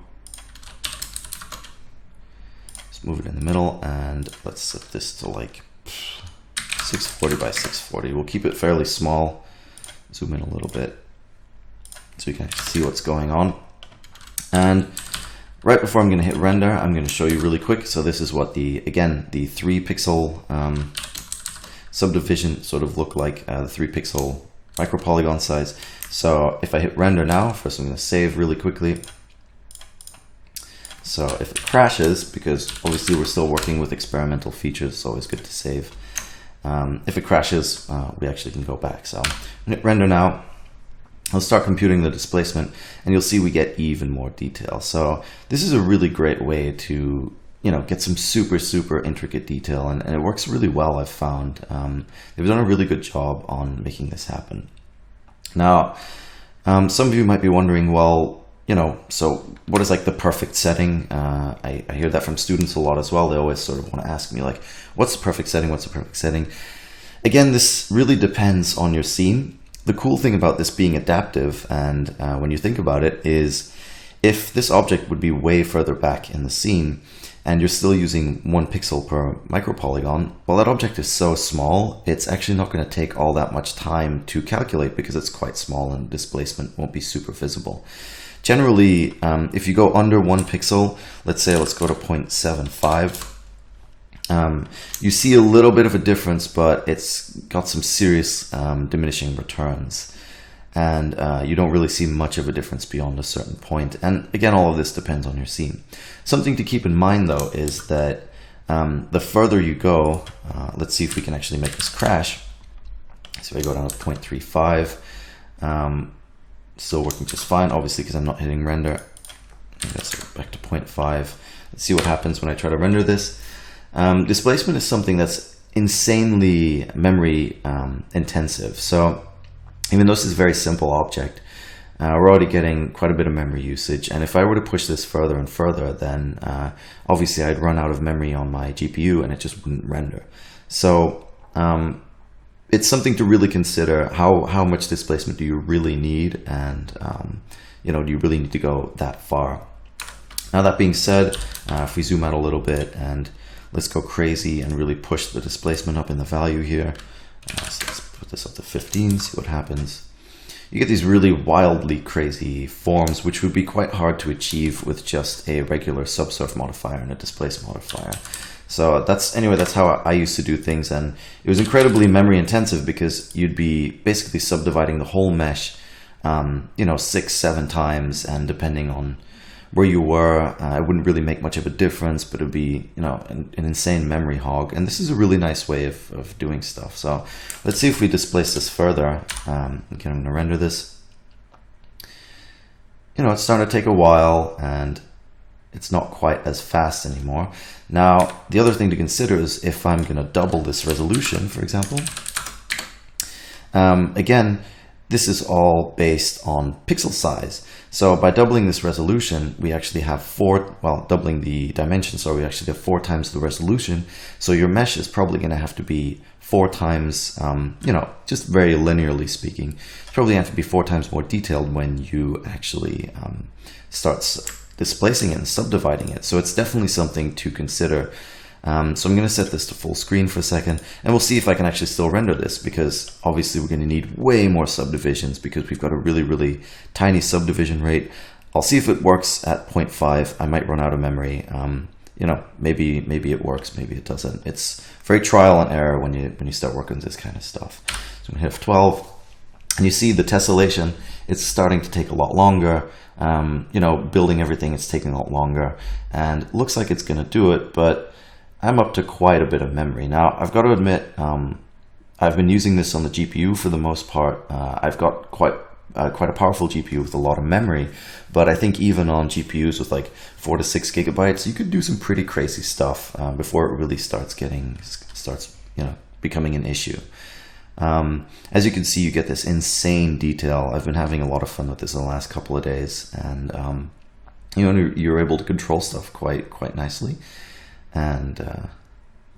Speaker 10: Just move it in the middle, and let's set this to like 640 by 640. We'll keep it fairly small. Zoom in a little bit so you can actually see what's going on. And right before I'm going to hit render, I'm going to show you really quick. So this is what the 3 pixel subdivision sort of look like, the 3 pixel micropolygon size. So if I hit render now, first I'm going to save really quickly. So if it crashes, because obviously we're still working with experimental features, it's always good to save. If it crashes, we actually can go back. So I'm going to hit render now. I'll start computing the displacement, and you'll see we get even more detail. So this is a really great way to, get some super intricate detail, and it works really well, I've found. They've done a really good job on making this happen. Now, some of you might be wondering, well, so what is like the perfect setting? I hear that from students a lot as well. They always sort of want to ask me, like, what's the perfect setting? What's the perfect setting? Again, this really depends on your scene. The cool thing about this being adaptive, and when you think about it, is if this object would be way further back in the scene and you're still using 1 pixel per micropolygon, well, that object is so small, it's actually not going to take all that much time to calculate because it's quite small and displacement won't be super visible. Generally, if you go under 1 pixel, let's go to 0.75, you see a little bit of a difference, but it's got some serious diminishing returns. And you don't really see much of a difference beyond a certain point. And again, all of this depends on your scene. Something to keep in mind, though, is that the further you go, let's see if we can actually make this crash. So I go down to 0.35, still working just fine, obviously, because I'm not hitting render. Let's go back to 0.5. Let's see what happens when I try to render this. Displacement is something that's insanely memory intensive. So even though this is a very simple object, we're already getting quite a bit of memory usage. And if I were to push this further and further, then obviously I'd run out of memory on my GPU and it just wouldn't render. So it's something to really consider. How much displacement do you really need? And do you really need to go that far? Now, that being said, if we zoom out a little bit and let's go crazy and really push the displacement up in the value here. So let's put this up to 15, see what happens. You get these really wildly crazy forms, which would be quite hard to achieve with just a regular subsurf modifier and a displace modifier. So that's how I used to do things, and it was incredibly memory intensive because you'd be basically subdividing the whole mesh 6-7 times, and depending on where you were, it wouldn't really make much of a difference, but it would be, an insane memory hog. And this is a really nice way of doing stuff. So let's see if we displace this further. Okay, I'm going to render this. It's starting to take a while, and it's not quite as fast anymore. Now, the other thing to consider is if I'm going to double this resolution, for example. Again, this is all based on pixel size. So by doubling this resolution, we actually have doubling the dimension, so we actually have 4 times the resolution. So your mesh is probably going to have to be 4 times, just very linearly speaking, it's probably have to be 4 times more detailed when you actually start displacing it and subdividing it. So it's definitely something to consider. So I'm going to set this to full screen for a second, and we'll see if I can actually still render this, because obviously we're going to need way more subdivisions because we've got a really, really tiny subdivision rate. I'll see if it works at 0.5. I might run out of memory. Maybe it works, maybe it doesn't. It's very trial and error when you start working with this kind of stuff. So I'm going to hit F12, and you see the tessellation. It's starting to take a lot longer. Building everything, it's taking a lot longer, and it looks like it's going to do it, but I'm up to quite a bit of memory. Now, I've got to admit, I've been using this on the GPU for the most part. I've got quite a powerful GPU with a lot of memory, but I think even on GPUs with like 4 to 6 gigabytes, you could do some pretty crazy stuff before it really starts becoming an issue. As you can see, you get this insane detail. I've been having a lot of fun with this in the last couple of days, and you're able to control stuff quite nicely. And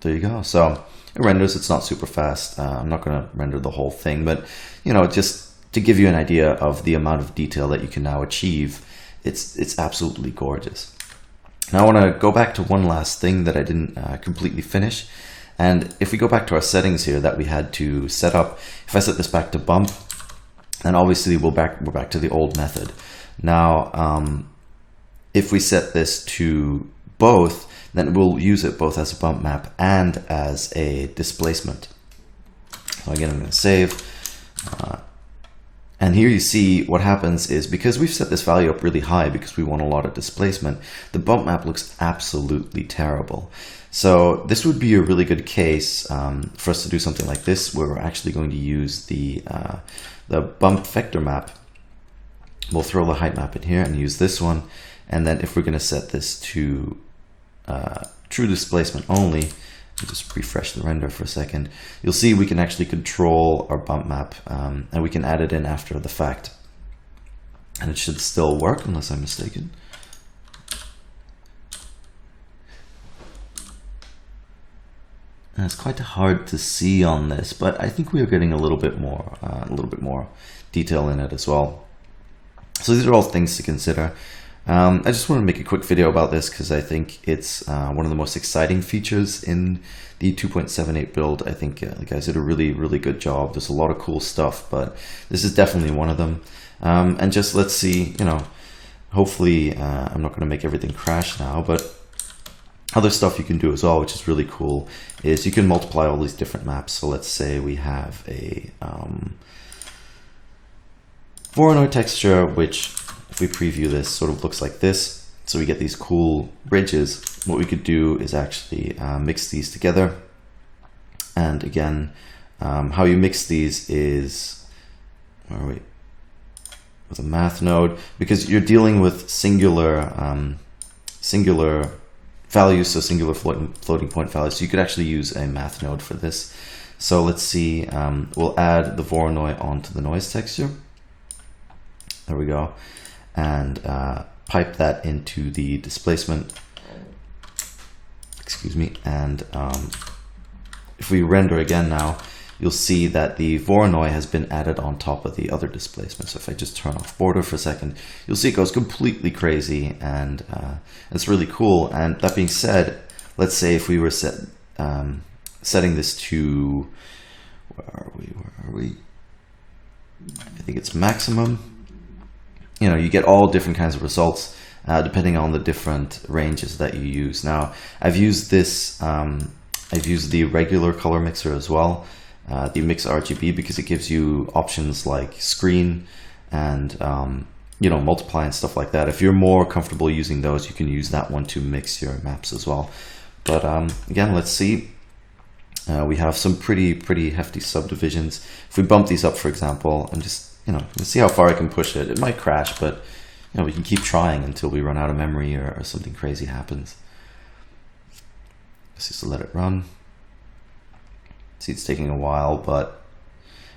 Speaker 10: there you go. So it renders. It's not super fast. I'm not going to render the whole thing, but just to give you an idea of the amount of detail that you can now achieve, it's absolutely gorgeous. Now I want to go back to one last thing that I didn't completely finish. And if we go back to our settings here that we had to set up, if I set this back to bump, then obviously we're back to the old method. Now, if we set this to both, then we'll use it both as a bump map and as a displacement. So again, I'm going to save. And here you see what happens is, because we've set this value up really high because we want a lot of displacement, the bump map looks absolutely terrible. So this would be a really good case for us to do something like this, where we're actually going to use the bump vector map. We'll throw the height map in here and use this one. And then if we're going to set this to true displacement only, I'll just refresh the render for a second, you'll see we can actually control our bump map, and we can add it in after the fact. And it should still work unless I'm mistaken. And it's quite hard to see on this, but I think we are getting a little bit more detail in it as well. So these are all things to consider. I just want to make a quick video about this because I think it's one of the most exciting features in the 2.78 build. I think the guys did a really, really good job. There's a lot of cool stuff, but this is definitely one of them. And just let's see, hopefully I'm not going to make everything crash now, but other stuff you can do as well, which is really cool, is you can multiply all these different maps. So let's say we have a Voronoi texture, which if we preview this sort of looks like this. So we get these cool ridges. What we could do is actually mix these together. And again, how you mix these is, where are we? With a math node, because you're dealing with singular values, so singular floating point values. So you could actually use a math node for this. So let's see, we'll add the Voronoi onto the noise texture. There we go. And pipe that into the displacement. Excuse me. And if we render again now, you'll see that the Voronoi has been added on top of the other displacement. So if I just turn off border for a second, you'll see it goes completely crazy, and it's really cool. And that being said, let's say if we were setting this to, where are we? I think it's maximum. You get all different kinds of results depending on the different ranges that you use. Now, I've used this, I've used the regular color mixer as well, the mix RGB, because it gives you options like screen and multiply and stuff like that. If you're more comfortable using those, you can use that one to mix your maps as well. But again, let's see. We have some pretty hefty subdivisions. If we bump these up, for example, and just let's see how far I can push it. It might crash, but we can keep trying until we run out of memory or something crazy happens. Let's just let it run. See, it's taking a while, but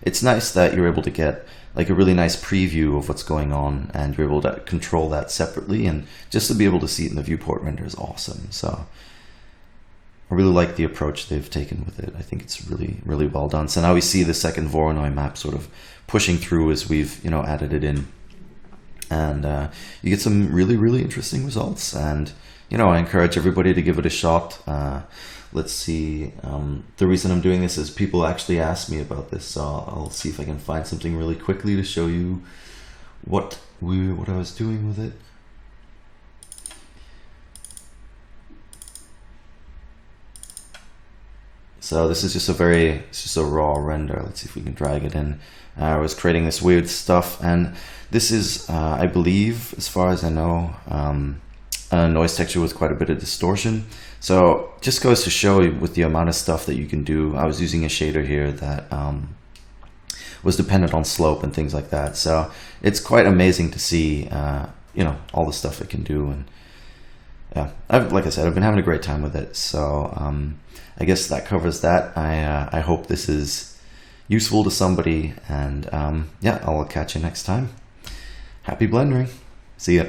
Speaker 10: it's nice that you're able to get like a really nice preview of what's going on, and you're able to control that separately, and just to be able to see it in the viewport render is awesome. So I really like the approach they've taken with it. I think it's really, really well done. So now we see the second Voronoi map sort of pushing through as we've, you know, added it in. And you get some really, really interesting results. And, you know, I encourage everybody to give it a shot. Let's see. The reason I'm doing this is people actually asked me about this. So I'll see if I can find something really quickly to show you what I was doing with it. So this is just a raw render. Let's see if we can drag it in. I was creating this weird stuff, and this is, I believe, as far as I know, a noise texture with quite a bit of distortion. So just goes to show you with the amount of stuff that you can do. I was using a shader here that was dependent on slope and things like that. So it's quite amazing to see, you know, all the stuff it can do. And yeah, like I said, I've been having a great time with it. So I guess that covers that. I hope this is useful to somebody, and yeah, I'll catch you next time. Happy blendering. See ya.